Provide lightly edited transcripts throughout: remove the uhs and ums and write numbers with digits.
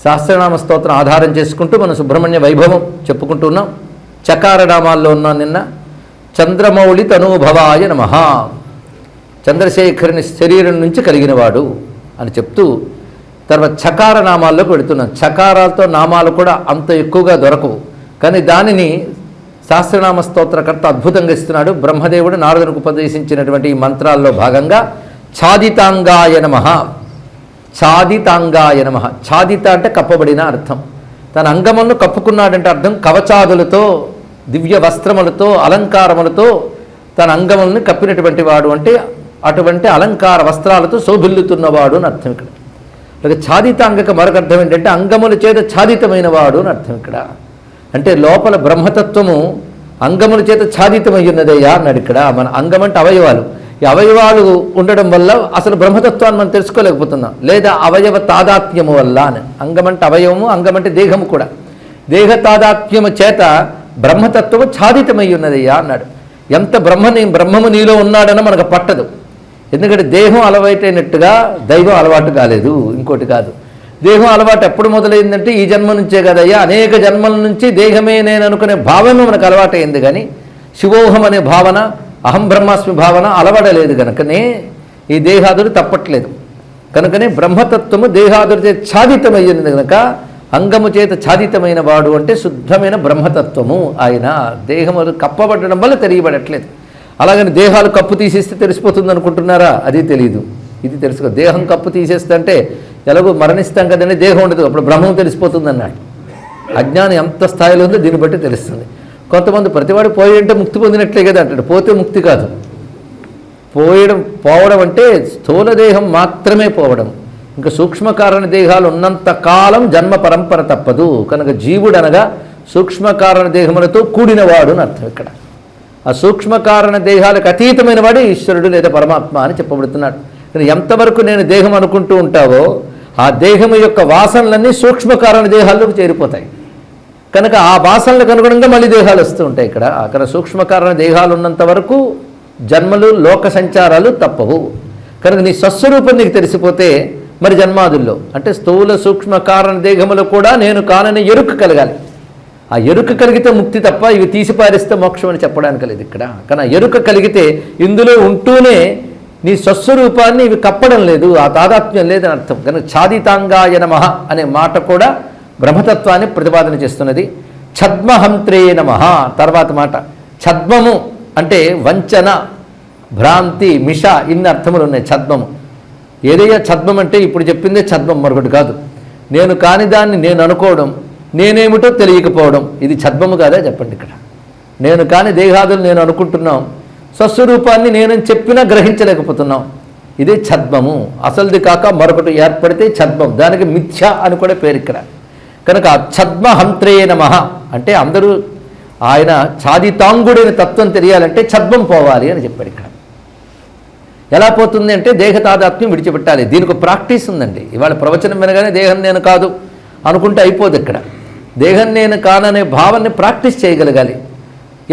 సహస్రనామ స్తోత్రం ఆధారం చేసుకుంటూ మనం సుబ్రహ్మణ్య వైభవం చెప్పుకుంటున్నాం. చకారనామాల్లో ఉన్నాం నిన్న. చంద్రమౌళి తనూభవాయ నమః, చంద్రశేఖరుని శరీరం నుంచి కలిగినవాడు అని చెప్తూ తర్వాత చకార నామాల్లోకి వెళుతున్నాం. చకారాలతో నామాలు కూడా అంత ఎక్కువగా దొరకవు, కానీ దానిని సహస్రనామ స్తోత్రకర్త అద్భుతంగా ఇస్తున్నాడు. బ్రహ్మదేవుడు నారదునికి ఉపదేశించినటువంటి ఈ మంత్రాల్లో భాగంగా ఛాదితాంగాయ నమః, ఛాదితాంగాయ నమః. ఛాదిత అంటే కప్పబడిన అర్థం. తన అంగములను కప్పుకున్నాడంటే అర్థం కవచాదులతో, దివ్య వస్త్రములతో, అలంకారములతో తన అంగములను కప్పినటువంటి వాడు, అంటే అటువంటి అలంకార వస్త్రాలతో శోభిల్లుతున్నవాడు అని అర్థం ఇక్కడ. అలాగే ఛాదితాంగక మరొక అర్థం ఏంటంటే అంగముల చేత ఛాదితమైన వాడు అని అర్థం ఇక్కడ. అంటే లోపల బ్రహ్మతత్వము అంగముల చేత ఛాదితమై ఉన్నదయ్యా అన్నాడు ఇక్కడ. మన అంగం అంటే అవయవాలు, ఈ అవయవాలు ఉండడం వల్ల అసలు బ్రహ్మతత్వాన్ని మనం తెలుసుకోలేకపోతున్నాం, లేదా అవయవ తాదాత్మ్యము వల్ల అని. అంగం అంటే అవయవము, అంగం అంటే దేహము కూడా. దేహ తాదాత్మ్యము చేత బ్రహ్మతత్వము ఛాదితమై ఉన్నదయ్యా అన్నాడు. ఎంత బ్రహ్మము నీలో ఉన్నాడని మనకు పట్టదు, ఎందుకంటే దేహం అలవాటైనట్టుగా దైవం అలవాటు కాలేదు, ఇంకోటి కాదు. దేహం అలవాటు ఎప్పుడు మొదలైందంటే ఈ జన్మ నుంచే కదయ్యా. అనేక జన్మల నుంచి దేహమే నేను అనుకునే భావమే మనకు అలవాటైంది, కానీ శివోహం అనే భావన, అహం బ్రహ్మాస్మి భావన అలవడలేదు కనుకనే ఈ దేహాదులు తప్పట్లేదు. కనుకనే బ్రహ్మతత్వము దేహాదుల చేత ఛాదితమైంది కనుక అంగము చేత ఛాదితమైన వాడు అంటే శుద్ధమైన బ్రహ్మతత్వము. ఆయన దేహములు కప్పబడడం వల్ల తెలియబడట్లేదు. అలాగని దేహాలు కప్పు తీసేస్తే తెలిసిపోతుంది అనుకుంటున్నారా? అది తెలియదు, ఇది తెలుసుకో. దేహం కప్పు తీసేస్తే అంటే ఎలాగో మరణిస్తాం కదండి, దేహం ఉండదు, అప్పుడు బ్రహ్మం తెలిసిపోతుంది అన్నాడు. అజ్ఞానం ఎంత స్థాయిలో ఉందో దీన్ని బట్టి తెలుస్తుంది. కొంతమంది ప్రతివాడు పోయి అంటే ముక్తి పొందినట్లే కదా అంటాడు. పోతే ముక్తి కాదు. పోవడం అంటే స్థూల దేహం మాత్రమే పోవడం, ఇంకా సూక్ష్మకారణ దేహాలు ఉన్నంత కాలం జన్మ పరంపర తప్పదు. కనుక జీవుడు అనగా సూక్ష్మకారణ దేహములతో కూడినవాడు అని అర్థం ఇక్కడ. ఆ సూక్ష్మకారణ దేహాలకు అతీతమైన వాడే ఈశ్వరుడు లేదా పరమాత్మ అని చెప్పబడుతున్నాడు. కానీ ఎంతవరకు నేను దేహం అనుకుంటూ ఉంటావో ఆ దేహము యొక్క వాసనలన్నీ సూక్ష్మకారణ దేహాల్లోకి చేరిపోతాయి. కనుక ఆ వాసనలకు అనుగుణంగా మళ్ళీ దేహాలు వస్తూ ఉంటాయి. అక్కడ సూక్ష్మకారణ దేహాలు ఉన్నంత వరకు జన్మలు, లోక సంచారాలు తప్పవు. కనుక నీ స్వస్వరూపం నీకు తెలిసిపోతే మరి జన్మాదుల్లో అంటే స్థూల సూక్ష్మకారణ దేహములు కూడా నేను కానని ఎరుక కలగాలి. ఆ ఎరుక కలిగితే ముక్తి తప్ప ఇవి తీసిపారిస్తే మోక్షం అని చెప్పడానికి లేదు ఇక్కడ. కానీ ఆ ఎరుక కలిగితే ఇందులో ఉంటూనే నీ స్వస్వరూపాన్ని ఇవి కప్పడం లేదు, ఆ తాదాత్మ్యం లేదని అర్థం. కనుక ఛాదితాంగాయ నమః అనే మాట కూడా బ్రహ్మతత్వాన్ని ప్రతిపాదన చేస్తున్నది. ఛద్మహంత్రే నమః తర్వాత మాట. ఛద్మము అంటే వంచన, భ్రాంతి, మిష, ఇన్ని అర్థములు ఉన్నాయి ఛద్మము. ఏదయ్యా ఛద్మం అంటే ఇప్పుడు చెప్పిందే ఛద్మం, మరొకటి కాదు. నేను కాని దాన్ని నేను అనుకోవడం, నేనేమిటో తెలియకపోవడం, ఇది ఛద్మము కాదా చెప్పండి ఇక్కడ. నేను కాని దేహాదులు నేను అనుకుంటున్నాం, స్వస్వరూపాన్ని నేనని చెప్పినా గ్రహించలేకపోతున్నాం, ఇదే ఛద్మము. అసలుది కాక మరొకటి ఏర్పడితే ఛద్మం, దానికి మిథ్య అని కూడా పేరు ఇక్కడ. కనుక ఛద్మహంత్రే నమః అంటే అందరూ ఆయన ఛాదితాంగుడైన తత్వం తెలియాలంటే ఛద్మం పోవాలి అని చెప్పాడు ఇక్కడ. ఎలా పోతుంది అంటే దేహ తాదాత్మ్యం విడిచిపెట్టాలి. దీనికి ప్రాక్టీస్ ఉందండి. ఇవాళ ప్రవచనం వినగానే దేహం నేను కాదు అనుకుంటే అయిపోదు ఇక్కడ. దేహం నేను కాననే భావాన్ని ప్రాక్టీస్ చేయగలగాలి.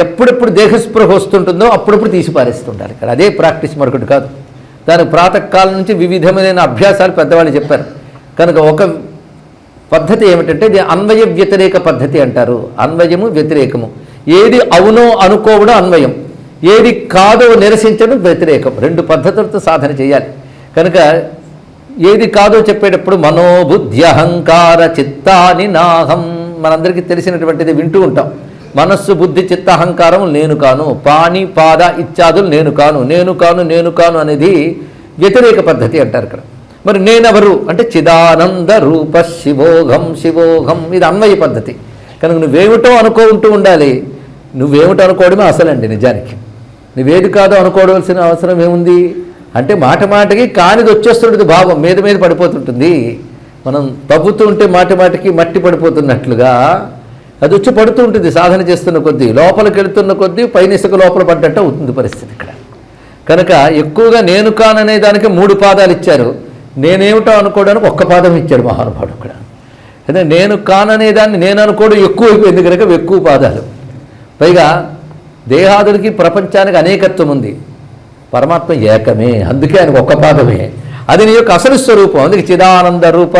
ఎప్పుడెప్పుడు దేహస్పృహ వస్తుంటుందో అప్పుడప్పుడు తీసిపారేస్తుంటారు ఇక్కడ. అదే ప్రాక్టీస్, మరొకటి కాదు. దానికి ప్రాతకాలం నుంచి వివిధమైన అభ్యాసాలు పెద్దవాళ్ళు చెప్పారు. కనుక ఒక పద్ధతి ఏమిటంటే ఇది అన్వయ వ్యతిరేక పద్ధతి అంటారు. అన్వయము, వ్యతిరేకము. ఏది అవునో అనుకోవడం అన్వయం, ఏది కాదో నిరసించడం వ్యతిరేకం. రెండు పద్ధతులతో సాధన చేయాలి. కనుక ఏది కాదో చెప్పేటప్పుడు మనోబుద్ధి అహంకార చిత్తాని నాహం, మనందరికీ తెలిసినటువంటిది వింటూ ఉంటాం. మనస్సు, బుద్ధి, చిత్త, అహంకారం నేను కాను, పాణి, పాద ఇత్యాదులు నేను కాను, నేను కాను, నేను కాను అనేది వ్యతిరేక పద్ధతి అంటారు ఇక్కడ. మరి నేనెవరు అంటే చిదానంద రూప శివోఘం, శివోఘం, ఇది అన్వయ పద్ధతి. కనుక నువ్వేమిటో అనుకుంటూ ఉండాలి. నువ్వేమిటో అనుకోవడమే అసలండి. నిజానికి నువ్వేది కాదో అనుకోవలసిన అవసరం ఏముంది అంటే మాట మాటకి కానిది వచ్చేస్తుంటుంది, భావం మీద మీద పడిపోతుంటుంది. మనం తవ్వుతూ ఉంటే మాటి మాటికి మట్టి పడిపోతున్నట్లుగా అది వచ్చి పడుతూ ఉంటుంది. సాధన చేస్తున్న కొద్దీ, లోపలికి వెళుతున్న కొద్దీ పైన ఇసుక లోపల పడ్డట్టు అవుతుంది పరిస్థితి ఇక్కడ. కనుక ఎక్కువగా నేను కాననే దానికి 3 పాదాలు ఇచ్చారు, నేనేమిటో అనుకోవడానికి 1 పాదం ఇచ్చాడు మహానుభావుడు ఇక్కడ. అదే నేను కాననే దాన్ని నేను అనుకోవడం ఎక్కువైపోయింది కనుక ఎక్కువ పాదాలు. పైగా దేహాదులకి ప్రపంచానికి అనేకత్వం ఉంది, పరమాత్మ ఏకమే, అందుకే ఆయనకు 1 పాదమే. అది నీ యొక్క అసలు స్వరూపం. అందుకే చిదానంద రూప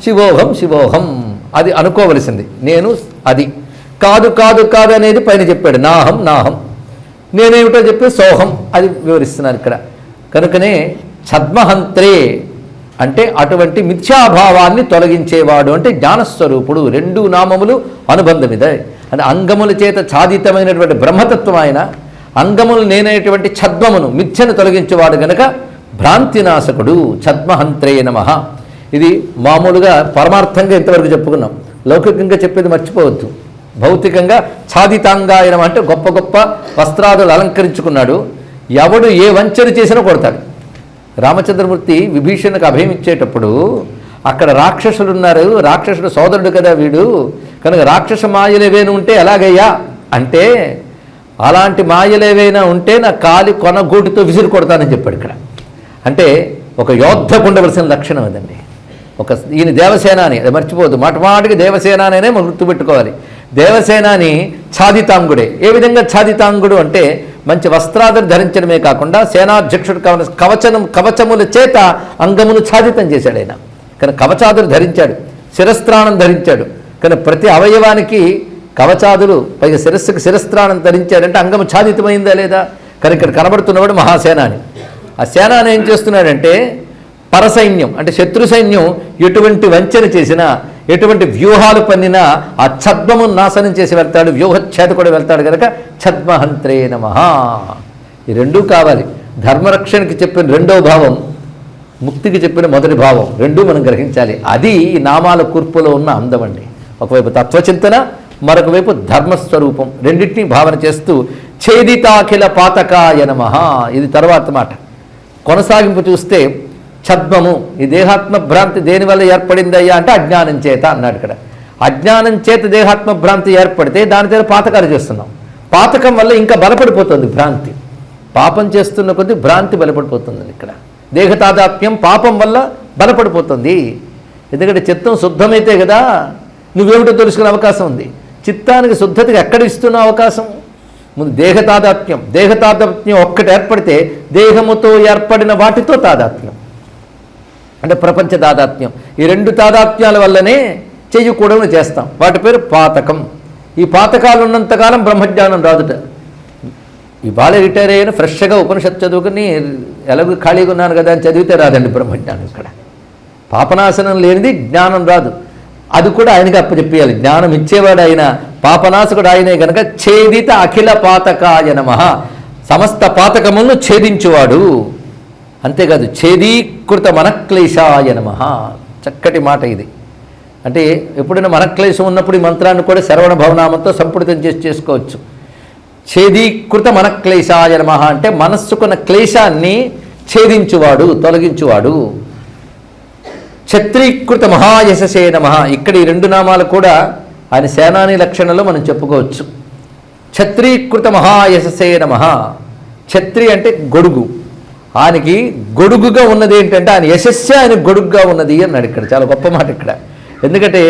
శివోహం శివోహం అది అనుకోవలసింది. నేను అది కాదు కాదు కాదు అనేది పైన చెప్పాడు. నాహం నాహం నేనేమిటో చెప్పి సోహం అది వివరిస్తున్నాను ఇక్కడ. కనుకనే ఛద్మహంత్రే అంటే అటువంటి మిథ్యాభావాన్ని తొలగించేవాడు అంటే జ్ఞానస్వరూపుడు. రెండు నామములు అనుబంధమిదే. అంటే అంగముల చేత ఛాదితమైనటువంటి బ్రహ్మతత్వం ఆయన, అంగములు నేనైనటువంటి ఛద్మమును మిథ్యను తొలగించేవాడు గనక భ్రాంతినాశకుడు. ఛద్మహంత్రే నమః. ఇది మామూలుగా పరమార్థంగా ఇంతవరకు చెప్పుకున్నాం. లౌకికంగా చెప్పేది మర్చిపోవద్దు. భౌతికంగా ఛాదితాంగాయనం అంటే గొప్ప గొప్ప వస్త్రాదులు అలంకరించుకున్నాడు. ఎవడు ఏ వంచన చేసినా కొడతాడు. రామచంద్రమూర్తి విభీషణకు అభయం ఇచ్చేటప్పుడు అక్కడ రాక్షసులు ఉన్నారు, రాక్షసుడు సోదరుడు కదా వీడు, కనుక రాక్షస మాయలేవేనా ఉంటే ఎలాగయ్యా అంటే అలాంటి మాయలేవైనా ఉంటే నా కాలి కొనగూటితో విసిరి కొడతానని చెప్పాడు ఇక్కడ. అంటే ఒక యోద్ధకు ఉండవలసిన లక్షణం అదండి. ఈయన దేవసేనాని, అది మర్చిపోవద్దు. మాటమాటికి దేవసేనానే మనం గుర్తుపెట్టుకోవాలి. దేవసేనాని ఛాదితాంగుడే. ఏ విధంగా ఛాదితాంగుడు అంటే మంచి వస్త్రాదులు ధరించడమే కాకుండా సేనాధ్యక్షుడు కావాల్సిన కవచముల చేత అంగమును ఛాదితం చేశాడు ఆయన. కానీ కవచాదులు ధరించాడు, శిరస్త్రాణం ధరించాడు. కానీ ప్రతి అవయవానికి కవచాదులు, పైగా శిరస్సుకు శిరస్త్రాణం ధరించాడంటే అంగము ఛాదితమైందా లేదా? కానీ ఇక్కడ కనబడుతున్నవాడు మహాసేనాని. ఆ సేనాని ఏం చేస్తున్నాడంటే పరసైన్యం అంటే శత్రు సైన్యం ఎటువంటి వంచన చేసినా, ఎటువంటి వ్యూహాలు పన్నినా ఆ ఛద్మమును నాశనం చేసి వెళ్తాడు, వ్యూహఛేద కూడా వెళ్తాడు కనుక ఛద్మహంత్రే నమః. ఈ రెండూ కావాలి. ధర్మరక్షణకి చెప్పిన రెండో భావం, ముక్తికి చెప్పిన మొదటి భావం, రెండూ మనం గ్రహించాలి. అది ఈ నామాల కూర్పులో ఉన్న అందం అండి. ఒకవైపు తత్వచింతన, మరొక వైపు ధర్మస్వరూపం, రెండింటినీ భావన చేస్తూ ఛేదితాఖిల పాతకాయ నమః. ఇది తర్వాత మాట. కొనసాగింపు చూస్తే ఛద్మము, ఈ దేహాత్మ భ్రాంతి దేనివల్ల ఏర్పడిందయ్యా అంటే అజ్ఞానం చేత అన్నాడు ఇక్కడ. అజ్ఞానం చేత దేహాత్మ భ్రాంతి ఏర్పడితే దాని చేత పాతకాలు చేస్తున్నాం. పాతకం వల్ల ఇంకా బలపడిపోతుంది భ్రాంతి. పాపం చేస్తున్న కొద్దీ భ్రాంతి బలపడిపోతుంది. ఇక్కడ దేహ తాదాత్మ్యం పాపం వల్ల బలపడిపోతుంది. ఎందుకంటే చిత్తం శుద్ధమైతే కదా నువ్వేమిటో తెలుసుకునే అవకాశం ఉంది. చిత్తానికి శుద్ధతకి ఎక్కడ ఇస్తున్న అవకాశం? ముందు దేహ తాదాత్మ్యం ఒక్కటి ఏర్పడితే దేహముతో ఏర్పడిన వాటితో తాదాత్మ్యం అంటే ప్రపంచ తాదాత్మ్యం. ఈ రెండు తాదాత్మ్యాల వల్లనే చెయ్యకూడని చేస్తాం. వాటి పేరు పాతకం. ఈ పాతకాలు ఉన్నంతకాలం బ్రహ్మజ్ఞానం రాదుట. ఇవాళ రిటైర్ అయిన ఫ్రెష్గా ఉపనిషత్తు చదువుకుని ఎలాగో ఖాళీగా ఉన్నాను కదా అని చదివితే రాదండి బ్రహ్మజ్ఞానం. ఇక్కడ పాపనాశనం లేనిది జ్ఞానం రాదు. అది కూడా ఆయనకి అప్పచెప్పేయాలి. జ్ఞానం ఇచ్చేవాడు ఆయన, పాపనాశకుడు ఆయనే కనుక ఛేదిత అఖిల పాతకాయ నమః. సమస్త పాతకములను ఛేదించువాడు. అంతేకాదు ఛేదీకృత మనక్లేశాయ నమః. చక్కటి మాట ఇది. అంటే ఎప్పుడైనా మనక్లేశం ఉన్నప్పుడు ఈ మంత్రాన్ని కూడా శరవణ భవనామంతో సంపుటితం చేసుకోవచ్చు. ఛేదీకృత మనక్లేశాయ నమః అంటే మనస్సుకున్న క్లేశాన్ని ఛేదించువాడు, తొలగించువాడు. ఛత్రీకృత మహాయశసే నమః. ఇక్కడ ఈ రెండు నామాలు కూడా ఆయన సేనాని లక్షణంలో మనం చెప్పుకోవచ్చు. ఛత్రీకృత మహాయశసే నమః. ఛత్రి అంటే గొడుగు. ఆయనకి గొడుగుగా ఉన్నది ఏంటంటే ఆయన యశస్సే ఆయన గొడుగుగా ఉన్నది అన్నాడు ఇక్కడ. చాలా గొప్ప మాట ఇక్కడ. ఎందుకంటే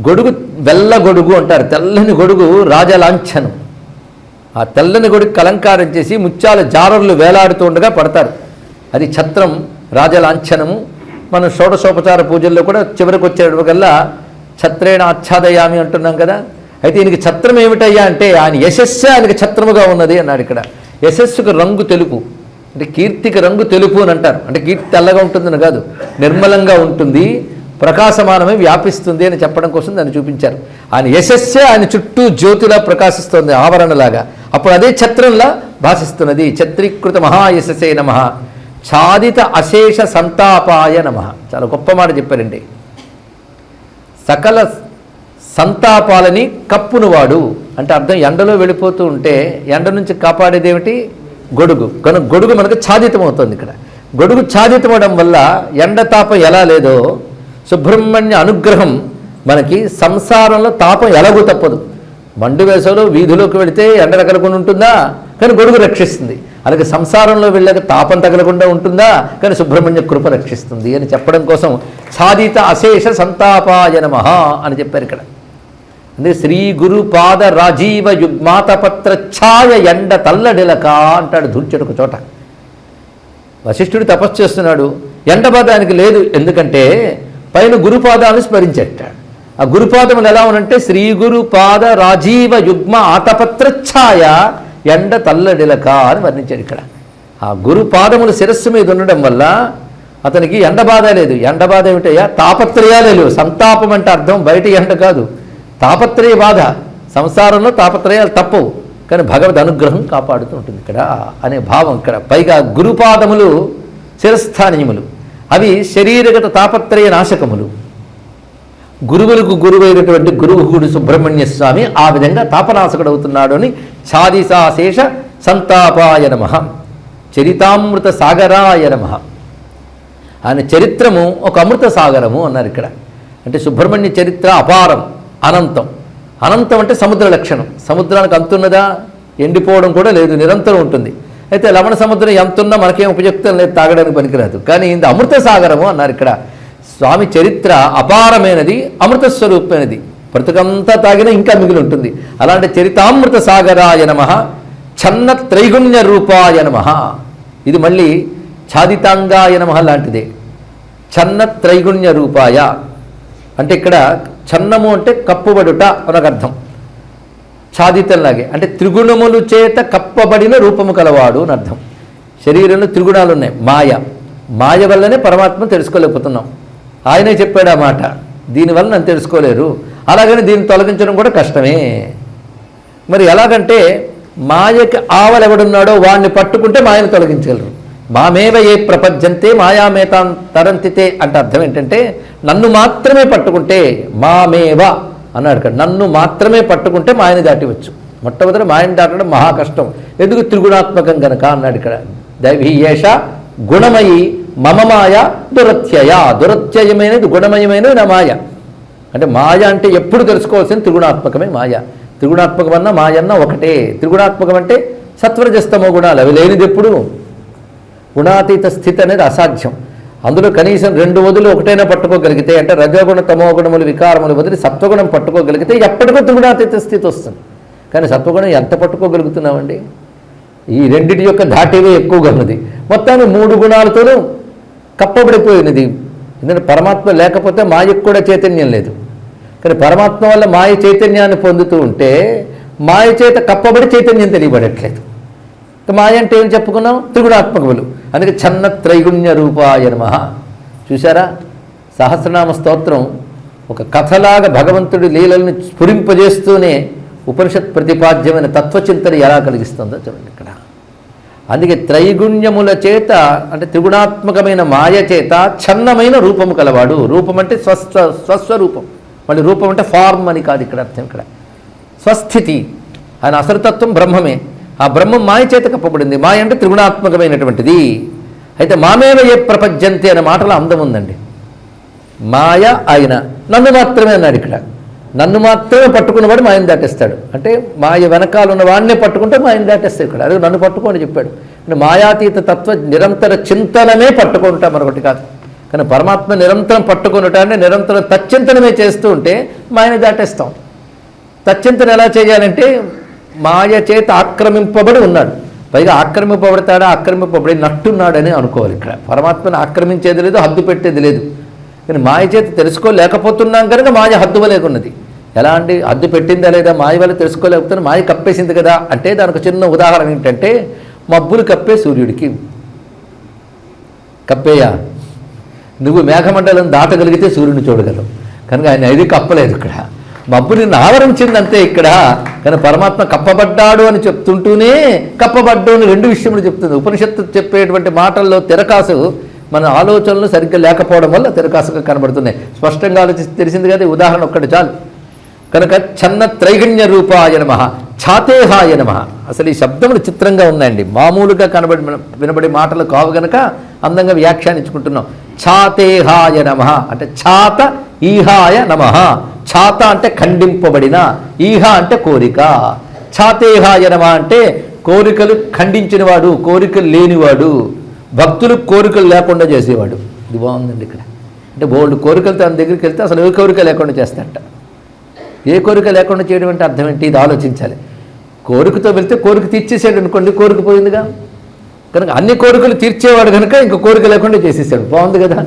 గొడుగు వెల్ల గొడుగు అంటారు. తెల్లని గొడుగు రాజలాంఛనం. ఆ తెల్లని గొడుగుకి అలంకారం చేసి ముత్యాల జారర్లు వేలాడుతూ ఉండగా పడతారు. అది ఛత్రం, రాజలాంఛనము. మనం షోడశోపచార పూజల్లో కూడా చివరికి వచ్చేటప్పటికల్లా ఛత్రేణ ఆచ్ఛాదయామి అంటున్నాం కదా. అయితే ఈయనకి ఛత్రం ఏమిటయ్యా అంటే ఆయన యశస్సే ఆయనకి ఛత్రముగా ఉన్నది అన్నాడు ఇక్కడ. యశస్సుకు రంగు తెలుపు అంటే కీర్తికి రంగు తెలుపు అని అంటారు. అంటే కీర్తి తెల్లగా ఉంటుందని కాదు, నిర్మలంగా ఉంటుంది, ప్రకాశమానమై వ్యాపిస్తుంది అని చెప్పడం కోసం దాన్ని చూపించారు. ఆయన యశస్సే ఆయన చుట్టూ జ్యోతిలా ప్రకాశిస్తుంది, ఆవరణలాగా. అప్పుడు అదే ఛత్రంలా భాషిస్తున్నది. ఛత్రీకృత మహాయశసే నమః. ఛాదిత అశేష సంతాపాయ నమః. చాలా గొప్ప మాట చెప్పారండి. సకల సంతాపాలని కప్పునువాడు అంటే అర్థం ఎండలో వెళ్ళిపోతూ ఉంటే ఎండ నుంచి కాపాడేది ఏమిటి? గొడుగు. కనుక గొడుగు మనకు ఛాదితం అవుతుంది ఇక్కడ. గొడుగు ఛాదితమవడం వల్ల ఎండ తాపం ఎలా లేదో సుబ్రహ్మణ్య అనుగ్రహం మనకి సంసారంలో తాపం ఎలాగూ తప్పదు. మండు వేసవిలో వీధిలోకి వెళితే ఎండ తగలకుండా ఉంటుందా? కానీ గొడుగు రక్షిస్తుంది. అలాగే సంసారంలో వెళ్ళాక తాపం తగలకుండా ఉంటుందా? కానీ సుబ్రహ్మణ్య కృప రక్షిస్తుంది అని చెప్పడం కోసం ఛాదిత అశేష సంతాపాయ నమః అని చెప్పారు ఇక్కడ. అంటే శ్రీ గురు పాద రాజీవ యుగ్మాతపత్ర ఛాయ ఎండ తల్లడిలక అంటాడు ధూర్చుడు ఒక చోట. వశిష్ఠుడు తపస్సు చేస్తున్నాడు. ఎండబాధ ఆయనకి లేదు. ఎందుకంటే పైన గురుపాదాలను స్మరించట. ఆ గురుపాదములు ఎలా ఉనంటే శ్రీ గురుపాద రాజీవ యుగ్మ ఆతపత్ర ఛాయ ఎండ తల్లడిలక అని వర్ణించాడు ఇక్కడ. ఆ గురుపాదములు శిరస్సు మీద ఉండడం వల్ల అతనికి ఎండబాధ లేదు. ఎండబాధ ఏమిటయ్యా? తాపత్రయాలే లేవు. సంతాపం అంటే అర్థం బయట ఎండ కాదు, తాపత్రయ బాధ. సంసారంలో తాపత్రయాలు తప్పవు, కానీ భగవద్ అనుగ్రహం కాపాడుతూ ఉంటుంది ఇక్కడ అనే భావం ఇక్కడ. పైగా గురుపాదములు శిరస్థానీయములు, అవి శరీరగత తాపత్రయ నాశకములు. గురువులకు గురువైనటువంటి గురువుగుడు సుబ్రహ్మణ్య స్వామి ఆ విధంగా తాపనాశకుడు అవుతున్నాడు అని ఛాదిసాశేష సంతాపాయ నమః, చరితామృత సాగరాయ నమః. ఆయన చరిత్రము ఒక అమృత సాగరము అన్నారు ఇక్కడ. అంటే సుబ్రహ్మణ్య చరిత్ర అపారం, అనంతం. అనంతం అంటే సముద్ర లక్షణం. సముద్రానికి అంతున్నదా? ఎండిపోవడం కూడా లేదు, నిరంతరం ఉంటుంది. అయితే లవణ సముద్రం ఎంతున్నా మనకేం ఉపయుక్తం లేదు, తాగడానికి పనికిరాదు. కానీ ఇది అమృత సాగరము అన్నారు ఇక్కడ. స్వామి చరిత్ర అపారమైనది, అమృత స్వరూపమైనది. బ్రతుకంతా తాగినా ఇంకా మిగిలి ఉంటుంది. అలాంటి చరితామృత సాగరాయ నమః, ఛన్న త్రైగుణ్య రూపాయ నమః. ఇది మళ్ళీ ఛాదితాంగాయ నమః లాంటిదే. ఛన్న త్రైగుణ్య రూపాయ అంటే ఇక్కడ ఛన్నము అంటే కప్పుబడుట అనొక అర్థం. ఛాదితంలాగే అంటే త్రిగుణములు చేత కప్పబడిన రూపము కలవాడు అని అర్థం. శరీరంలో త్రిగుణాలు ఉన్నాయి. మాయ వల్లనే పరమాత్మ తెలుసుకోలేకపోతున్నాం. ఆయనే చెప్పాడు ఆ మాట, దీనివల్ల నన్ను తెలుసుకోలేరు. అలాగని దీన్ని తొలగించడం కూడా కష్టమే. మరి ఎలాగంటే మాయకి ఆవలెవడున్నాడో వాడిని పట్టుకుంటే మాయను తొలగించగలరు. మామేవ ఏ ప్రపంచంతే మాయామేతాం తరంతితే అంటే అర్థం ఏంటంటే నన్ను మాత్రమే పట్టుకుంటే, మామేవ అన్నాడు ఇక్కడ, నన్ను మాత్రమే పట్టుకుంటే మాయని దాటివచ్చు. మొట్టమొదటి మాయని దాటడం మహా కష్టం. ఎందుకు? త్రిగుణాత్మకం గనక అన్నాడు ఇక్కడ. దైవీయేష గుణమయి మమ మాయ దురత్యయ. దురత్యయమైనది గుణమయమైనది నా మాయ. అంటే మాయ అంటే ఎప్పుడు తెలుసుకోవాల్సింది త్రిగుణాత్మకమే మాయ. త్రిగుణాత్మకమన్నా మాయన్న ఒకటే. త్రిగుణాత్మకం అంటే సత్వరజస్తమో గుణాలు, అవి లేనిది ఎప్పుడు? గుణాతీత స్థితి అనేది అసాధ్యం. అందులో కనీసం రెండు వదులు ఒకటైనా పట్టుకోగలిగితే, అంటే రజోగుణ తమో గుణములు వికారములు వదిలి సత్వగుణం పట్టుకోగలిగితే ఎప్పటికో త్రిగుణాతీత స్థితి వస్తుంది. కానీ సత్వగుణం ఎంత పట్టుకోగలుగుతున్నామండి? ఈ రెండిటి యొక్క ఘాటివే ఎక్కువగా ఉన్నది. మొత్తాన్ని మూడు గుణాలతోనూ కప్పబడిపోయినది. ఎందుకంటే పరమాత్మ లేకపోతే మాయకు కూడా చైతన్యం లేదు. కానీ పరమాత్మ వల్ల మాయ చైతన్యాన్ని పొందుతూ ఉంటే మాయ చేత కప్పబడి చైతన్యం తెలియబడట్లేదు. మాయ అంటే ఏం చెప్పుకున్నాం? త్రిగుణాత్మకములు. అందుకే ఛన్న త్రైగుణ్య రూపాయ నమః. చూసారా, సహస్రనామ స్తోత్రం ఒక కథలాగా భగవంతుడి లీలల్ని స్ఫురింపజేస్తూనే ఉపనిషత్ ప్రతిపాద్యమైన తత్వచింతన ఎలా కలిగిస్తుందో చూడండి ఇక్కడ. అందుకే త్రైగుణ్యముల చేత అంటే త్రిగుణాత్మకమైన మాయ చేత ఛన్నమైన రూపము కలవాడు. రూపం అంటే స్వస్వరూపం. మళ్ళీ రూపం అంటే ఫార్మ్ అని కాదు ఇక్కడ అర్థం. ఇక్కడ స్వస్థితి, ఆయన అసలుతత్వం బ్రహ్మమే. ఆ బ్రహ్మం మాయ చేత కప్పబడింది. మాయ అంటే త్రిగుణాత్మకమైనటువంటిది. అయితే మామేవ ఏ ప్రపంచంతే అనే మాటలో అందం ఉందండి. మాయ ఆయన, నన్ను మాత్రమే అన్నాడు ఇక్కడ. నన్ను మాత్రమే పట్టుకున్నవాడు మాయను దాటేస్తాడు. అంటే మాయ వెనకాల ఉన్న వాడినే పట్టుకుంటే మాయను దాటేస్తాడు ఇక్కడ. అదే నన్ను పట్టుకోని చెప్పాడు. అంటే మాయాతీత తత్వ నిరంతర చింతనమే పట్టుకుంటా, మరొకటి కాదు. కానీ పరమాత్మ నిరంతరం పట్టుకున్నటాన్ని నిరంతరం తచ్చింతనమే చేస్తూ ఉంటే మాయను దాటేస్తాం. తచ్చింతన ఎలా చేయాలంటే మాయ చేత ఆక్రమింపబడి ఉన్నాడు. పైగా ఆక్రమింపబడతాడా, ఆక్రమింపబడి నట్టున్నాడని అనుకోవాలి ఇక్కడ. పరమాత్మను ఆక్రమించేది లేదు, హద్దు పెట్టేది లేదు. కానీ మాయ చేత తెలుసుకోలేకపోతున్నాం కనుక మాయ హద్దు వలేకున్నది. ఎలా అండి? హద్దు పెట్టిందా లేదా? మాయ వల్ల తెలుసుకోలేకపోతున్నా, మాయ కప్పేసింది కదా అంటే దానికి చిన్న ఉదాహరణ ఏంటంటే మబ్బులు కప్పే సూర్యుడికి కప్పేయా. నువ్వు మేఘమండలం దాటగలిగితే సూర్యుడిని చూడగలవు. కనుక ఆయన ఇది కప్పలేదు ఇక్కడ. మబ్బు నిన్ను ఆవరించిందంతే ఇక్కడ. కానీ పరమాత్మ కప్పబడ్డాడు అని చెప్తుంటూనే కప్పబడ్డు అని రెండు విషయములు చెప్తుంది. ఉపనిషత్తు చెప్పేటువంటి మాటల్లో తిరకాసు మన ఆలోచనలు సరిగ్గా లేకపోవడం వల్ల తిరకాసుగా కనబడుతున్నాయి. స్పష్టంగా ఆలోచిస్తే తెలిసింది కదా, ఉదాహరణ ఒక్కటి చాలు. కనుక ఛన్న త్రైగుణ్య రూపాయ నమః, ఛాతేహాయ నమః. అసలు ఈ శబ్దములు చిత్రంగా ఉన్నాయండి. మామూలుగా వినబడే మాటలు కావు గనక అందంగా వ్యాఖ్యానించుకుంటున్నాం. ఛాతేహాయ నమః అంటే ఛాత ఈహాయ నమః. ఛాత అంటే ఖండింపబడిన, ఈహ అంటే కోరిక. ఛాతేహాయ నమః అంటే కోరికలు ఖండించినవాడు, కోరికలు లేనివాడు, భక్తులు కోరికలు లేకుండా చేసేవాడు. ఇది బాగుందండి ఇక్కడ. అంటే బోల్డ్ కోరికలు తన దగ్గరికి వెళ్తే అసలు ఏ కోరిక లేకుండా చేస్తాడట. ఏ కోరిక లేకుండా చేయడం అంటే అర్థం ఏంటి? ఇది ఆలోచించాలి. కోరికతో వెళ్తే కోరిక తీర్చేసాడు అనుకోండి, కోరిక పోయిందిగా. కనుక అన్ని కోరికలు తీర్చేవాడు కనుక ఇంక కోరిక లేకుండా చేసేసాడు. బాగుంది కదా.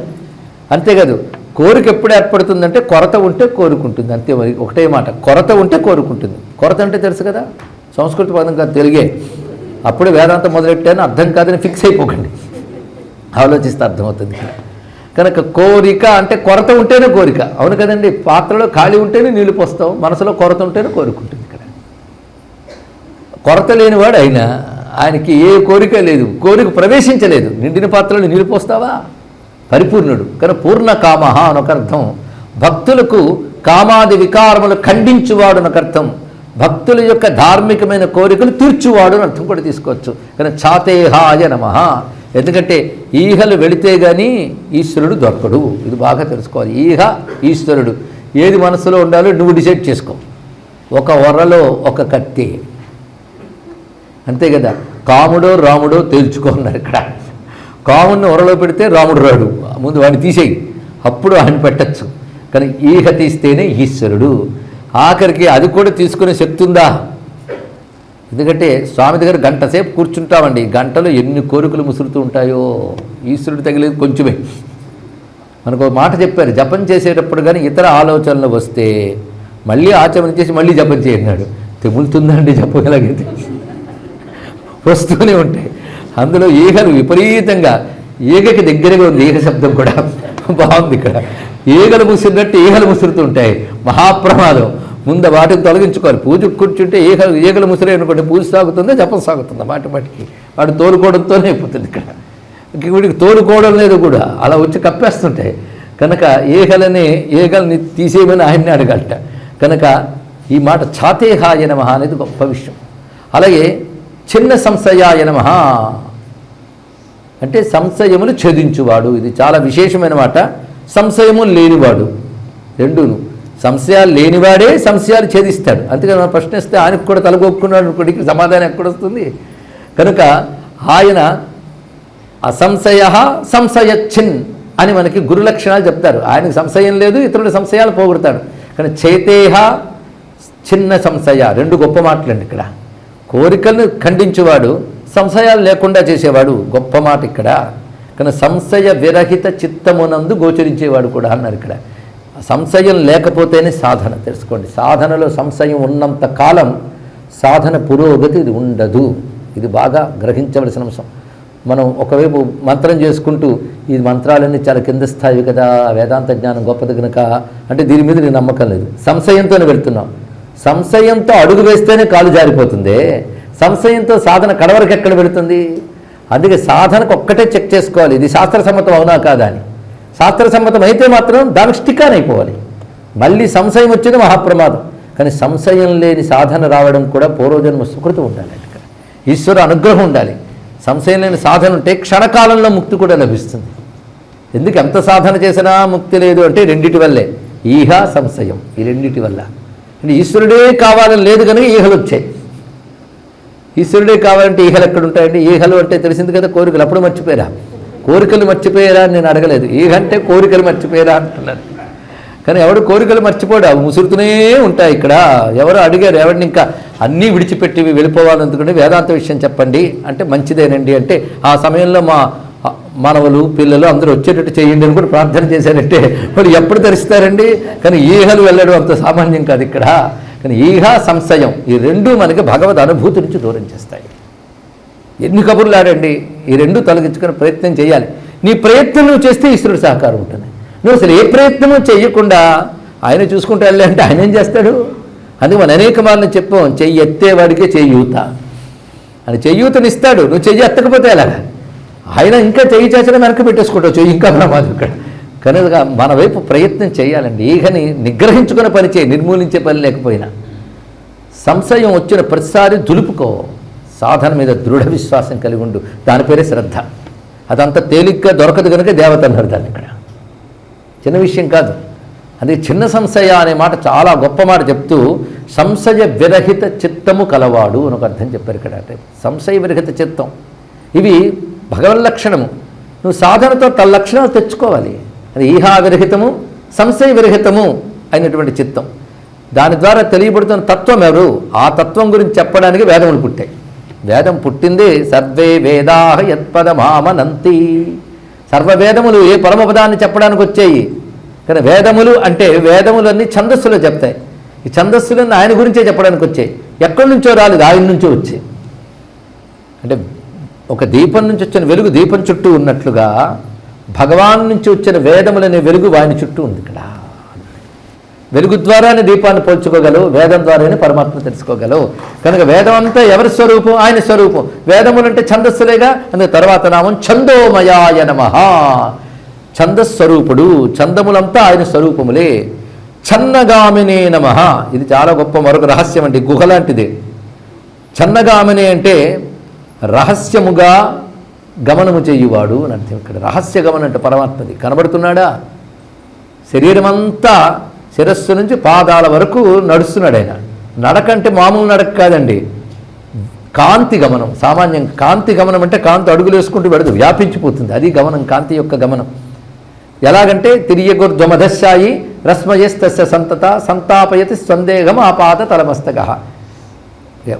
అంతేకాదు, కోరిక ఎప్పుడు ఏర్పడుతుందంటే కొరత ఉంటే కోరుకుంటుంది. అంతే, మరి ఒకటే మాట, కొరత ఉంటే కోరుకుంటుంది. కొరత అంటే తెలుసు కదా, సంస్కృత పదం కాదు, తెలుగే. అప్పుడే వేదాంతం మొదలెట్టాను అర్థం కాదని ఫిక్స్ అయిపోకండి, ఆలోచిస్తే అర్థమవుతుంది. కనుక కోరిక అంటే కొరత ఉంటేనే కోరిక. అవును కదండి, పాత్రలో ఖాళీ ఉంటేనే నీళ్లు పోస్తావు, మనసులో కొరత ఉంటేనే కోరుకుంటుంది. ఇక్కడ కొరత లేనివాడు అయినా ఆయనకి ఏ కోరిక లేదు, కోరిక ప్రవేశించలేదు. నిండిన పాత్రలో నీళ్లు పోస్తావా? పరిపూర్ణుడు. కానీ పూర్ణ కామహ అనొక అర్థం. భక్తులకు కామాది వికారములు ఖండించువాడు అనొక అర్థం. భక్తుల యొక్క ధార్మికమైన కోరికలు తీర్చువాడు అని అర్థం కూడా తీసుకోవచ్చు. కానీ ఛాతేహాయ నమః. ఎందుకంటే ఈహలు వెళితే కానీ ఈశ్వరుడు దొరకడు. ఇది బాగా తెలుసుకోవాలి. ఈహ ఈశ్వరుడు ఏది మనసులో ఉండాలో నువ్వు డిసైడ్ చేసుకో. ఒక వరలో ఒక కత్తి, అంతే కదా. కాముడో రాముడో తేల్చుకున్నారు ఇక్కడ. కాముడిని వరలో పెడితే రాముడు రాడు, ముందు వాడిని తీసేయి, అప్పుడు ఆయన పెట్టచ్చు. కానీ ఈహ తీస్తేనే ఈశ్వరుడు. ఆఖరికి అది కూడా తీసుకునే శక్తి ఉందా? ఎందుకంటే స్వామి దగ్గర గంట సేపు కూర్చుంటామండి, గంటలో ఎన్ని కోరికలు ముసురుతూ ఉంటాయో. ఈశ్వరుడు తగిలేదు కొంచెమే. మనకు ఒక మాట చెప్పారు, జపం చేసేటప్పుడు కానీ ఇతర ఆలోచనలు వస్తే మళ్ళీ ఆచరణ చేసి మళ్ళీ జపం చేయన్నాడు. తెగులుతుందండి జపం ఎలాగైతే, వస్తూనే ఉంటాయి. అందులో ఈగలు విపరీతంగా, ఈగకి దగ్గరగా ఉంది ఈగ శబ్దం కూడా బాగుంది ఇక్కడ. ఈగలు ముసిరినట్టు ఈగలు ముసురుతూ ఉంటాయి, మహాప్రమాదం. ముందు వాటిని తొలగించుకోవాలి. పూజకు కూర్చుంటే ఈగలు ముసిరే అనుకోండి, పూజ సాగుతుందా జపం సాగుతుందా? మాటికి వాడు తోలుకోవడంతోనే అయిపోతుంది. ఇక్కడ వీడికి తోలుకోవడం లేదు కూడా, అలా వచ్చి కప్పేస్తుంటాయి. కనుక ఈగల్ని తీసేయమని ఆయన్ని అడగట. కనుక ఈ మాట ఛాతేహాయ నమః అనేది గొప్ప విషయం. అలాగే చిన్న సంశయాయ నమః అంటే సంశయములు ఛేదించువాడు. ఇది చాలా విశేషమైన మాట. సంశయము లేనివాడు, రెండును. సంశయాలు లేనివాడే సంశయాలు ఛేదిస్తాడు. అందుకని మనం ప్రశ్నిస్తే ఆయనకు కూడా తలగొక్కున్నాడు అనుకోడికి సమాధానం ఎక్కడొస్తుంది? కనుక ఆయన అసంశయ సంశయచ్చిన్ అని మనకి గురు లక్షణాలు చెప్తారు. ఆయనకు సంశయం లేదు, ఇతరుల సంశయాలు పోగొడతాడు. కానీ చైతేహ చిన్న సంశయ, రెండు గొప్ప మాటలండి ఇక్కడ. కోరికలను ఖండించేవాడు, సంశయాలు లేకుండా చేసేవాడు, గొప్ప మాట ఇక్కడ. కానీ సంశయ విరహిత చిత్తమునందు గోచరించేవాడు కూడా అన్నారు ఇక్కడ. సంశయం లేకపోతేనే సాధన. తెలుసుకోండి, సాధనలో సంశయం ఉన్నంత కాలం సాధన పురోగతి ఇది ఉండదు. ఇది బాగా గ్రహించవలసిన అంశం. మనం ఒకవైపు మంత్రం చేసుకుంటూ ఈ మంత్రాలన్నీ చాలా కింద స్థాయి కదా, వేదాంత జ్ఞానం గొప్పది కనుక అంటే దీని మీద నీకు నమ్మకం లేదు, సంశయంతోనే వెళ్తున్నాం. సంశయంతో అడుగు వేస్తేనే కాలు జారిపోతుంది. సంశయంతో సాధన కడవరకు ఎక్కడ పెడుతుంది? అందుకే సాధనకు ఒక్కటే చెక్ చేసుకోవాలి, ఇది శాస్త్రసమ్మతం అవునా కాదా అని. శాస్త్రసమ్మతం అయితే మాత్రం దానికి స్టిక్ ఆన్ అయిపోవాలి. మళ్ళీ సంశయం వచ్చేది మహాప్రమాదం. కానీ సంశయం లేని సాధన రావడం కూడా పూర్వజన్మ సుకృతి ఉండాలి. ఈశ్వర అనుగ్రహం ఉండాలి. సంశయం లేని సాధన ఉంటే క్షణకాలంలో ముక్తి కూడా లభిస్తుంది. ఎందుకు ఎంత సాధన చేసినా ముక్తి లేదు అంటే రెండిటి వల్లే, ఈహ సంశయం. ఈ రెండిటి వల్ల. అంటే ఈశ్వరుడే కావాలని లేదు కనుక ఈహలు వచ్చాయి. ఈశ్వరుడే కావాలంటే ఈహలు ఎక్కడ ఉంటాయండి? ఈహలు అంటే తెలిసింది కదా, కోరికలు. అప్పుడు మర్చిపోయారా? కోరికలు మర్చిపోయారా అని నేను అడగలేదు. ఈహంటే కోరికలు మర్చిపోయారా అంటున్నాను. కానీ ఎవడు కోరికలు మర్చిపోడు, అవి ముసురుతూనే ఉంటాయి. ఇక్కడ ఎవరు అడిగారు ఎవరిని ఇంకా అన్నీ విడిచిపెట్టి వెళ్ళిపోవాలనుకుంటే వేదాంత విషయం చెప్పండి అంటే మంచిదేనండి అంటే ఆ సమయంలో మా మనవలు పిల్లలు అందరూ వచ్చేటట్టు చేయండి అని కూడా ప్రార్థన చేశారంటే వాళ్ళు ఎప్పుడు తెరుస్తారండి? కానీ ఈహలు వెళ్ళడం అంత సామాన్యం కాదు ఇక్కడ. కానీ ఈహ సంశయం ఈ రెండూ మనకి భగవద్ అనుభూతి నుంచి దూరం చేస్తాయి. ఎన్ని కబుర్లు ఆడండి, ఈ రెండు తొలగించుకునే ప్రయత్నం చేయాలి. నీ ప్రయత్నం నువ్వు చేస్తే ఈశ్వరుడు సహకారం ఉంటుంది. నువ్వు అసలు ఏ ప్రయత్నము చేయకుండా ఆయన చూసుకుంటూ వెళ్ళి అంటే ఆయన ఏం చేస్తాడు? అందుకే మనం అనేక మార్లు చెప్పాం, చెయ్యి ఎత్తేవాడికే చెయ్యూత అని. చెయ్యూతనిస్తాడు, నువ్వు చెయ్యి ఎత్తకపోతే ఎలాగా? ఆయన ఇంకా చెయ్యి చేసిన వెనక్కి పెట్టేసుకుంటావు, చెయ్యి ఇంకా ప్రమాదం ఇక్కడ. కనుక మన వైపు ప్రయత్నం చేయాలండి. ఈగని నిగ్రహించుకునే పని చేయి, నిర్మూలించే పని లేకపోయినా. సంశయం వచ్చిన ప్రతిసారి దులుపుకో, సాధన మీద దృఢ విశ్వాసం కలిగి ఉండు. దాని పేరే శ్రద్ధ. అదంతా తేలిగ్గా దొరకదు కనుక దేవత అన్నారు దాన్ని. ఇక్కడ చిన్న విషయం కాదు. అందుకే చిన్న సంశయ అనే మాట చాలా గొప్ప మాట చెప్తూ సంశయ విరహిత చిత్తము కలవాడు అని ఒక అర్థం చెప్పారు ఇక్కడ. అంటే సంశయ విరహిత చిత్తం ఇవి భగవన్ లక్షణము. నువ్వు సాధనతో తన లక్షణాలు తెచ్చుకోవాలి. అది ఈహా విరహితము సంశయ విరహితము అయినటువంటి చిత్తం. దాని ద్వారా తెలియబడుతున్న తత్వం ఎవరు? ఆ తత్వం గురించి చెప్పడానికి వేదములు పుట్టాయి. వేదం పుట్టింది సర్వే వేదాహ యత్పదమామనంతి. సర్వవేదములు ఏ పరమపదాన్ని చెప్పడానికి వచ్చాయి. కానీ వేదములు అంటే వేదములన్నీ ఛందస్సులో చెప్తాయి. ఈ ఛందస్సులన్నీ ఆయన గురించే చెప్పడానికి వచ్చాయి. ఎక్కడి నుంచో రాలేదు, ఆయన నుంచో వచ్చాయి. అంటే ఒక దీపం నుంచి వచ్చిన వెలుగు దీపం చుట్టూ ఉన్నట్లుగా భగవాన్ నుంచి వచ్చిన వేదములనే వెలుగు వాని చుట్టూ ఉంది. ఇక్కడ వెలుగు ద్వారానే దీపాన్ని పోల్చుకోగలవు, వేదం ద్వారానే పరమాత్మ తెలుసుకోగలవు. కనుక వేదం అంతా ఎవరి స్వరూపం? ఆయన స్వరూపం. వేదములంటే ఛందస్సులేగా. అందుకే తర్వాత నామం ఛందోమయాయ నమః. ఛందస్వరూపుడు, ఛందములంతా ఆయన స్వరూపములే. ఛన్నగామినే నమః. ఇది చాలా గొప్ప మరొక రహస్యం అండి, గుహ లాంటిది. ఛన్నగామినే అంటే రహస్యముగా గమనము చేయువాడు అని అర్థం. ఇక్కడ రహస్య గమనం అంటే పరమాత్మది. కనబడుతున్నాడా? శరీరం అంతా శిరస్సు నుంచి పాదాల వరకు నడుస్తున్నాడు ఆయన. నడకంటే మామూలు నడక కాదండి, కాంతి గమనం. సామాన్యం కాంతి గమనం అంటే కాంతి అడుగులు వేసుకుంటూ పెడదు, వ్యాపించిపోతుంది. అది గమనం, కాంతి యొక్క గమనం. ఎలాగంటే తిరియగుర్ధ్వమధశాయి రశ్మయస్తస్య సంతత సంతాపయతి సందేహం ఆపాత తలమస్తక.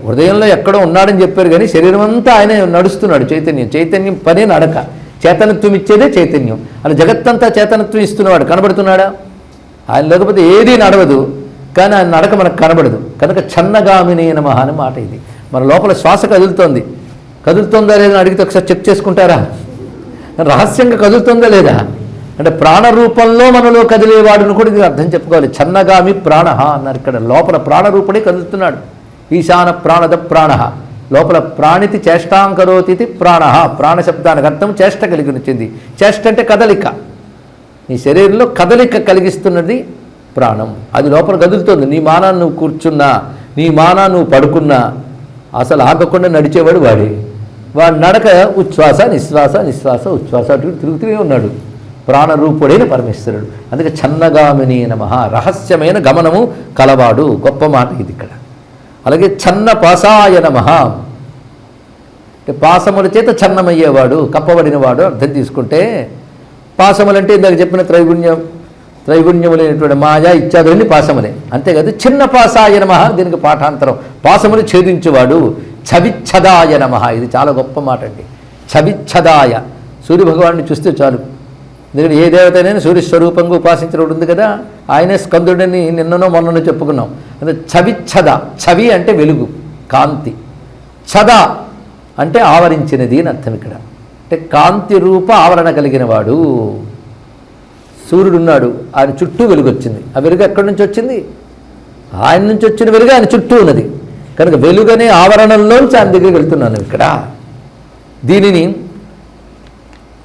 హృదయంలో ఎక్కడో ఉన్నాడని చెప్పారు కానీ శరీరం అంతా ఆయన నడుస్తున్నాడు. చైతన్యం, చైతన్యం పనే నడక. చేతనత్వం ఇచ్చేదే చైతన్యం. అలా జగత్తంతా చేతనత్వం ఇస్తున్నవాడు. కనబడుతున్నాడా? ఆయన లేకపోతే ఏదీ నడవదు, కానీ ఆయన నడక మనకు కనబడదు. కనుక ఛన్నగామినే నమః అని మాట ఇది. మన లోపల శ్వాస కదులుతోంది, కదులుతుందా లేదా అడిగితే ఒకసారి చెక్ చేసుకుంటారా? రహస్యంగా కదులుతుందా లేదా అంటే ప్రాణరూపంలో మనలో కదిలేవాడును కూడా ఇది అర్థం చెప్పుకోవాలి. ఛన్నగామి ప్రాణ అన్నారు. ఇక్కడ లోపల ప్రాణరూపుడే కదులుతున్నాడు. ఈశాన ప్రాణద ప్రాణ. లోపల ప్రాణితి చేష్టాంకరోతి ప్రాణ. ప్రాణశబ్దానికి అర్థం చేష్ట కలిగి వచ్చింది. చేష్ట అంటే కదలిక. నీ శరీరంలో కదలిక కలిగిస్తున్నది ప్రాణం. అది లోపల కదులుతుంది. నీ మానాన్ని నువ్వు కూర్చున్నా, నీ మానా నువ్వు పడుకున్నా అసలు ఆగకుండా నడిచేవాడు వాడే. వాడు నడక ఉచ్ఛ్వాస నిశ్వాస నిశ్వాస ఉచ్ఛ్వాస అటు తిరుగుతూనే ఉన్నాడు. ప్రాణరూపుడైన పరమేశ్వరుడు. అందుకే ఛన్నగామిని నమః. రహస్యమైన గమనము కలవాడు. గొప్ప మాట ఇది ఇక్కడ. అలాగే ఛన్న పాసాయ నమః. అంటే పాసముల చేత ఛన్నమయ్యేవాడు, కప్పబడినవాడు అర్థం తీసుకుంటే. పాసములంటే ఇందాక చెప్పిన త్రైగుణ్యములైనటువంటి మాయా ఇత్యాదులన్నీ పాసములే. అంతేకాదు చిన్న పాసాయ నమః దీనికి పాఠాంతరం. పాసములు ఛేదించువాడు. ఛవిచ్ఛదాయ నమః. ఇది చాలా గొప్ప మాట అండి. ఛవిచ్ఛదాయ. సూర్యభగవాన్ని చూస్తే చాలు. ఎందుకంటే ఏ దేవతనైనా సూర్యస్వరూపంగా ఉపాసించడం ఉంది కదా. ఆయనే స్కందుడిని నిన్ననో మొన్ననో చెప్పుకున్నాం. అంటే ఛవిచ్ఛద. ఛవి అంటే వెలుగు, కాంతి. ఛద అంటే ఆవరించినది అని అర్థం ఇక్కడ. అంటే కాంతి రూప ఆవరణ కలిగిన వాడు. సూర్యుడు ఉన్నాడు, ఆయన చుట్టూ వెలుగు వచ్చింది. ఆ వెలుగు ఎక్కడి నుంచి వచ్చింది? ఆయన నుంచి వచ్చిన వెలుగు ఆయన చుట్టూ ఉన్నది. కనుక వెలుగనే ఆవరణంలోంచి ఆయన దగ్గరికి వెళ్తున్నాను ఇక్కడ. దీనిని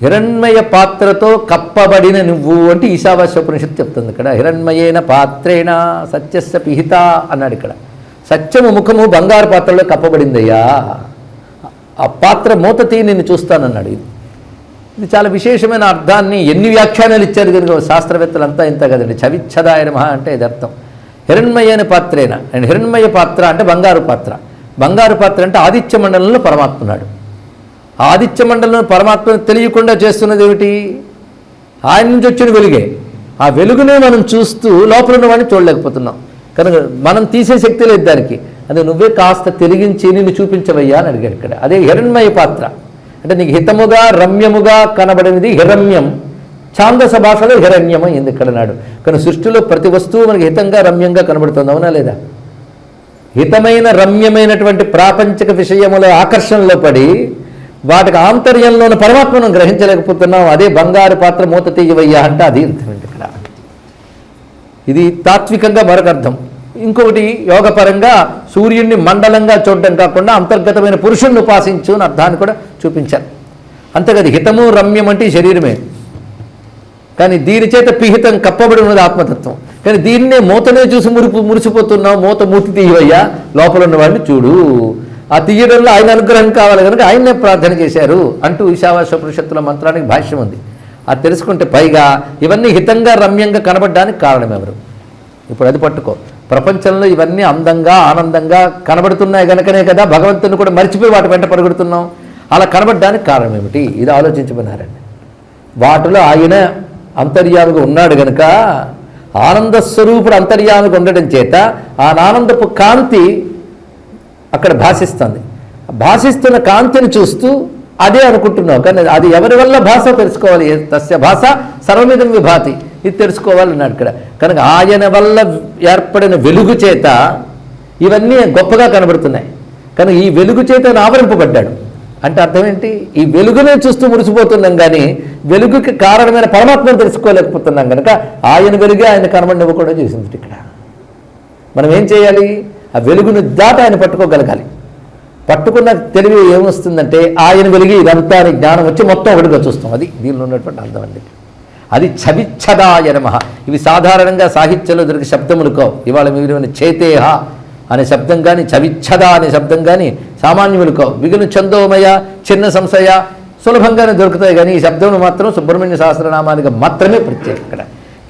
హిరణ్మయ పాత్రతో కప్పబడిన నువ్వు అంటే ఈశావాస్యోపనిషత్తు చెప్తుంది ఇక్కడ. హిరణ్మయేన పాత్రేణ సత్యస్య పిహిత అన్నాడు ఇక్కడ. సత్యము ముఖము బంగారు పాత్రలో కప్పబడిందయ్యా. ఆ పాత్ర మూత తీ నిన్ను చూస్తానన్నాడు. ఇది చాలా విశేషమైన అర్థాన్ని ఎన్ని వ్యాఖ్యానాలు ఇచ్చారు కనుక శాస్త్రవేత్తలంతా ఇంత కదండి. ఛవిచ్ఛదాయ నమః అంటే ఇది అర్థం. హిరణ్మయేన పాత్రేణ. అండ్ హిరణ్మయ పాత్ర అంటే బంగారు పాత్ర. బంగారు పాత్ర అంటే ఆదిత్య మండలంలో పరమాత్మ ఉన్నాడు. ఆదిత్య మండలంలో పరమాత్మను తెలియకుండా చేస్తున్నది ఏమిటి? ఆయన నుంచి వచ్చిన వెలుగే. ఆ వెలుగునే మనం చూస్తూ లోపల ఉన్న వాడిని చూడలేకపోతున్నాం. కనుక మనం తీసే శక్తి లేదు దానికి. అది నువ్వే కాస్త తెలిగించి నిన్ను చూపించవయ్యా అని అడిగాడు ఇక్కడ. అదే హిరణ్మయ పాత్ర. అంటే నీకు హితముగా రమ్యముగా కనబడినది హిరణ్యం. ఛాందస భాషలో హిరణ్యం అయింది ఇక్కడ నాడు. కానీ సృష్టిలో ప్రతి వస్తువు మనకి హితంగా రమ్యంగా కనబడుతుంది. అవునా లేదా? హితమైన రమ్యమైనటువంటి ప్రాపంచిక విషయముల ఆకర్షణలో పడి వాటికి ఆంతర్యంలోని పరమాత్మను గ్రహించలేకపోతున్నాం. అదే బంగారు పాత్ర మూత తీయవయ్యా అంటే అది అర్థం ఇక్కడ. ఇది తాత్వికంగా మరొక అర్థం. ఇంకొకటి యోగపరంగా సూర్యుడిని మండలంగా చూడడం కాకుండా అంతర్గతమైన పురుషుణ్ణి ఉపాసించు అని అర్థాన్ని కూడా చూపించారు. అంతేకాదు హితము రమ్యం అంటే శరీరమే. కానీ దీని చేత పిహితం కప్పబడి ఉన్నది ఆత్మతత్వం. కానీ దీన్నే మూతనే చూసి మురిసిపోతున్నావు. మూత మూతి తీయవయ్యా, లోపల ఉన్న వాడిని చూడు. ఆ తీయడంలో ఆయన అనుగ్రహం కావాలి కనుక ఆయన్నే ప్రార్థన చేశారు అంటూ ఈశావాస్యోపనిషత్తుల మంత్రానికి భాష్యం ఉంది. అది తెలుసుకుంటే పైగా ఇవన్నీ హితంగా రమ్యంగా కనబడడానికి కారణం ఎవరు? ఇప్పుడు అది పట్టుకో. ప్రపంచంలో ఇవన్నీ అందంగా ఆనందంగా కనబడుతున్నాయి కనుకనే కదా భగవంతుని కూడా మర్చిపోయి వాటి వెంట పరుగుడుతున్నాం. అలా కనబడడానికి కారణం ఏమిటి? ఇది ఆలోచించమన్నారండి. వాటిలో ఆయన అంతర్యామిగా ఉన్నాడు కనుక ఆనంద స్వరూపుడు అంతర్యామిగా ఉండడం చేత ఆ ఆనందపు కాంతి అక్కడ భాషిస్తుంది. భాషిస్తున్న కాంతిని చూస్తూ అదే అనుకుంటున్నావు, కానీ అది ఎవరి వల్ల భాష తెలుసుకోవాలి. తస్య భాష సర్వమిదం విభాతి, ఇది తెలుసుకోవాలన్నాడు ఇక్కడ. కనుక ఆయన వల్ల ఏర్పడిన వెలుగు చేత ఇవన్నీ గొప్పగా కనబడుతున్నాయి. కనుక ఈ వెలుగు చేత ఆవరింపబడ్డాడు అంటే అర్థం ఏంటి? ఈ వెలుగునే చూస్తూ మురిసిపోతున్నాం, కానీ వెలుగుకి కారణమైన పరమాత్మను తెలుసుకోలేకపోతున్నాం. కనుక ఆయన వెలుగే ఆయన కనబడినవ్వకుండా చేసింది. ఇక్కడ మనం ఏం చేయాలి? ఆ వెలుగును దాటి ఆయన పట్టుకోగలగాలి. పట్టుకున్న తెలివి ఏమొస్తుందంటే ఆయన వెలిగి ఇదంతా అని జ్ఞానం వచ్చి మొత్తం ఒకటిగా చూస్తాం. అది దీనిలో ఉన్నటువంటి అర్థం అండి. అది ఛవిచ్ఛదాయ నమః. ఇవి సాధారణంగా సాహిత్యంలో దొరికే శబ్దములు కావు. ఇవాళ మీరు చేతేహ అనే శబ్దం కానీ ఛవిచ్ఛద అనే శబ్దం కానీ సామాన్యములు కావు. మిగిలిన చందోమయ, చిన్న సంశయ సులభంగానే దొరుకుతాయి, కానీ ఈ శబ్దములు మాత్రం సుబ్రహ్మణ్య సహస్రనామానికి మాత్రమే ప్రత్యేకం. ఇక్కడ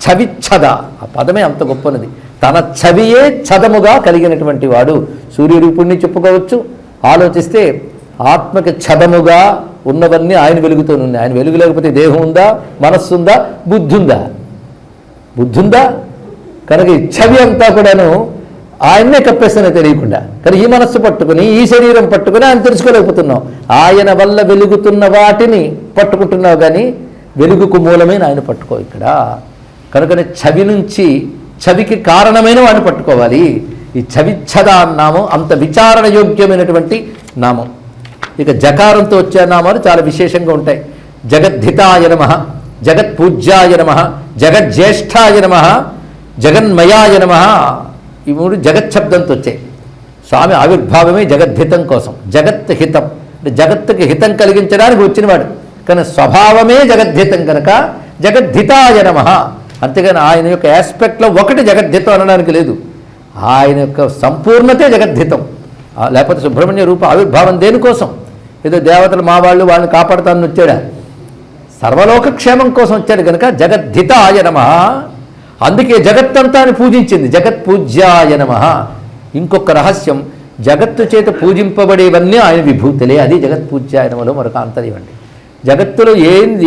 ఛవిచ్ఛద ఆ పదమే అంత గొప్పనది. తన ఛవియే ఛదముగా కలిగినటువంటి వాడు సూర్యుడి పుణ్ణి చెప్పుకోవచ్చు. ఆలోచిస్తే ఆత్మకి ఛదముగా ఉన్నవన్నీ ఆయన వెలుగుతో ఉన్నాయి. ఆయన వెలుగు లేకపోతే దేహం ఉందా, మనస్సు ఉందా, బుద్ధి ఉందా? బుద్ధి ఉందా? కనుక ఈ ఛవి అంతా కూడాను ఆయన్నే కప్పేస్తానే తెలియకుండా. కానీ ఈ మనస్సు పట్టుకుని ఈ శరీరం పట్టుకుని ఆయన తెలుసుకోలేకపోతున్నాం. ఆయన వల్ల వెలుగుతున్న వాటిని పట్టుకుంటున్నావు, కానీ వెలుగుకు మూలమైన ఆయన పట్టుకో ఇక్కడ. కనుకనే ఛవి నుంచి ఛవికి కారణమైన వాడిని పట్టుకోవాలి. ఈ ఛవిచ్ఛద నామం అంత విచారణ యోగ్యమైనటువంటి నామం. ఇక జకారంతో వచ్చే నామాలు చాలా విశేషంగా ఉంటాయి. జగద్ధితాయ నమః, జగత్పూజ్యాయ నమః, జగజ్యేష్ఠాయ నమః, జగన్మయాయ నమః. ఈ మూడు జగత్ శబ్దంతో వచ్చాయి. స్వామి ఆవిర్భావమే జగద్ధితం కోసం. జగత్ హితం అంటే జగత్తుకి హితం కలిగించడానికి వచ్చినవాడు, కానీ స్వభావమే జగద్ధితం కనుక జగద్ధితాయ నమః. అంతేగాని ఆయన యొక్క ఆస్పెక్ట్లో ఒకటి జగద్ధితం అనడానికి లేదు. ఆయన యొక్క సంపూర్ణతే జగద్ధితం. లేకపోతే సుబ్రహ్మణ్య రూప ఆవిర్భావం దేనికోసం? ఏదో దేవతలు మా వాళ్ళు వాళ్ళని కాపాడుతానని వచ్చాడా? సర్వలోక క్షేమం కోసం వచ్చాడు కనుక జగద్ధితాయ నమః. అందుకే జగత్తంతా అని పూజించింది, జగత్పూజ్యాయ నమః. ఇంకొక రహస్యం, జగత్తు చేత పూజింపబడేవన్నీ ఆయన విభూతులే. అది జగత్పూజ్యాయ నమఃలో మరొక ఆంతర్యం అండి. జగత్తులో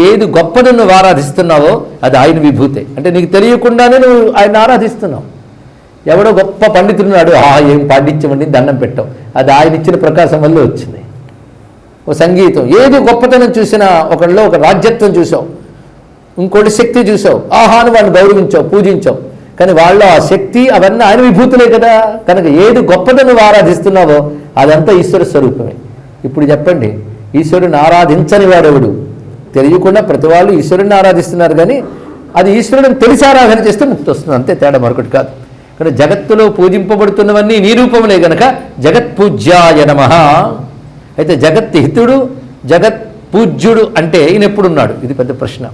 ఏది గొప్పది నువ్వు ఆరాధిస్తున్నావో అది ఆయన విభూతే. అంటే నీకు తెలియకుండానే నువ్వు ఆయన ఆరాధిస్తున్నావు. ఎవడో గొప్ప పండితుడున్నాడు, ఏం పాండిత్యమండి దండం పెట్టావు, అది ఆయన ఇచ్చిన ప్రకాశం వల్ల వచ్చింది. ఓ సంగీతం, ఏది గొప్పతనం చూసినా ఒకళ్ళలో ఒక రాజ్యత్వం చూసావు, ఇంకోటి శక్తి చూసావు, అని వాడిని గౌరవించావు, పూజించావు. కానీ వాళ్ళు ఆ శక్తి అవన్నీ ఆయన విభూతులే కదా. కనుక ఏది గొప్పదని నువ్వు ఆరాధిస్తున్నావో అదంతా ఈశ్వర స్వరూపమే. ఇప్పుడు చెప్పండి, ఈశ్వరుని ఆరాధించని వాడెవడు? తెలియకుండా ప్రతి వాళ్ళు ఈశ్వరుని ఆరాధిస్తున్నారు, కానీ అది ఈశ్వరుని తెలిసి ఆరాధన చేస్తే ముక్తి వస్తుంది, అంతే, తేడా మరొకటి కాదు. కానీ జగత్తులో పూజింపబడుతున్నవన్నీ నీ రూపములే గనక జగత్పూజ్యాయ నమః. అయితే జగత్ హితుడు, జగత్ పూజ్యుడు అంటే ఈయన ఎప్పుడున్నాడు? ఇది పెద్ద ప్రశ్న.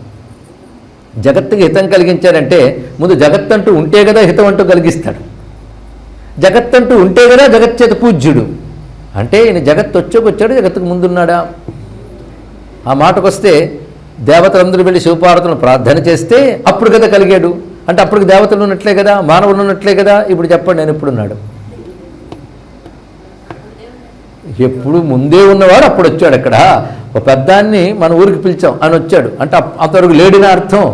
జగత్తుకి హితం కలిగించాడంటే ముందు జగత్తంటూ ఉంటే కదా హితం అంటూ కలిగిస్తాడు. జగత్తంటూ ఉంటే కదా జగచ్చేత పూజ్యుడు. అంటే ఈయన జగత్తు వచ్చాడు, జగత్తుకు ముందున్నాడా? ఆ మాటకు వస్తే దేవతలందరూ వెళ్ళి శివపార్వతులను ప్రార్థన చేస్తే అప్పుడు కదా కలిగాడు. అంటే అప్పటికి దేవతలు ఉన్నట్లే కదా, మానవులు ఉన్నట్లే కదా. ఇప్పుడు చెప్పండి, నేను ఎప్పుడున్నాడు? ఎప్పుడు ముందే ఉన్నవాడు అప్పుడు వచ్చాడు. అక్కడ ఒక పెద్దాన్ని మన ఊరికి పిలిచాం అని వచ్చాడు అంటే అంతవరకు లేడిన అర్థం,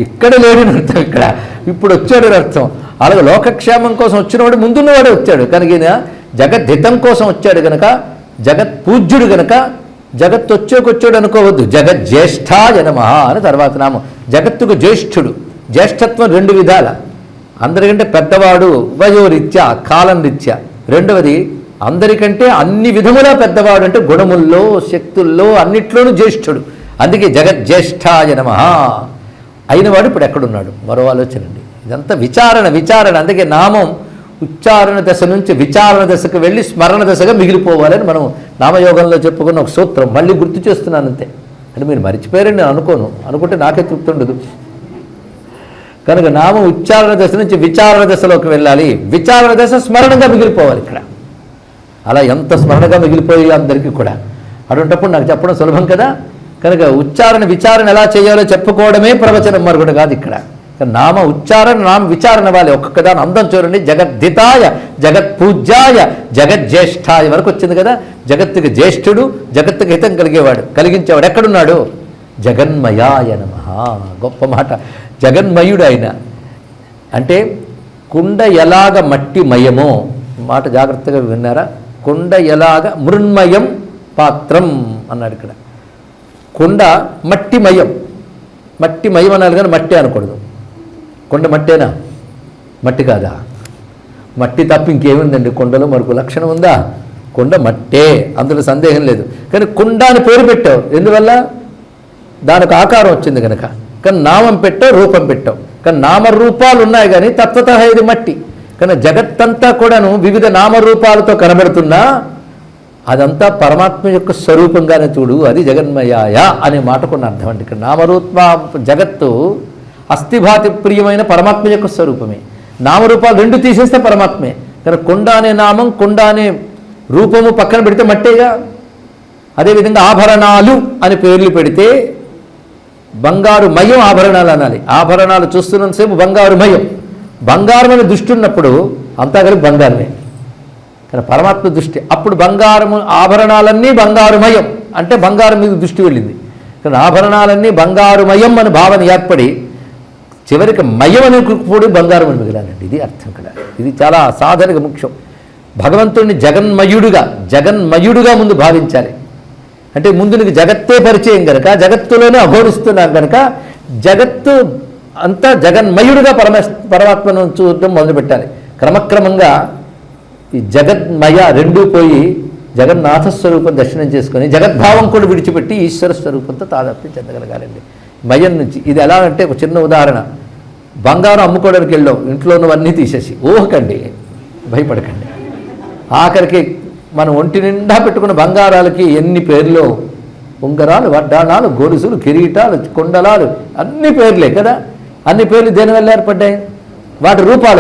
ఇక్కడ లేడిన అర్థం, ఇక్కడ ఇప్పుడు వచ్చాడు అని అర్థం. అలాగే లోకక్షేమం కోసం వచ్చినవాడు ముందున్నవాడే వచ్చాడు. కనుక ఈయన జగద్ధితం కోసం వచ్చాడు కనుక జగత్ పూజ్యుడు కనుక జగత్తు వచ్చాడు అనుకోవద్దు. జగజ్యేష్ఠాయ నమః అని తర్వాత నామం. జగత్తుకు జ్యేష్ఠుడు. జ్యేష్ఠత్వం రెండు విధాల. అందరికంటే పెద్దవాడు వయోరీత్యా, కాలం రీత్యా. రెండవది అందరికంటే అన్ని విధములా పెద్దవాడు, అంటే గుణముల్లో, శక్తుల్లో, అన్నిట్లోనూ జ్యేష్ఠుడు. అందుకే జగజ్యేష్ఠాయ నమః అయినవాడు ఇప్పుడు ఎక్కడున్నాడు? మరో ఆలోచనండి. ఇదంతా విచారణ. అందుకే నామం ఉచ్చారణ దశ నుంచి విచారణ దశకు వెళ్ళి స్మరణ దశగా మిగిలిపోవాలని మనం నామయోగంలో చెప్పుకున్న ఒక సూత్రం మళ్ళీ గుర్తు చేస్తున్నాను అంతే. అంటే మీరు మర్చిపోయారని నేను అనుకుంటే నాకే తృప్తి ఉండదు. కనుక నామం ఉచ్చారణ దశ నుంచి విచారణ దశలోకి వెళ్ళాలి. విచారణ దశ స్మరణగా మిగిలిపోవాలి. ఇక్కడ అలా ఎంత స్మరణగా మిగిలిపోయి అందరికీ కూడా అటువంటిప్పుడు నాకు చెప్పడం సులభం కదా. కనుక విచారణ ఎలా చేయాలో చెప్పుకోవడమే ప్రవచనం, మరొకటి కాదు. ఇక్కడ నామ ఉచ్చారణ, నామ విచారణ వాలి. ఒక్కొక్క దాని అందం చూడండి. జగద్ధితాయ, జగత్పూజ్యాయ, జగజ్యేష్ఠాయ వరకు వచ్చింది కదా. జగత్తుకి జ్యేష్ఠుడు, జగత్తుకి హితం కలిగించేవాడు ఎక్కడున్నాడు? జగన్మయాయ నమః. గొప్ప మాట. జగన్మయుడు ఆయన. అంటే కుండ ఎలాగ మట్టి మయమో, మాట జాగ్రత్తగా విన్నారా? కుండ ఎలాగ మృన్మయం పాత్రం అన్నాడు ఇక్కడ. కుండ మట్టిమయం, మట్టిమయం అనాలి కానీ మట్టి అనకూడదు. కుండ మట్టేనా? మట్టి కాదా? మట్టి తప్ప ఇంకేముందండి కుండలో? మరొక లక్షణం ఉందా? కుండ మట్టే, అందులో సందేహం లేదు. కానీ కుండ అని పేరు పెట్టావు ఎందువల్ల? దానికి ఆకారం వచ్చింది కనుక. కానీ నామం పెట్టావు, రూపం పెట్టావు. కానీ నామరూపాలు ఉన్నాయి కానీ తత్వత ఇది మట్టి. కానీ జగత్తంతా కూడాను వివిధ నామరూపాలతో కనబడుతున్నా అదంతా పరమాత్మ యొక్క స్వరూపంగానే చూడు, అది జగన్మయాయ అనే మాటకున్న అర్థం అండి. ఇక్కడ నామరూప జగత్తు అస్థిభాతి ప్రియమైన పరమాత్మ యొక్క స్వరూపమే. నామరూపాలు రెండు తీసేస్తే పరమాత్మే. కానీ కుండ అనే నామం, కుండ అనే రూపము పక్కన పెడితే మట్టేగా. అదేవిధంగా ఆభరణాలు అని పేర్లు పెడితే బంగారు మయం ఆభరణాలు అనాలి. ఆభరణాలు చూస్తున్నంతసేపు బంగారు మయం. బంగారం అనే దృష్టి ఉన్నప్పుడు అంతా కలిపి బంగారమే. కానీ పరమాత్మ దృష్టి అప్పుడు బంగారము, ఆభరణాలన్నీ బంగారుమయం అంటే బంగారం మీద దృష్టి వెళ్ళింది. కానీ ఆభరణాలన్నీ బంగారుమయం అని భావన ఏర్పడి చివరికి మయం అని కూడా బంగారం అని మిగిలాలండి. ఇది అర్థం ఇక్కడ. ఇది చాలా సాధనగా ముఖ్యం. భగవంతుడిని జగన్మయుడుగా ముందు భావించాలి. అంటే ముందు నీకు జగత్తే పరిచయం కనుక, జగత్తులోనే అఘోరిస్తున్నాం కనుక జగత్తు అంతా జగన్మయుడుగా పరమాత్మను చూడటం మొదలుపెట్టాలి. క్రమక్రమంగా ఈ జగన్మయ రెండూ పోయి జగన్నాథ స్వరూపం దర్శనం చేసుకొని జగద్భావం కూడా విడిచిపెట్టి ఈశ్వర స్వరూపంతో తాదాత్మ్యం చెందగలగాలండి మయం నుంచి. ఇది ఎలా అంటే ఒక చిన్న ఉదాహరణ. బంగారం అమ్ముకోవడానికి వెళ్ళాం, ఇంట్లో ఉన్నవన్నీ తీసేసి. ఊహకండి, భయపడకండి. ఆఖరికి మనం ఒంటి నిండా పెట్టుకున్న బంగారాలకి ఎన్ని పేర్లు, ఉంగరాలు, వడ్డాణాలు, గొలుసులు, కిరీటాలు, కుండలాలు, అన్ని పేర్లే కదా. అన్ని పేర్లు దేనివల్ల ఏర్పడ్డాయి? వాటి రూపాల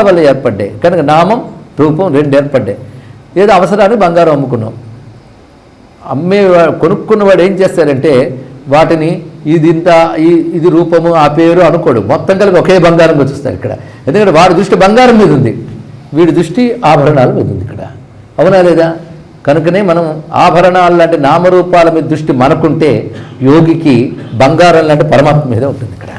వల్ల ఏర్పడ్డాయి. కనుక నామం రూపం రెండు ఏర్పడ్డాయి. ఏదో అవసరాన్ని బంగారం అమ్ముకున్నాం. కొనుక్కున్నవాడు ఏం చేస్తారంటే వాటిని ఇది రూపము ఆ పేరు అనుకోడు, మొత్తం కలిపి ఒకే బంగారం మీద చూస్తారు ఇక్కడ. ఎందుకంటే వాడి దృష్టి బంగారం మీద ఉంది, వీడి దృష్టి ఆభరణాల మీద ఉంది ఇక్కడ. అవునా లేదా? కనుకనే మనం ఆభరణాలు లాంటి నామరూపాల మీద దృష్టి మనకుంటే యోగికి బంగారం లాంటి పరమాత్మ మీద ఉంటుంది ఇక్కడ.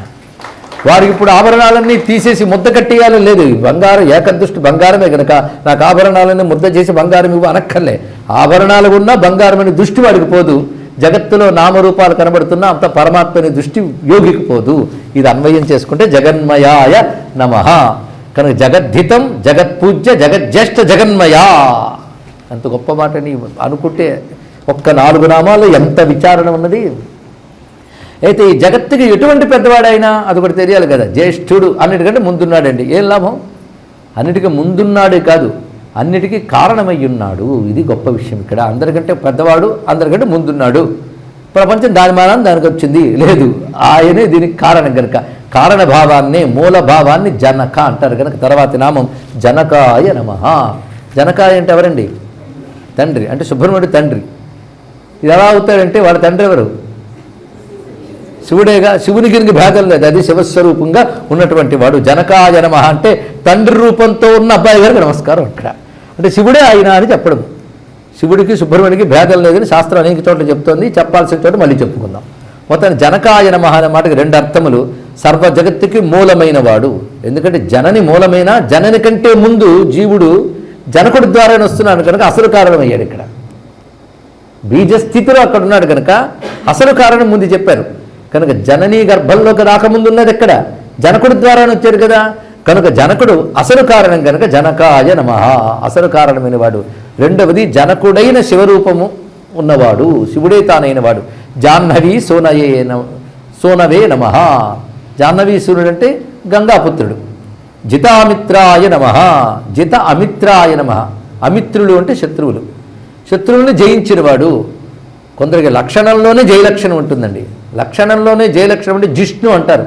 వారికి ఇప్పుడు ఆభరణాలన్నీ తీసేసి ముద్ద కట్టేయాలని లేదు. బంగారం ఏకదృష్టి బంగారమే కనుక నాకు ఆభరణాలన్నీ ముద్ద చేసి బంగారం ఇవ్వ అనక్కర్లే. ఆభరణాలు ఉన్నా బంగారం అనే దృష్టి వాడికి పోదు. జగత్తులో నామరూపాలు కనబడుతున్నా అంత పరమాత్మ అనే దృష్టి యోగికి పోదు. ఇది అన్వయం చేసుకుంటే జగన్మయాయ నమః. కనుక జగద్ధితం, జగత్పూజ్య, జగజ్యేష్ఠ, జగన్మయా అంత గొప్ప మాటని అనుకుంటే ఒక్క 4 నామాల్లో ఎంత విచారణ ఉన్నది. అయితే ఈ జగత్తుకి ఎటువంటి పెద్దవాడైనా అది కూడా తెలియాలి కదా. జ్యేష్ఠుడు అన్నిటికంటే ముందున్నాడండి. ఏం లాభం? అన్నిటికీ ముందున్నాడే కాదు, అన్నిటికీ కారణమై ఉన్నాడు. ఇది గొప్ప విషయం ఇక్కడ. అందరికంటే పెద్దవాడు, అందరికంటే ముందున్నాడు. ప్రపంచం దాని మానాన్ని దానికి వచ్చింది లేదు, ఆయనే దీనికి కారణం కనుక కారణభావాన్ని, మూలభావాన్ని జనక అంటారు కనుక తర్వాతి నామం జనకాయ నమః. జనకాయ అంటే ఎవరండి? తండ్రి. అంటే సుబ్రహ్మణ్యుడి తండ్రి. ఇది ఎలా అవుతాడంటే వాళ్ళ తండ్రి ఎవరు? శివుడేగా. శివునికి భేదం లేదు, అది శివస్వరూపంగా ఉన్నటువంటి వాడు. జనకాయ నమః అంటే తండ్రి రూపంతో ఉన్న అబ్బాయి గారికి నమస్కారం ఇక్కడ. అంటే శివుడే ఆయన అని చెప్పడం. శివుడికి సుబ్రహ్మణ్యుడికి భేదం లేదని శాస్త్రం అనేక చోట్ల చెప్తోంది. చెప్పాల్సిన చోట మళ్ళీ చెప్పుకుందాం. మొత్తాన్ని జనకాయ నమః అనే మాటకి 2 అర్థములు. సర్వ జగత్తుకి మూలమైన వాడు. ఎందుకంటే జనని మూలమైన, జనని కంటే ముందు జీవుడు జనకుడి ద్వారానే వస్తున్నాడు కనుక అసలు కారణం అయ్యాడు ఇక్కడ. బీజస్థితిలో అక్కడ ఉన్నాడు కనుక అసలు కారణం ముందు చెప్పారు. కనుక జననీ గర్భంలోకి రాకముందు ఉన్నది ఎక్కడ? జనకుడి ద్వారానే వచ్చారు కదా. కనుక జనకుడు అసలు కారణం కనుక జనకాయ నమః, అసలు కారణమైన వాడు. రెండవది జనకుడైన శివరూపము ఉన్నవాడు, శివుడే తానైన వాడు. జాహ్నవి సోనవే నమః. జాహ్నవీ సూర్యుడు అంటే గంగాపుత్రుడు. జితామిత్రాయ నమః, జిత అమిత్రాయ నమః. అమిత్రులు అంటే శత్రువులు, శత్రువులను జయించినవాడు. కొందరికి లక్షణంలోనే జయలక్షణం ఉంటుందండి. లక్షణంలోనే జయలక్షణం అంటే జిష్ణు అంటారు.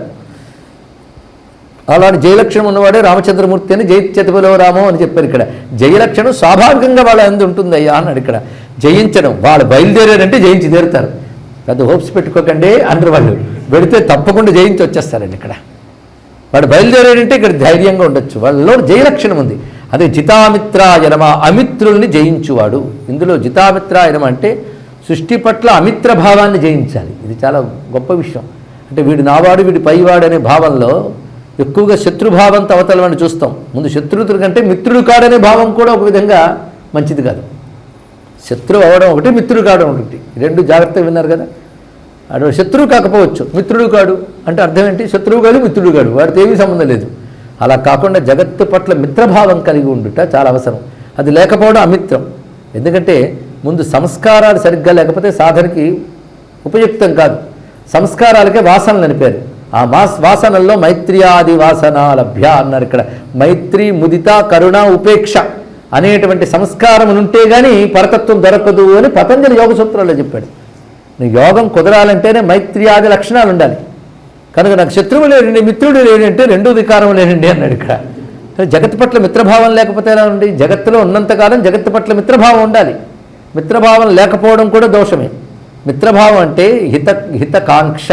అలాంటి జయలక్షణం ఉన్నవాడే రామచంద్రమూర్తి అని జయత్యతిలో రామో అని చెప్పారు ఇక్కడ. జయలక్షణం స్వాభావికంగా వాళ్ళ అందు ఉంటుంది అయ్యా అన్నాడు ఇక్కడ. జయించడం, వాళ్ళు బయలుదేరారంటే జయించి తీరుతారు. పెద్ద హోప్స్ పెట్టుకోకండి అందరు. వాళ్ళు వెళితే తప్పకుండా జయించి వచ్చేస్తారండి ఇక్కడ. వాడు బయలుదేరాడంటే ఇక్కడ ధైర్యంగా ఉండొచ్చు. వాళ్ళలో జయలక్షణం ఉంది. అదే జితామిత్రాయ నమః, అమిత్రుల్ని జయించువాడు. ఇందులో జితామిత్రాయ నమః అంటే సృష్టి పట్ల అమిత్ర భావాన్ని జయించాలి. ఇది చాలా గొప్ప విషయం. అంటే వీడు నావాడు, వీడి పైవాడు అనే భావంలో ఎక్కువగా శత్రుభావంతో అవతలమని చూస్తాం. ముందు శత్రువుల కంటే మిత్రుడు కాడనే భావం కూడా ఒక విధంగా మంచిది కాదు. శత్రువు అవ్వడం ఒకటి, మిత్రుడు కావడం ఒకటి, రెండు జాగ్రత్తగా విన్నారు కదా. అటు శత్రువు కాకపోవచ్చు, మిత్రుడు కాడు అంటే అర్థం ఏంటి? శత్రువు కాడు, మిత్రుడు కాడు, వాడితో ఏమీ సంబంధం లేదు. అలా కాకుండా జగత్తు పట్ల మిత్రభావం కలిగి ఉండుట చాలా అవసరం. అది లేకపోవడం అమిత్రం. ఎందుకంటే ముందు సంస్కారాలు సరిగ్గా లేకపోతే సాధనకి ఉపయుక్తం కాదు. సంస్కారాలకే వాసనలు అనిపారు. ఆ వాసనల్లో మైత్ర్యాది వాసన లభ్య అన్నారు ఇక్కడ. మైత్రి, ముదిత, కరుణ, ఉపేక్ష అనేటువంటి సంస్కారం ఉంటే కానీ పరతత్వం దొరకదు అని పతంజలి యోగ సూత్రాల్లో చెప్పాడు. నీ యోగం కుదరాలంటేనే మైత్ర్యాది లక్షణాలు ఉండాలి. కనుక నాకు శత్రువు లేడండి, మిత్రుడు లేడంటే రెండూ వికారం లేడండి అన్నాడు ఇక్కడ. జగత్తు పట్ల మిత్రభావం లేకపోతే ఎలా ఉండి? జగత్తులో ఉన్నంతకాలం జగత్తు పట్ల మిత్రభావం ఉండాలి. మిత్రభావం లేకపోవడం కూడా దోషమే. మిత్రభావం అంటే హితకాంక్ష,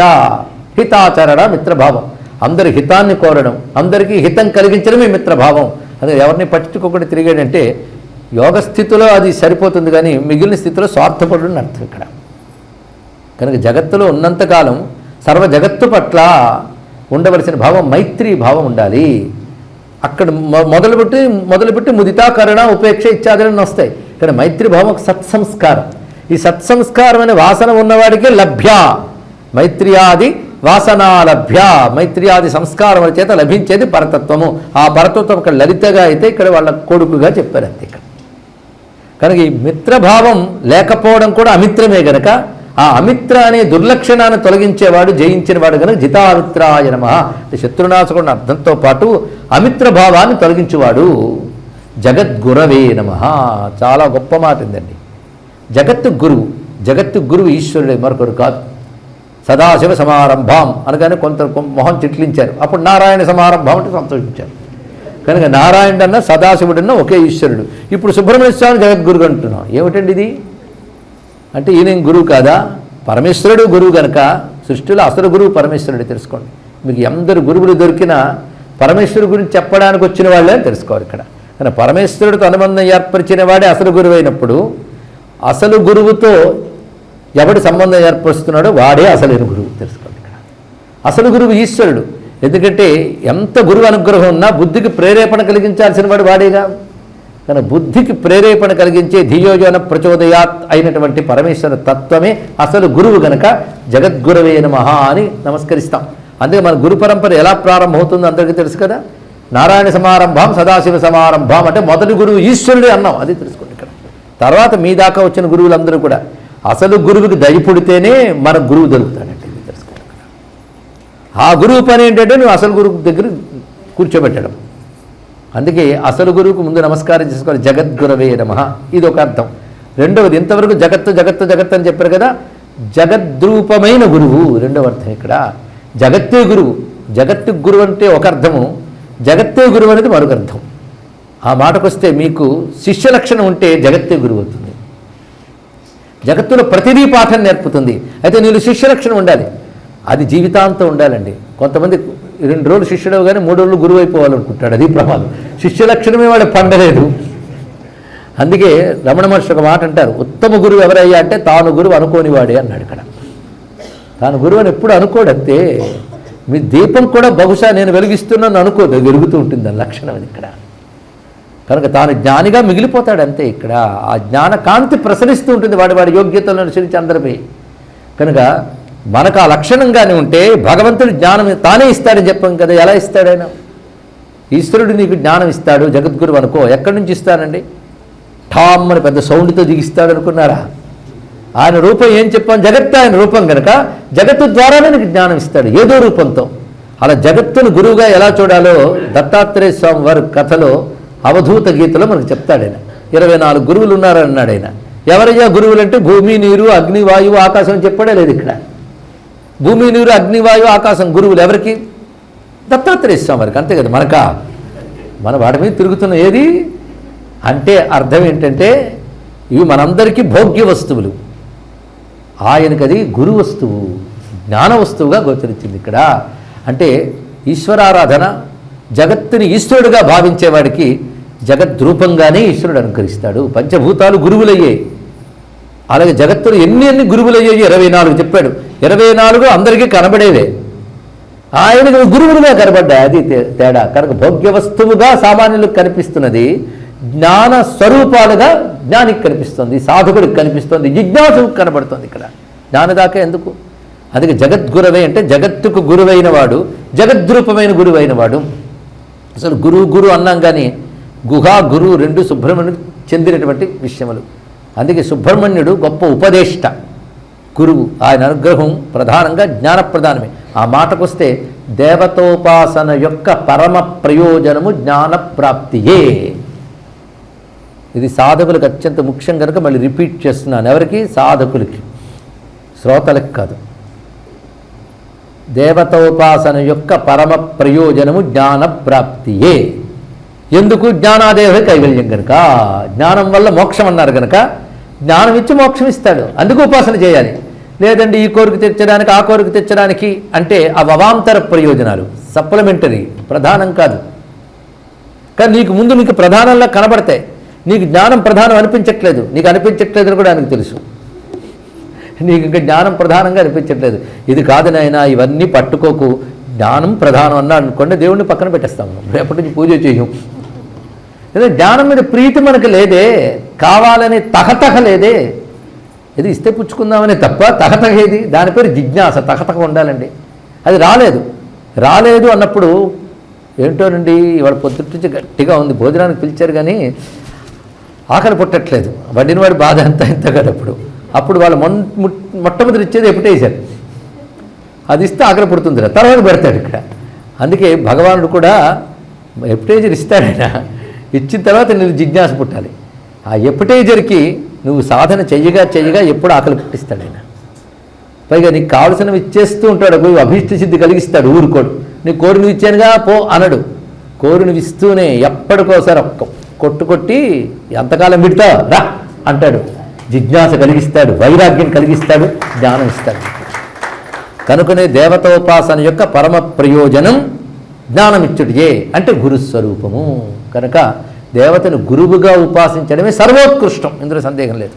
హితాచరణ మిత్రభావం. అందరి హితాన్ని కోరడం, అందరికీ హితం కలిగించడమే మిత్రభావం. అదే ఎవరిని పట్టించుకోకుండా తిరిగాడంటే యోగ స్థితిలో అది సరిపోతుంది, కానీ మిగిలిన స్థితిలో స్వార్థపడుని అర్థం ఇక్కడ. కనుక జగత్తులో ఉన్నంతకాలం సర్వ జగత్తు పట్ల ఉండవలసిన భావం మైత్రీ భావం ఉండాలి. అక్కడ మొదలుపెట్టి ముదిత, కరుణ, ఉపేక్ష ఇత్యాదులన్నీ వస్తాయి. ఇక్కడ మైత్రి భావం ఒక సత్సంస్కారం. ఈ సత్సంస్కారం అనే వాసన ఉన్నవాడికే లభ్య మైత్ర్యాది వాసనా లభ్య. మైత్ర్యాది సంస్కారముల చేత లభించేది పరతత్వము. ఆ పరతత్వం ఇక్కడ లలితగా అయితే ఇక్కడ వాళ్ళ కొడుకుగా చెప్పారు అంతే. ఇక్కడ కనుక ఈ మిత్రభావం లేకపోవడం కూడా అమిత్రమే గనక ఆ అమిత్ర అనే దుర్లక్షణాన్ని తొలగించేవాడు, జయించినవాడు కనుక జితామిత్రాయ నమః. శత్రునాశకుడిని అర్థంతో పాటు అమిత్ర భావాన్ని తొలగించువాడు. జగద్గురవే నమః. చాలా గొప్ప మాట ఉందండి. జగత్తు గురువు ఈశ్వరుడే, మరొకరు కాదు. సదాశివ సమారంభం అనగానే కొంత మొహం చిట్లించారు. అప్పుడు నారాయణ సమారంభం అంటే సంతోషించారు. కనుక నారాయణుడన్నా సదాశివుడన్నా ఒకే ఈశ్వరుడు. ఇప్పుడు సుబ్రహ్మణ్య స్వామి జగద్గురు అంటున్నాం. ఏమిటండి ఇది అంటే? ఈయన గురువు కాదా? పరమేశ్వరుడు గురువు కనుక సృష్టిలో అసలు గురువు పరమేశ్వరుడు తెలుసుకోండి. మీకు ఎందరు గురువులు దొరికినా పరమేశ్వరుడు గురించి చెప్పడానికి వచ్చిన వాళ్ళే అని తెలుసుకోవాలి ఇక్కడ. కానీ పరమేశ్వరుడితో అనుబంధం ఏర్పరిచిన వాడే అసలు గురువు అయినప్పుడు అసలు గురువుతో ఎవడి సంబంధం ఏర్పరుస్తున్నాడో వాడే అసలైన గురువు తెలుసుకోండి ఇక్కడ. అసలు గురువు ఈశ్వరుడు. ఎందుకంటే ఎంత గురువు అనుగ్రహం ఉన్నా బుద్ధికి ప్రేరేపణ కలిగించాల్సిన వాడు వాడేగా. కానీ బుద్ధికి ప్రేరేపణ కలిగించే ధియోజన ప్రచోదయాత్ అయినటువంటి పరమేశ్వర తత్వమే అసలు గురువు గనక జగద్గురవే నమః అని నమస్కరిస్తాం. అందుకే మన గురు పరంపర ఎలా ప్రారంభమవుతుందో అందరికీ తెలుసు కదా. నారాయణ సమారంభం, సదాశివ సమారంభం అంటే మొదటి గురువు ఈశ్వరుడే అన్నాం. అది తెలుసుకోండి ఇక్కడ. తర్వాత మీ దాకా వచ్చిన గురువులందరూ కూడా అసలు గురువుకి దయ పుడితేనే మన గురువు దొరుకుతాడంటే తెలుసుకోండి. ఆ గురువు పని ఏంటంటే నువ్వు అసలు గురువు దగ్గర కూర్చోబెట్టడం. అందుకే అసలు గురువుకు ముందు నమస్కారం చేసుకోవాలి. జగద్గురవే నమః, ఇది ఒక అర్థం. రెండవది, ఇంతవరకు జగత్తు జగత్తు జగత్తు అని చెప్పారు కదా, జగద్రూపమైన గురువు రెండవ అర్థం ఇక్కడ. జగత్తే గురువు. జగత్తు గురువు అంటే ఒక అర్థము, జగత్తే గురువు అనేది మరొక అర్థం. ఆ మాటకు వస్తే మీకు శిష్య లక్షణం ఉంటే జగత్తే గురువు అవుతుంది. జగత్తులో ప్రతిదీ పాఠం నేర్పుతుంది. అయితే నీళ్ళు శిష్య లక్షణం ఉండాలి. అది జీవితాంతం ఉండాలండి. కొంతమంది 2 రోజులు శిష్యుడు కానీ 3 రోజులు గురువు అయిపోవాలనుకుంటాడు. అది ప్రమాదం. శిష్య లక్షణమే వాడు పండలేదు. అందుకే రమణ మహర్షి ఒక మాట అంటారు, ఉత్తమ గురువు ఎవరయ్యా అంటే తాను గురువు అనుకోనివాడే అన్నాడు ఇక్కడ. తాను గురువు అని ఎప్పుడు అనుకోడంతే. మీ దీపం కూడా బహుశా నేను వెలిగిస్తున్నాను అనుకోదు, వెలుగుతూ ఉంటుంది. దాని లక్షణం అది ఇక్కడ. కనుక తాను జ్ఞానిగా మిగిలిపోతాడు అంతే ఇక్కడ. ఆ జ్ఞాన కాంతి ప్రసరిస్తూ ఉంటుంది వాడి యోగ్యతలను అనుసరించి అందరిపై. కనుక మనకు ఆ లక్షణంగానే ఉంటే భగవంతుడు జ్ఞానం తానే ఇస్తాడని చెప్పాం కదా. ఎలా ఇస్తాడైనా? ఈశ్వరుడు నీకు జ్ఞానం ఇస్తాడు జగద్గురువు అనుకో. ఎక్కడి నుంచి ఇస్తానండి? ఠామ్ అని పెద్ద సౌండ్తో దిగిస్తాడు అనుకున్నారా? ఆయన రూపం ఏం చెప్పాను? జగత్తు ఆయన రూపం కనుక జగత్తు ద్వారానే నీకు జ్ఞానం ఇస్తాడు ఏదో రూపంతో. అలా జగత్తును గురువుగా ఎలా చూడాలో దత్తాత్రేయ స్వామి వారి కథలో అవధూత గీతలో మనకు చెప్తాడు ఆయన. 24 గురువులు ఉన్నారన్నాడు ఆయన. ఎవరయ్యా గురువులు అంటే భూమి, నీరు, అగ్ని, వాయువు, ఆకాశం చెప్పడే లేదు ఇక్కడ. భూమి, నీరు, అగ్ని, వాయువు, ఆకాశం గురువులు ఎవరికి? దత్తాత్రేయ స్వామి వారికి. అంతే కదా. మన వాడి మీద తిరుగుతున్న ఏది అంటే అర్థం ఏంటంటే ఇవి మనందరికీ భోగ్య వస్తువులు, ఆయనకది గురు వస్తువు, జ్ఞాన వస్తువుగా గోచరించింది ఇక్కడ. అంటే ఈశ్వరారాధన జగత్తుని ఈశ్వరుడుగా భావించేవాడికి జగద్రూపంగానే ఈశ్వరుడు అనుగ్రహిస్తాడు. పంచభూతాలు గురువులయ్యాయి. అలాగే జగత్తులు ఎన్ని గురువులయ్యాయి? 24 చెప్పాడు. 24 అందరికీ కనబడేవే, ఆయనకు గురువులుగా కనబడ్డాయి. అది తేడా. కనుక భోగ్య వస్తువుగా సామాన్యులకు కనిపిస్తున్నది, జ్ఞాన స్వరూపాలుగా జ్ఞానికి కనిపిస్తుంది, సాధకుడికి కనిపిస్తుంది, జిజ్ఞాసుకు కనబడుతుంది. ఇక్కడ జ్ఞానదాకా ఎందుకు? అందుకే జగద్గురవే అంటే జగత్తుకు గురువైన వాడు, జగద్రూపమైన గురువైన వాడు. అసలు గురు అన్నాం కానీ గుహా గురు రెండు సుబ్రహ్మణ్యుడికి చెందినటువంటి విషయములు. అందుకే సుబ్రహ్మణ్యుడు గొప్ప ఉపదేష్ట, గురువు. ఆయన అనుగ్రహం ప్రధానంగా జ్ఞానప్రధానమే. ఆ మాటకొస్తే దేవతోపాసన యొక్క పరమ ప్రయోజనము జ్ఞానప్రాప్తియే. ఇది సాధకులకు అత్యంత ముఖ్యం కనుక మళ్ళీ రిపీట్ చేస్తున్నాను. ఎవరికి? సాధకులకి, శ్రోతలకు కాదు. దేవతోపాసన యొక్క పరమ ప్రయోజనము జ్ఞానప్రాప్తియే. ఎందుకు? జ్ఞానాదేవ కైవల్యం కనుక. జ్ఞానం వల్ల మోక్షం అన్నారు కనుక జ్ఞానం ఇచ్చి మోక్షం ఇస్తాడు. అందుకు ఉపాసన చేయాలి. లేదండి ఈ కోరిక తెచ్చడానికి ఆ కోరిక తెచ్చడానికి అంటే అవి అవాంతర ప్రయోజనాలు, సప్లిమెంటరీ, ప్రధానం కాదు. కానీ నీకు ప్రధానంలా కనబడతాయి. నీకు జ్ఞానం ప్రధానం అనిపించట్లేదు, నీకు అనిపించట్లేదు అని కూడా ఆయనకు తెలుసు. నీకు ఇంకా జ్ఞానం ప్రధానంగా అనిపించట్లేదు. ఇది కాదు నాయనా, ఇవన్నీ పట్టుకోకు, జ్ఞానం ప్రధానం అన్నా అనుకోండి, దేవుడిని పక్కన పెట్టేస్తాము, రేపటి నుంచి పూజ చేయం. లేదా జ్ఞానం మీద ప్రీతి మనకు లేదే, కావాలనే తహతహ లేదే. ఇది ఇస్తే పుచ్చుకుందామనే తప్ప తహతహ ఏది? దాని పేరు జిజ్ఞాస. తహతహ ఉండాలండి. అది రాలేదు అన్నప్పుడు ఏంటోనండి, ఇవాళ పొద్దుటి నుంచి గట్టిగా ఉంది, భోజనానికి పిలిచారు కానీ ఆకలి పుట్టట్లేదు, వండిన వాడి బాధ ఎంత కదా. అప్పుడు వాళ్ళు మొట్టమొదటి ఇచ్చేది ఎపిటైజర్. అది ఇస్తే ఆకలి పుడుతుందిరా, తర్వాత పెడతాడు ఇక్కడ. అందుకే భగవానుడు కూడా ఎపిటైజర్ ఇస్తాడైనా, ఇచ్చిన తర్వాత నీకు జిజ్ఞాస పుట్టాలి. ఆ ఎపిటైజర్కి నువ్వు సాధన చెయ్యగా ఎప్పుడు ఆకలి పుట్టిస్తాడైనా. పైగా నీకు కావలసినవి ఇచ్చేస్తూ ఉంటాడు, అభీష్ట సిద్ధి కలిగిస్తాడు. ఊరుకోడు. నీకు కోరి నువ్వు ఇచ్చానుగా పో అనడు. కోరి నువ్వు ఇస్తూనే ఎప్పటికోసారి కొట్టి ఎంతకాలం విడతా రా అంటాడు. జిజ్ఞాస కలిగిస్తాడు, వైరాగ్యం కలిగిస్తాడు, జ్ఞానం ఇస్తాడు. కనుకనే దేవతోపాసన యొక్క పరమ ప్రయోజనం జ్ఞానమిచ్చుడియే అంటే గురుస్వరూపము. కనుక దేవతను గురువుగా ఉపాసించడమే సర్వోత్కృష్టం, ఇందులో సందేహం లేదు.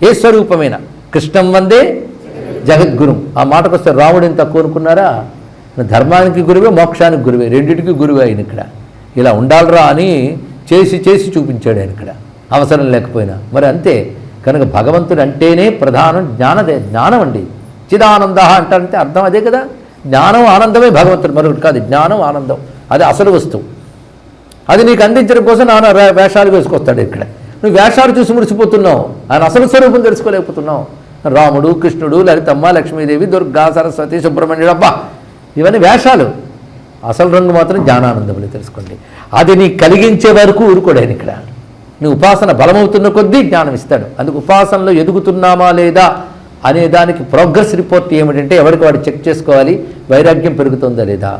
ఏ స్వరూపమైన కృష్ణం వందే జగద్గురు. ఆ మాటకు వస్తే రాముడు ఎంత కోరుకున్నారా? ధర్మానికి గురువే, మోక్షానికి గురువే, రెండింటికి గురువే ఆయన. ఇక్కడ ఇలా ఉండాలరా అని చేసి చూపించాడు ఆయన ఇక్కడ, అవసరం లేకపోయినా. మరి అంతే. కనుక భగవంతుడు అంటేనే ప్రధానం జ్ఞానం అండి. చిదానంద అంటారంటే అర్థం అదే కదా. జ్ఞానం ఆనందమే భగవంతుడు, మరొకటి కాదు. జ్ఞానం ఆనందం అది అసలు వస్తువు. అది నీకు అందించడం కోసం నాన్న వేషాలు వేసుకొస్తాడు ఇక్కడ. నువ్వు వేషాలు చూసి మురిసిపోతున్నావు, ఆయన అసలు స్వరూపం తెలుసుకోలేకపోతున్నావు. రాముడు, కృష్ణుడు, లలితమ్మ, లక్ష్మీదేవి, దుర్గా, సరస్వతి, సుబ్రహ్మణ్యుడు, అబ్బా ఇవన్నీ వేషాలు. అసలు రంగు మాత్రం జ్ఞానానందములు తెలుసుకోండి. అది నీకు కలిగించే వరకు ఊరుకోడాను ఇక్కడ. నీ ఉపాసన బలమవుతున్న కొద్దీ జ్ఞానం ఇస్తాడు. అందుకు ఉపాసనలో ఎదుగుతున్నామా లేదా అనే దానికి ప్రోగ్రెస్ రిపోర్ట్ ఏమిటంటే ఎవరికి వాడు చెక్ చేసుకోవాలి. వైరాగ్యం పెరుగుతుందా లేదా,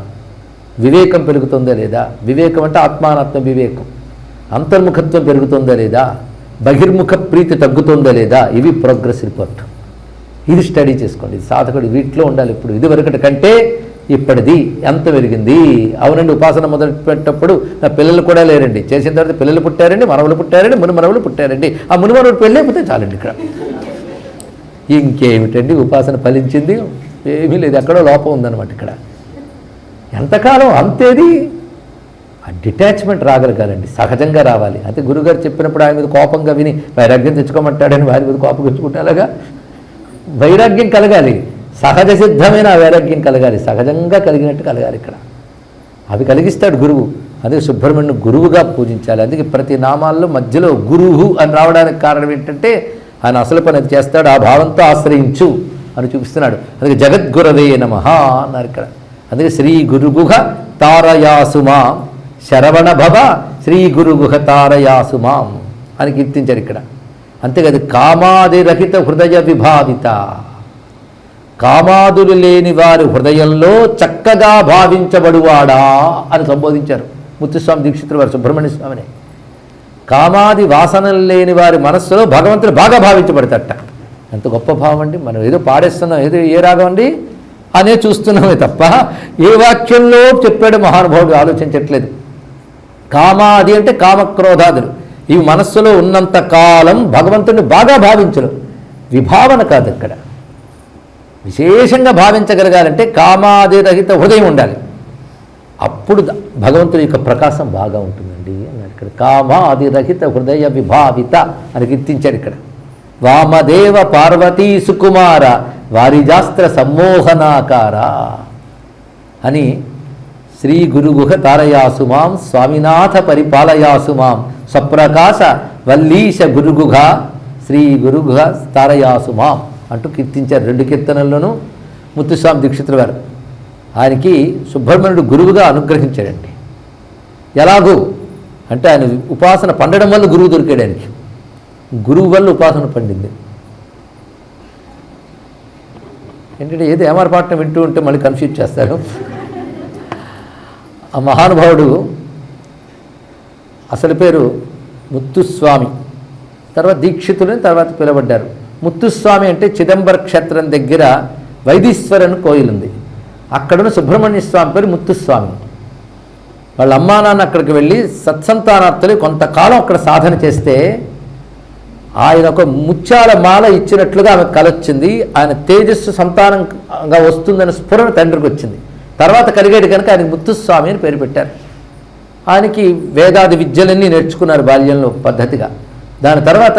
వివేకం పెరుగుతుందా లేదా. వివేకం అంటే ఆత్మానాత్మ వివేకం. అంతర్ముఖత్వం పెరుగుతుందా లేదా, బహిర్ముఖ ప్రీతి తగ్గుతుందా లేదా. ఇవి ప్రోగ్రెస్ రిపోర్ట్. ఇది స్టడీ చేసుకోండి. సాధకుడు వీటిలో ఉండాలి. ఇప్పుడు ఇదివరకటి కంటే ఇప్పటిది ఎంత పెరిగింది. అవునండి, ఉపాసన మొదలు పెట్టేటప్పుడు నా పిల్లలు కూడా లేరండి, చేసిన తర్వాత పిల్లలు పుట్టారండి, మనవలు పుట్టారండి, మునిమనవలు పుట్టారండి. ఆ మునిమనవుడు పెళ్ళైపోతే చాలండి. ఇక్కడ ఇంకేమిటండి, ఉపాసన ఫలించింది ఏమీ లేదు, ఎక్కడో లోపం ఉందన్నమాట. ఇక్కడ ఎంతకాలం అంతేది. ఆ డిటాచ్మెంట్ రాగలగాలండి, సహజంగా రావాలి. అయితే గురుగారు చెప్పినప్పుడు ఆయన మీద కోపంగా విని వైరాగ్యం తెచ్చుకోమంటాడని వారి మీద కోపం తెచ్చుకుంటారుగా. వైరాగ్యం కలగాలి, సహజ సిద్ధమైన వైరాగ్యం కలగాలి, సహజంగా కలిగినట్టు కలగాలి. ఇక్కడ అవి కలిగిస్తాడు గురువు. అందుకే సుబ్రహ్మణ్యుని గురువుగా పూజించాలి. అందుకే ప్రతి నామాల్లో మధ్యలో గురువు అని రావడానికి కారణం ఏంటంటే ఆయన అసలు పని అది చేస్తాడు, ఆ భావంతో ఆశ్రయించు అని చూపిస్తున్నాడు. అందుకే జగద్గురవే నమః అన్నారు ఇక్కడ. అందుకే శ్రీ గురుగుహ తారయాసుమాం శరవణ భవ శ్రీ గురుగుహ తారయాసుమాం అని కీర్తించారు ఇక్కడ. అంతేకాదు కామాదిరహిత హృదయ విభావిత, కామాదులు లేని వారి హృదయంలో చక్కగా భావించబడువాడా అని సంబోధించారు ముత్తుస్వామి దీక్షితులు వారు సుబ్రహ్మణ్య స్వామిని. కామాది వాసనలు లేని వారి మనస్సులో భగవంతుడు బాగా భావించబడతట. ఎంత గొప్ప భావం అండి. మనం ఏదో పాడేస్తున్నాం, ఏదో ఏ రాగం అండి అనే చూస్తున్నామే తప్ప ఏ వాక్యంలో చెప్పాడు మహానుభావుడు ఆలోచించట్లేదు. కామాది అంటే కామక్రోధాదులు ఇవి మనస్సులో ఉన్నంత కాలం భగవంతుడిని బాగా భావించరు. విభావన కాదు ఇక్కడ. విశేషంగా భావించగలగాలంటే కామాదిరహిత హృదయం ఉండాలి. అప్పుడు భగవంతుడి యొక్క ప్రకాశం బాగా ఉంటుందండి అన్నాడు. ఇక్కడ కామాదిరహిత హృదయ విభావిత అని కీర్తించాడు ఇక్కడ. వామదేవ పార్వతీ సుకుమార వారిజాస్త్ర సమ్మోహనాకార అని శ్రీ గురుగుహ తారయాసుమాం స్వామినాథ పరిపాలయాసుమాం స్వప్రకాశ వల్లీశ గురుగుహ శ్రీ గురుగుహ తారయాసుమాం అంటూ కీర్తించారు. 2 కీర్తనల్లోనూ ముత్తుస్వామి దీక్షితుల వారు. ఆయనకి సుబ్రహ్మణ్యుడు గురువుగా అనుగ్రహించాడండి. ఎలాగూ అంటే ఆయన ఉపాసన పండడం వల్ల గురువు దొరికాడు ఆయనకి. గురువు వల్ల ఉపాసన పండింది. ఏంటంటే ఏదో ఏమారపాటం వింటూ ఉంటే మళ్ళీ కన్ఫ్యూజ్ చేస్తారు. ఆ మహానుభావుడు అసలు పేరు ముత్తుస్వామి, తర్వాత దీక్షితులని తర్వాత పిలువబడ్డారు. ముత్తుస్వామి అంటే చిదంబర క్షేత్రం దగ్గర వైదీశ్వరన్ కోయిల్ ఉంది. అక్కడున్న సుబ్రహ్మణ్య స్వామి పేరు ముత్తుస్వామి. వాళ్ళ అమ్మా నాన్న అక్కడికి వెళ్ళి సత్సంతానార్థులు కొంతకాలం అక్కడ సాధన చేస్తే ఆయన ఒక ముత్యాల మాల ఇచ్చినట్లుగా ఆమె కలొచ్చింది. ఆయన తేజస్సు సంతానంగా వస్తుందనే స్ఫురణ తండ్రికి వచ్చింది. తర్వాత కలిగాడు కనుక ఆయనకి ముత్తుస్వామి అని పేరు పెట్టారు. ఆయనకి వేదాది విద్యలన్నీ నేర్చుకున్నారు బాల్యంలో పద్ధతిగా. దాని తర్వాత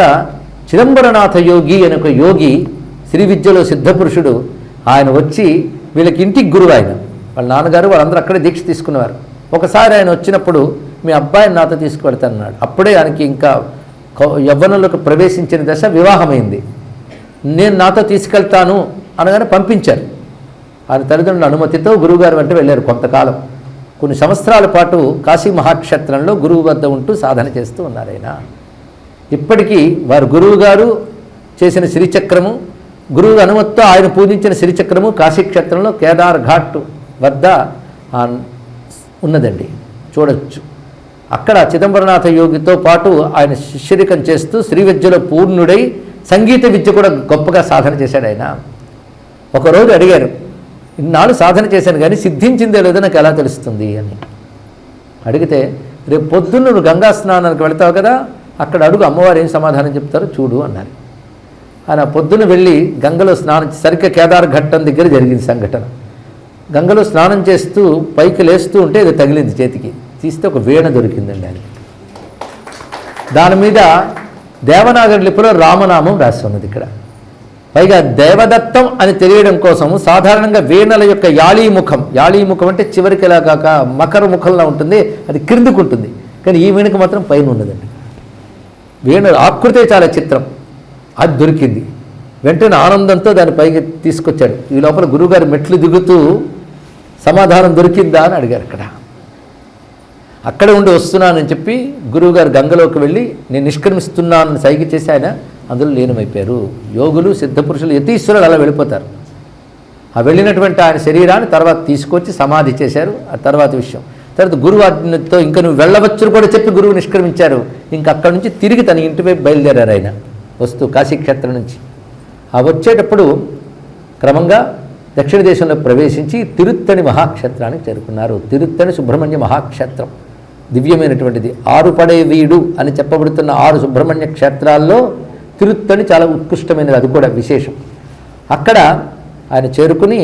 చిదంబరనాథ యోగి అనే ఒక యోగి శ్రీ విద్యలో సిద్ధపురుషుడు ఆయన వచ్చి వీళ్ళకి ఇంటికి గురువు. ఆయన వాళ్ళ నాన్నగారు వాళ్ళందరూ అక్కడే దీక్ష తీసుకునేవారు. ఒకసారి ఆయన వచ్చినప్పుడు మీ అబ్బాయిని నాతో తీసుకువెళ్తానన్నాడు. అప్పుడే ఆయనకి ఇంకా యవ్వనంలోకి ప్రవేశించిన దశ, వివాహమైంది. నేను నాతో తీసుకెళ్తాను అనగానే పంపించారు. ఆయన తల్లిదండ్రుల అనుమతితో గురువుగారు వెంట వెళ్ళారు. కొంతకాలం కొన్ని సంవత్సరాల పాటు కాశీ మహాక్షేత్రంలో గురువు వద్ద ఉంటూ సాధన చేస్తూ ఉన్నారు ఆయన. ఇప్పటికీ వారు గురువుగారు చేసిన శ్రీచక్రము, గురువు అనుమతితో ఆయన పూజించిన శ్రీచక్రము కాశీక్షేత్రంలో కేదార్ ఘాట్ వద్ద ఉన్నదండి, చూడొచ్చు. అక్కడ చిదంబరనాథ యోగితో పాటు ఆయన శిష్యరికం చేస్తూ శ్రీ విద్యలో పూర్ణుడై సంగీత విద్య కూడా గొప్పగా సాధన చేశాడు ఆయన. ఒకరోజు అడిగారు, ఇన్నాళ్ళు సాధన చేశాను కానీ సిద్ధించిందే లేదో నాకు ఎలా తెలుస్తుంది అని అడిగితే, రేపు పొద్దున్న నువ్వు గంగా స్నానానికి వెళ్తావు కదా, అక్కడ అడుగు అమ్మవారు ఏం సమాధానం చెప్తారో చూడు అన్నారు. ఆయన పొద్దున వెళ్ళి గంగలో స్నానం, సరిగ్గా కేదార్ ఘట్టం దగ్గర జరిగింది సంఘటన. గంగలో స్నానం చేస్తూ పైకి లేస్తూ ఉంటే ఇది తగిలింది చేతికి. తీస్తే ఒక వీణ దొరికిందండి ఆయనకి. దాని మీద దేవనాగరి లిపిలో రామనామం రాసి ఉన్నది ఇక్కడ. పైగా దేవదత్తం అని తెలియడం కోసం సాధారణంగా వీణల యొక్క యాళీముఖం అంటే చివరికి ఇలా కాక మకర ముఖంలో ఉంటుంది, అది క్రిందికి ఉంటుంది. కానీ ఈ వీణకి మాత్రం పైన ఉన్నదండి. వీణ ఆకృతే చాలా చిత్రం. అది దొరికింది. వెంటనే ఆనందంతో దాని పైకి తీసుకొచ్చాడు. ఈ లోపల గురువుగారు మెట్లు దిగుతూ సమాధానం దొరికిందా అని అడిగారు. అక్కడ ఉండి వస్తున్నానని చెప్పి గురువుగారు గంగలోకి వెళ్ళి నేను నిష్క్రమిస్తున్నానని సైగ చేసి ఆయన అందులో లీనమైపోయారు. యోగులు సిద్ధపురుషులు యతీశ్వరులు అలా వెళ్ళిపోతారు. ఆ వెళ్ళినటువంటి ఆయన శరీరాన్ని తర్వాత తీసుకొచ్చి సమాధి చేశారు. ఆ తర్వాత విషయం తర్వాత గురువు ఆజ్ఞతో ఇంకా నువ్వు వెళ్ళవచ్చును కూడా చెప్పి గురువు నిష్క్రమించారు. ఇంకా అక్కడి నుంచి తిరిగి తన ఇంటి వైపు బయలుదేరారు ఆయన వస్తూ కాశీక్షేత్రం నుంచి. ఆ వచ్చేటప్పుడు క్రమంగా దక్షిణ దేశంలో ప్రవేశించి తిరుత్తణి మహాక్షేత్రానికి చేరుకున్నారు. తిరుత్తణి సుబ్రహ్మణ్య మహాక్షేత్రం దివ్యమైనటువంటిది. 6 పడే వీడు అని చెప్పబడుతున్న 6 సుబ్రహ్మణ్య క్షేత్రాల్లో తిరుత్తణి చాలా ఉత్కృష్టమైనది, అది కూడా విశేషం. అక్కడ ఆయన చేరుకుని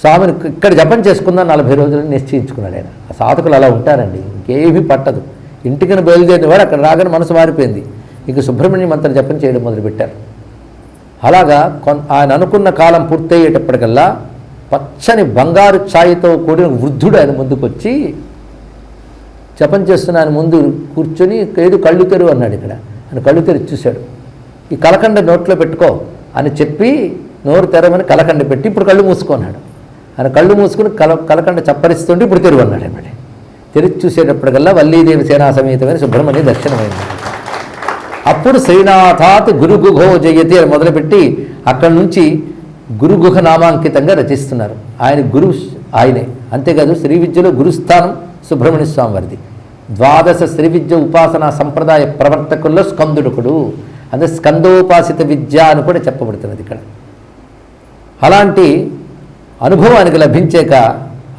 స్వామిని ఇక్కడ జపం చేసుకుందాం 40 రోజులని నిశ్చయించుకున్నాడు ఆయన. ఆ సాధకులు అలా ఉంటారండి, ఇంకేమీ పట్టదు. ఇంటికని బయలుదేరిన వాడు అక్కడ రాగానే మనసు మారిపోయింది. ఇంక సుబ్రహ్మణ్య మంత్ర జపం చేయడం మొదలుపెట్టారు. అలాగా ఆయన అనుకున్న కాలం పూర్తయ్యేటప్పటికల్లా పచ్చని బంగారు ఛాయతో కూడిన వృద్ధుడు ఆయన ముందుకు వచ్చి జపం చేస్తున్న ఆయన ముందు కూర్చొని ఏదో కళ్ళు తెరువు అన్నాడు. ఇక్కడ ఆయన కళ్ళు తెరిచి చూశాడు. ఈ కలకండ నోట్లో పెట్టుకో అని చెప్పి నోరు తెరవని కలకండ పెట్టి ఇప్పుడు కళ్ళు మూసుకున్నాడు. ఆయన కళ్ళు మూసుకుని కలకండ చప్పరిస్తుంటే ఇప్పుడు తెరువు అన్నాడు. అన్నమాట తెరిచి చూసేటప్పటికల్లా వల్లీదేవి సేనా సమేతమైన సుబ్రహ్మణ్య దర్శనమైంది. అప్పుడు శ్రీనాథాత్ గురుగుహో జయతి అని మొదలుపెట్టి అక్కడి నుంచి గురుగుహ నామాంకితంగా రచిస్తున్నారు. ఆయన గురు ఆయనే. అంతేకాదు శ్రీ విద్యలో గురుస్థానం సుబ్రహ్మణ్య స్వామి వారిది. 12 శ్రీ విద్య ఉపాసనా సంప్రదాయ ప్రవర్తకుల్లో స్కందుడుకుడు, అంటే స్కందోపాసిత విద్య అని కూడా చెప్పబడుతున్నది ఇక్కడ. అలాంటి అనుభవానికి లభించాక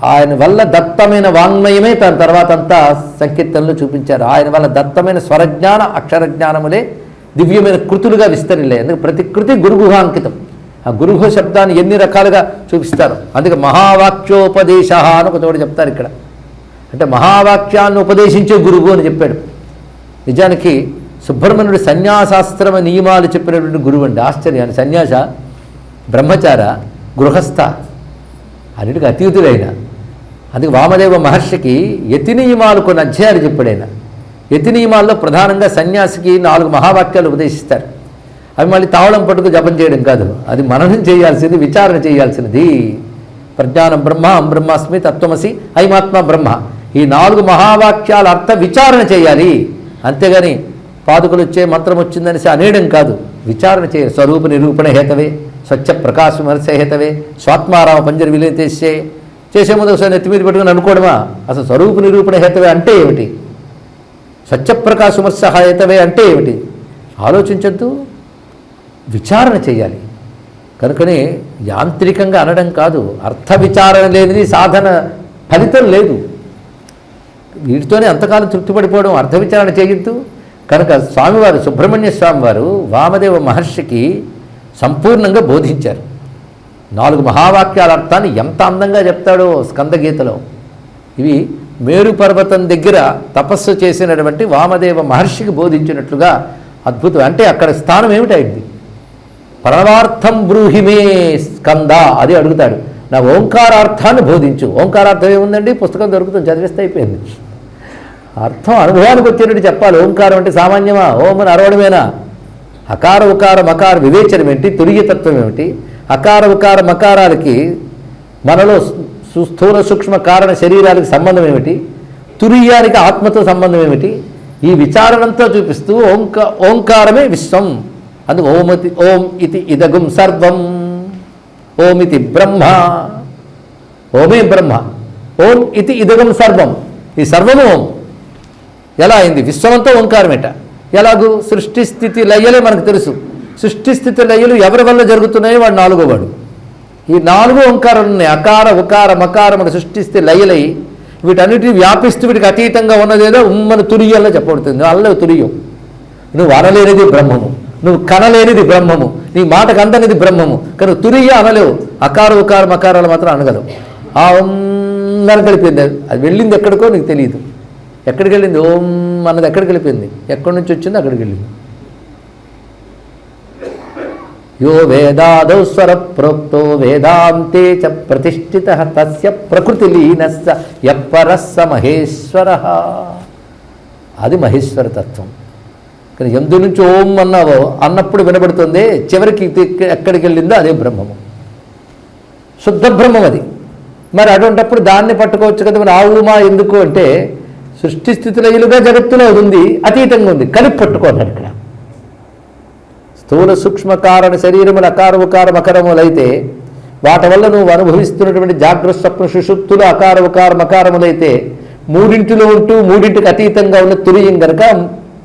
ఆయన వల్ల దత్తమైన వాంగ్మయమే తన తర్వాత అంతా సంకీర్తనలు చూపించారు. ఆయన వల్ల దత్తమైన స్వరజ్ఞాన అక్షరజ్ఞానములే దివ్యమైన కృతులుగా విస్తరిలే. అందుకే ప్రతి కృతి గురుగుహాంకితం. ఆ గురుహ శబ్దాన్ని ఎన్ని రకాలుగా చూపిస్తారు. అందుకే మహావాక్యోపదేశ అని ఒక చోట చెప్తారు ఇక్కడ. అంటే మహావాక్యాన్ని ఉపదేశించే గురువు అని చెప్పాడు. నిజానికి సుబ్రహ్మణ్యుడు సన్యాసాశ్రమ నియమాలు చెప్పినటువంటి గురువు అండి. ఆశ్చర్యాన్ని సన్యాస, బ్రహ్మచార, గృహస్థ అన్నిటికీ అతీతుడైన. అందుకే వామదేవ మహర్షికి యతి నియమాలు కొన్ని అధ్యాయాలు చెప్పాడైన. యతి నియమాల్లో ప్రధానంగా సన్యాసికి 4 మహావాక్యాలు ఉపదేశిస్తారు. అవి మళ్ళీ తావళం పట్టుకు జపం చేయడం కాదు, అది మననం చేయాల్సింది, విచారణ చేయాల్సినది. ప్రజ్ఞానం బ్రహ్మ, అహం బ్రహ్మాస్మి, తత్వమసి, ఐమాత్మ బ్రహ్మ. ఈ 4 మహావాక్యాల అర్థ విచారణ చేయాలి. అంతేగాని పాదుకలు వచ్చే మంత్రం వచ్చిందనేసి అనేయడం కాదు, విచారణ చేయాలి. స్వరూప నిరూపణ హేతవే, స్వచ్ఛ ప్రకాశ విమర్శ హేతవే, స్వాత్మారామ పంజర విలేతేసే. చేసే ముందు ఒకసారి నెత్తి మీద పెట్టుకుని అనుకోవడమా? అసలు స్వరూప నిరూపణ హేతవే అంటే ఏమిటి? స్వచ్ఛ ప్రకాశ విమర్శ హేతవే అంటే ఏమిటి? ఆలోచించద్దు, విచారణ చేయాలి. కనుకనే యాంత్రికంగా అనడం కాదు, అర్థ విచారణ లేనిది సాధన ఫలితం లేదు. వీటితోనే అంతకాలం తృప్తిపడిపోవడం, అర్థ విచారణ చేయొద్దు. కనుక స్వామివారు, సుబ్రహ్మణ్య స్వామి వారు వామదేవ మహర్షికి సంపూర్ణంగా బోధించారు. 4 మహావాక్యాల అర్థాన్ని ఎంత అందంగా చెప్తాడో స్కందగీతలో. ఇవి మేరు పర్వతం దగ్గర తపస్సు చేసినటువంటి వామదేవ మహర్షికి బోధించినట్లుగా అద్భుతం. అంటే అక్కడ స్థానం ఏమిటైంది? పరమార్థం బ్రూహిమే స్కంద, అది అడుగుతాడు. నా ఓంకారార్థాన్ని బోధించు. ఓంకారార్థం ఏముందండి? పుస్తకం దొరుకుతుంది, చదివిస్తే అయిపోయింది. అర్థం అనుభవానికి వచ్చేటట్టు చెప్పాలి. ఓంకారం అంటే సామాన్యమా? ఓం అని అరవడమేనా? అకార ఉకార మకార వివేచనం ఏంటి? తురియతత్వం ఏమిటి? అకార ఉకార మకారాలకి మనలో స్థూల సూక్ష్మ కారణ శరీరాలకు సంబంధం ఏమిటి? తురియానికి ఆత్మతో సంబంధం ఏమిటి? ఈ విచారణంతో చూపిస్తూ ఓంకారమే విశ్వం. అందుకు ఓం ఇతి ఇదగుం సర్వం, ఓమితి బ్రహ్మ, ఓమే బ్రహ్మ, ఓం ఇతి ఇదగం సర్వం. ఈ సర్వము ఓం. ఎలా అయింది? విశ్వమంతా ఓంకారమేట. ఎలాగూ? సృష్టి స్థితి లయలే మనకు తెలుసు. సృష్టి స్థితి లయలు ఎవరి వల్ల జరుగుతున్నాయో వాడు 4వ వాడు. ఈ 4 ఓంకారాలు ఉన్నాయి. అకార ఉకార మకారములు సృష్టి స్థితి లయలై వీటన్నిటిని వ్యాపిస్తూ వీటికి అతీతంగా ఉన్నదేదో ఉమ్మని తురియంలో చెప్పబడుతుంది. అల్ల తురియం. నువ్వు అనలేనిది బ్రహ్మము, నువ్వు కనలేనిది బ్రహ్మము, నీ మాటకు అందనిది బ్రహ్మము. కానీ తురియ అనలేవు. అకార ఉకార మకారాలు మాత్రం అనగలవు. ఆ ఉందని కలిపింది. అది వెళ్ళింది ఎక్కడికో నీకు తెలియదు. ఎక్కడికి వెళ్ళింది? ఓం అన్నది ఎక్కడికి వెళ్ళిపోయింది? ఎక్కడి నుంచి వచ్చిందో అక్కడికి వెళ్ళింది. యో వేదాదౌ స్వర ప్రోక్తో వేదాంతే చ ప్రతిష్ఠిత తస్య ప్రకృతి లీనస్య యప్పరస్స మహేశ్వర. అది మహేశ్వర తత్వం. కానీ ఎందు నుంచి ఓం అన్నావో అన్నప్పుడు వినబడుతుంది, చివరికి ఎక్కడికి వెళ్ళిందో అదే బ్రహ్మము, శుద్ధ బ్రహ్మం అది. మరి అటువంటిప్పుడు దాన్ని పట్టుకోవచ్చు కదా. మరి ఆ ఊమా ఎందుకు అంటే సృష్టి స్థితిలయులుగా జగత్తులో ఉంది, అతీతంగా ఉంది, కలిపి పట్టుకోన్నాడు ఇక్కడ. స్థూల సూక్ష్మ కారణ శరీరములు అకార ఉకార మకరములైతే వాటి వల్ల నువ్వు అనుభవిస్తున్నటువంటి జాగ్రత్త స్వప్న సుషుప్తులు అకార ఉకార మకారములైతే మూడింటిలో ఉంటూ మూడింటికి అతీతంగా ఉన్న తురియం కనుక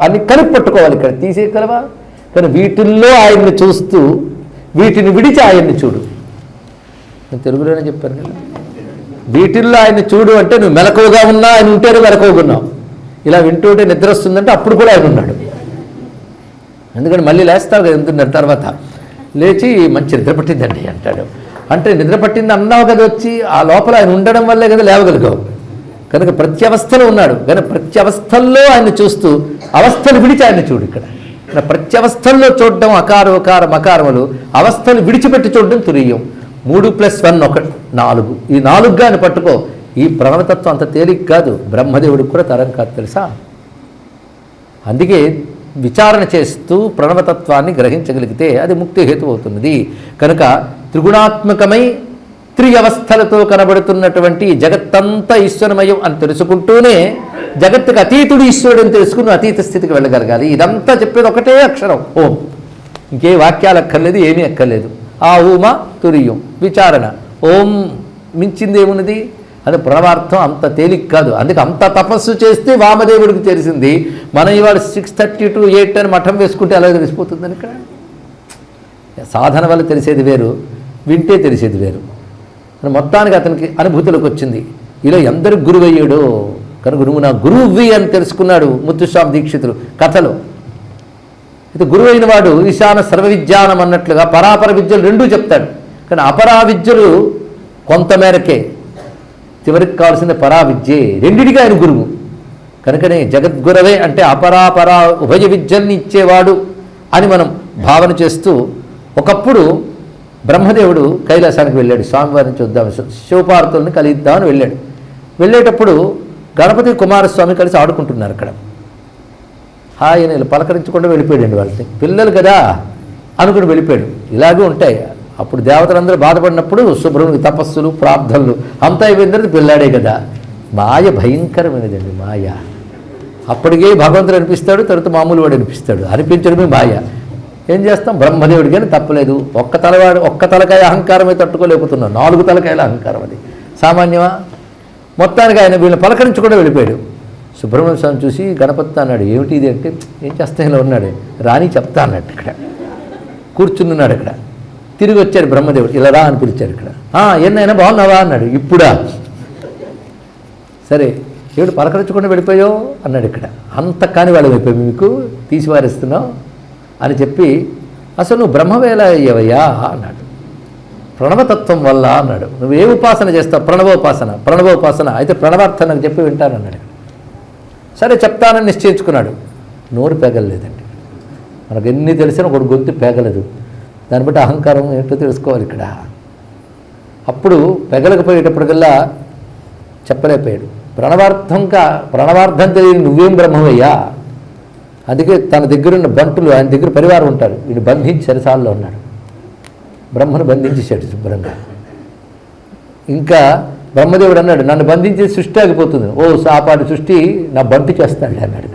అన్ని కలిపి పట్టుకోవాలి. ఇక్కడ తీసేయగలవా? కానీ వీటిల్లో ఆయన్ని చూస్తూ వీటిని విడిచి ఆయన్ని చూడు. నేను తెలుగులోనే చెప్పాను కదా. వీటిల్లో ఆయన్ని చూడు అంటే నువ్వు మెలకువగా ఉన్నా ఆయన ఉంటేనే మెలకువగున్నావు. ఇలా వింటూ ఉంటే నిద్ర వస్తుందంటే అప్పుడు కూడా ఆయన ఉన్నాడు. ఎందుకంటే మళ్ళీ లేస్తావు కదా ఎంతున్నారు తర్వాత, లేచి మంచి నిద్ర పట్టిందండి అంటాడు. అంటే నిద్ర పట్టింది అన్నావు కదా, వచ్చి ఆ లోపల ఆయన ఉండడం వల్లే కదా లేవగలిగావు. కనుక ప్రతి అవస్థలో ఉన్నాడు. కానీ ప్రతి అవస్థల్లో ఆయన చూస్తూ అవస్థలు విడిచి ఆయన చూడు. ఇక్కడ ప్రతి అవస్థల్లో చూడడం అకార ఉకార మకారములు, అవస్థలు విడిచిపెట్టి చూడడం తురియం. 3 + 1 1 4. ఈ 4గా ఆయన పట్టుకో. ఈ ప్రణవతత్వం అంత తేలిక కాదు, బ్రహ్మదేవుడికి కూడా తరం కాదు తెలుసా. అందుకే విచారణ చేస్తూ ప్రణవతత్వాన్ని గ్రహించగలిగితే అది ముక్తి హేతు అవుతున్నది. కనుక త్రిగుణాత్మకమై త్రియవస్థలతో కనబడుతున్నటువంటి జగత్తంతా ఈశ్వరమయం అని తెలుసుకుంటూనే జగత్తుకు అతీతుడు ఈశ్వరుడు అని తెలుసుకుని అతీత స్థితికి వెళ్ళగలగాలి. ఇదంతా చెప్పేది ఒకటే అక్షరం ఓం. ఇంకే వాక్యాలు అక్కర్లేదు, ఏమీ అక్కర్లేదు. ఆ ఊమ తురియం విచారణ. ఓం మించింది ఏమున్నది? అది ప్రణవార్థం అంత తేలిక కాదు. అందుకే అంత తపస్సు చేస్తే వామదేవుడికి తెలిసింది. మనం ఇవాళ 6:30 to 8 అని మఠం వేసుకుంటే అలాగే తెలిసిపోతుందని. ఇక్కడ సాధన వల్ల తెలిసేది వేరు, వింటే తెలిసేది వేరు. మొత్తానికి అతనికి అనుభూతిలోకి వచ్చింది. ఇలా ఎందరికి గురువయ్యాడో. కనుక నువ్వు నా గురువువి అని తెలుసుకున్నాడు ముత్తుస్వామి దీక్షితులు కథలో. అయితే గురువు అయిన వాడు ఈశాన సర్వ విద్యానం అన్నట్లుగా పరాపర విద్యలు రెండూ చెప్తాడు. కానీ అపరా విద్యలు కొంతమేరకే, చివరికి కావాల్సిన పరా విద్యే. రెండిటికి ఆయన గురువు. కనుకనే జగద్గురవే అంటే అపరాపరా ఉభయ విద్యల్ని ఇచ్చేవాడు అని మనం భావన చేస్తూ ఒకప్పుడు బ్రహ్మదేవుడు కైలాసానికి వెళ్ళాడు. స్వామివారిని చూద్దాం, శివపార్వతుల్ని కలిద్దామని వెళ్ళాడు. వెళ్ళేటప్పుడు గణపతి కుమారస్వామి కలిసి ఆడుకుంటున్నారు అక్కడ. ఆయన పలకరించకుండా వెళ్ళిపోయాడండి. వాళ్ళని పిల్లలు కదా అనుకుని వెళ్ళిపోయాడు. ఇలాగే ఉంటాయి. అప్పుడు దేవతలందరూ బాధపడినప్పుడు శుభ్రుని తపస్సులు ప్రార్థనలు అంతా అయిపోయిన పిల్లాడే కదా. మాయ భయంకరమైనదండి. మాయ అప్పటికే భగవంతుడు అనిపిస్తాడు, తర్వాత మామూలు వాడు అనిపిస్తాడు. అనిపించడమే మాయ. ఏం చేస్తాం? బ్రహ్మదేవుడి కానీ తప్పలేదు. ఒక్క తలకాయ అహంకారమే తట్టుకోలేకపోతున్నాం. 4 తలకాయల అహంకారం అది సామాన్యమా? మొత్తానికి ఆయన వీళ్ళని పలకరించకుండా వెళ్ళిపోయాడు. సుబ్రహ్మణ్య స్వామి చూసి గణపతి అన్నాడు, ఏమిటి ఇది అంటే, ఏం చేస్తా ఇలా ఉన్నాడు, రాని చెప్తా అన్నట్టు. ఇక్కడ కూర్చున్నాడు. అక్కడ తిరిగి వచ్చాడు బ్రహ్మదేవుడు. ఇలా రా అని పిలిచాడు. ఇక్కడ ఎన్నైనా బాగున్నావా అన్నాడు. ఇప్పుడా? సరే ఏమిటి పలకరించకుండా వెళ్ళిపోయావు అన్నాడు. ఇక్కడ అంత కాని వాళ్ళు అయిపోయి మీకు తీసివారేస్తున్నావు అని చెప్పి, అసలు నువ్వు బ్రహ్మవేళ అయ్యవయ్యా అన్నాడు. ప్రణవతత్వం వల్ల అన్నాడు. నువ్వు ఏ ఉపాసన చేస్తావు? ప్రణవోపాసన. అయితే ప్రణవార్థం నాకు చెప్పి వింటానన్నాడు. సరే చెప్తానని నిశ్చయించుకున్నాడు. నోరు పేగలేదండి. మనకు ఎన్ని తెలిసినా ఒకటి గొంతు పేగలేదు. దాన్ని బట్టి అహంకారం ఏంటో తెలుసుకోవాలి ఇక్కడ. అప్పుడు పెగలకపోయేటప్పటికల్లా చెప్పలేకపోయాడు. ప్రణవార్థం తెలియని నువ్వేం బ్రహ్మవయ్యా. అందుకే తన దగ్గరున్న బంటులు, ఆయన దగ్గర పరివారం ఉంటారు, వీడు బంధించి సరసాల్లో ఉన్నాడు. బ్రహ్మను బంధించేశాడు శుభ్రంగా. ఇంకా బ్రహ్మదేవుడు అన్నాడు, నన్ను బంధించే సృష్టి ఆగిపోతుంది. సాపాటి సృష్టి నా బంటు చేస్తాడు అన్నాడు.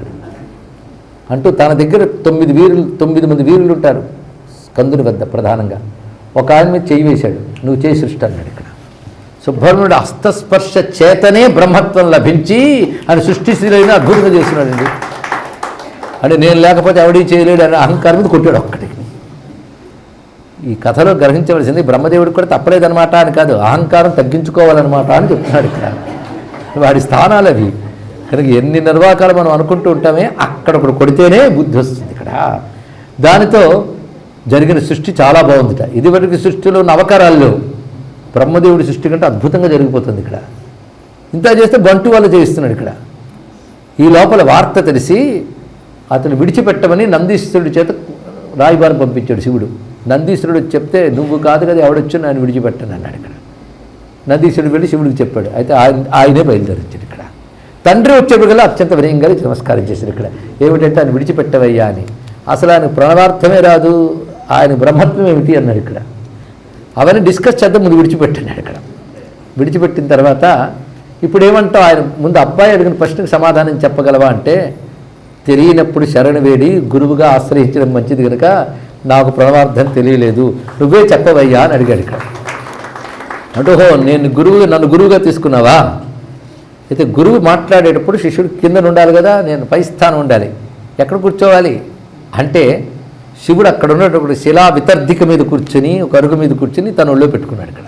అంటూ తన దగ్గర 9 మంది వీరులు ఉంటారు కందుని వద్ద ప్రధానంగా. ఒక ఆయన మీద చేయి వేశాడు, నువ్వు చేయి సృష్టి అన్నాడు. ఇక్కడ సుబ్రహ్మణ్యుడు హస్తస్పర్శ చేతనే బ్రహ్మత్వం లభించి ఆయన సృష్టిశీలైన అద్భుతంగా చేస్తున్నాడండి. అంటే నేను లేకపోతే ఎవడీ చేయలేడు అనే అహంకారం మీద కొట్టాడు ఒక్కడికి. ఈ కథలో గ్రహించవలసింది బ్రహ్మదేవుడికి కూడా తప్పలేదన్నమాట అని కాదు, అహంకారం తగ్గించుకోవాలన్నమాట అని చెప్తున్నాడు ఇక్కడ. వాడి స్థానాలు అవి. కనుక ఎన్ని నిర్వాకాలు మనం అనుకుంటూ ఉంటామే, అక్కడ ఒకడు కొడితేనే బుద్ధి వస్తుంది. ఇక్కడ దానితో జరిగిన సృష్టి చాలా బాగుందిట. ఇదివరకు సృష్టిలో ఉన్న అవకారాల్లో బ్రహ్మదేవుడి సృష్టి కంటే అద్భుతంగా జరిగిపోతుంది. ఇక్కడ ఇంత చేస్తే బంటు వాళ్ళు చేయిస్తున్నాడు. ఇక్కడ ఈ లోపల వార్త తెలిసి అతను విడిచిపెట్టమని నందీశ్వరుడి చేత రాయబారం పంపించాడు శివుడు. నందీశ్వరుడు చెప్తే, నువ్వు కాదు కదా ఎవడొచ్చు ఆయన విడిచిపెట్టాను అన్నాడు. ఇక్కడ నందీశ్వరుడు వెళ్ళి శివుడికి చెప్పాడు. అయితే ఆయనే బయలుదేరించాడు. ఇక్కడ తండ్రి వచ్చేప్పటికల్లా అత్యంత వినయంగా నమస్కారం చేశాడు. ఇక్కడ ఏమిటంటే ఆయన విడిచిపెట్టవయ్యా అని. అసలు ఆయన ప్రణవార్థమే రాదు, ఆయన బ్రహ్మత్వం ఏమిటి అన్నాడు. ఇక్కడ అవన్నీ డిస్కస్ చేద్దాం, ముందు విడిచిపెట్టాడు. ఇక్కడ విడిచిపెట్టిన తర్వాత ఇప్పుడు ఏమంటావు, ఆయన ముందు అబ్బాయి అడిగిన ప్రశ్నకు సమాధానం చెప్పగలవా అంటే, తెలియనప్పుడు శరణు వేడి గురువుగా ఆశ్రయించడం మంచిది కనుక నాకు ప్రణవార్థం తెలియలేదు, నువ్వే చెప్పవయ్యా అని అడిగాడు. ఇక్కడ అంటే నన్ను గురువుగా తీసుకున్నావా? అయితే గురువు మాట్లాడేటప్పుడు శిష్యుడు కింద ఉండాలి కదా, నేను పై స్థానం ఉండాలి. ఎక్కడ కూర్చోవాలి అంటే, శివుడు అక్కడ ఉన్నటువంటి శిలా వితర్ధిక మీద కూర్చొని, ఒక అరుగు మీద కూర్చొని తన ఒళ్ళో పెట్టుకున్నాడు. ఇక్కడ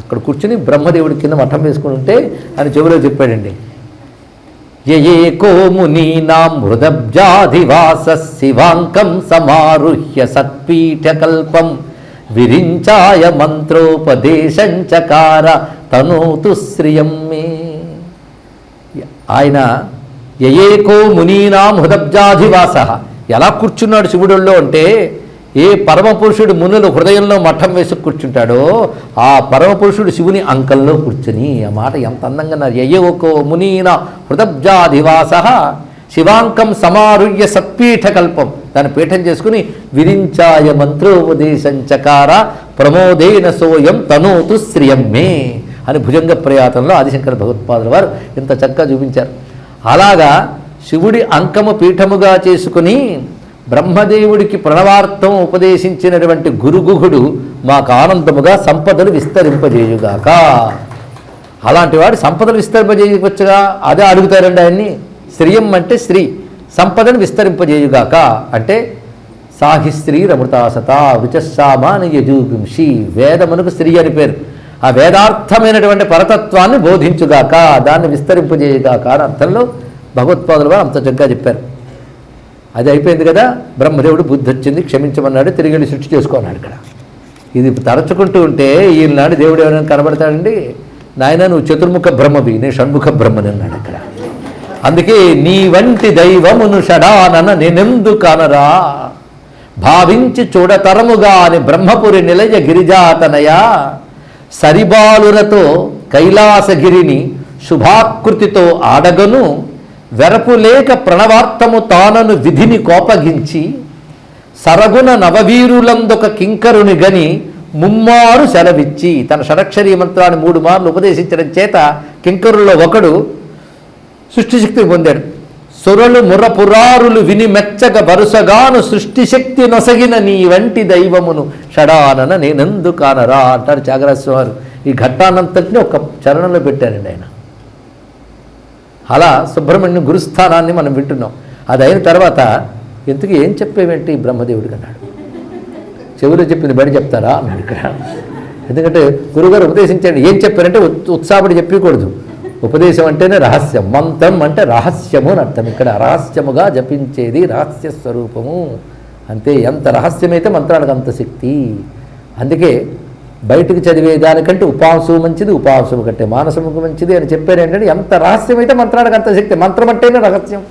అక్కడ కూర్చుని బ్రహ్మదేవుడి కింద మఠం వేసుకుని ఉంటే అని చెవిలో చెప్పాడండి. యయేకో మునీనాం హృదబ్జాధివాస శివాంకం సమారుహ్య సత్పీఠకల్పం విరించాయ మంత్రోపదేశంచకార తనోతు శ్రియం మే. ఆయన యయేకో మునీనాం హృదబ్జాధివాస ఎలా కూర్చున్నాడు శివుడుల్లో అంటే, ఏ పరమపురుషుడు మునులు హృదయంలో మఠం వేసి కూర్చుంటాడో ఆ పరమపురుషుడు శివుని అంకంలో కూర్చుని. ఆ మాట ఎంత అందంగా అన్నారు. యయేకో మునీనా హృదబ్జాధివాస శివాంకం సమారుహ్య సత్పీఠకల్పం. దాన్ని పీఠం చేసుకుని విరించాయ మంత్రోపదేశంచకార ప్రమోదేన సోయం తనోతు శ్రియం మే అని భుజంగ ప్రయాతంలో ఆదిశంకర భగవత్పాదుల వారు ఇంత చక్కగా చూపించారు. అలాగా శివుడి అంకము పీఠముగా చేసుకుని బ్రహ్మదేవుడికి ప్రణవార్థం ఉపదేశించినటువంటి గురుగుహుడు మాకు ఆనందముగా సంపదలు విస్తరింపజేయుగాక. అలాంటి వాడు సంపదలు విస్తరింపజేయవచ్చుగా, అదే అడుగుతారండి ఆయన్ని. శ్రీయం అంటే శ్రీ, సంపదను విస్తరింపజేయుగాక అంటే సాహిశ్రీ రమృతాసత విచస్సామాని యజూగుంషి. వేదమునకు శ్రీ అని పేరు. ఆ వేదార్థమైనటువంటి పరతత్వాన్ని బోధించుగాక, దాన్ని విస్తరింపజేయుగాక అని అర్థంలో భగవత్పాదుల వారు అంత చక్కగా చెప్పారు. అది అయిపోయింది కదా, బ్రహ్మదేవుడు బుద్ధి వచ్చింది, క్షమించమన్నాడు, తిరిగి వెళ్ళి సృష్టి చేసుకున్నాడు. ఇక్కడ ఇది తరచుకుంటూ ఉంటే ఈనాడు దేవుడు ఎవరైనా కనబడతాడండి. నాయన నువ్వు చతుర్ముఖ బ్రహ్మవి, నేను షణ్ముఖ బ్రహ్మని అన్నాడు. ఇక్కడ అందుకే నీ వంటి దైవమును షడానన నేనెందుకనరా, భావించి చూడతరముగా అని బ్రహ్మపురి నిలయ గిరిజాతనయ, సరిబాలురతో కైలాసగిరిని శుభాకృతితో ఆడగను, వెరపులేక ప్రణవార్థము తానను విధిని కోపగించి, సరగుణ నవవీరులందొక కింకరుని గని ముమ్మారు సెలవిచ్చి. తన షడక్షరీ మంత్రాన్ని 3 మార్లు ఉపదేశించడం చేత కింకరుల్లో ఒకడు సృష్టిశక్తిని పొందాడు. సురలు మురపురారులు విని మెచ్చగ వరుసగాను సృష్టిశక్తి నొసగిన నీ వంటి దైవమును షడానన నేనెందుకానరా అంటారు త్యాగరాజస్వామి వారు. ఈ ఘట్టానంతటిని ఒక చరణంలో పెట్టారండి ఆయన. అలా సుబ్రహ్మణ్యం గురుస్థానాన్ని మనం వింటున్నాం. అది అయిన తర్వాత ఎందుకు ఏం చెప్పేవేంటి బ్రహ్మదేవుడికి అన్నాడు. చెవులు చెప్పింది బడి చెప్తారా అన్నాడు ఇక్కడ. ఎందుకంటే గురుగారు ఉపదేశించండి, ఏం చెప్పారంటే ఉత్సాహపడి చెప్పకూడదు. ఉపదేశం అంటేనే రహస్యం, మంత్రం అంటే రహస్యము అని అర్థం. ఇక్కడ రహస్యముగా జపించేది రహస్య స్వరూపము అంతే. ఎంత రహస్యమైతే మంత్రానికి అంత శక్తి. అందుకే బయటకు చదివే దానికంటే ఉపాంశము మంచిది, ఉపాంశము కంటే మానసముకు మంచిది అని చెప్పారు. ఏంటంటే ఎంత రహస్యమైతే మంత్రానికి అంత శక్తి. మంత్రం అంటేనే రహస్యం.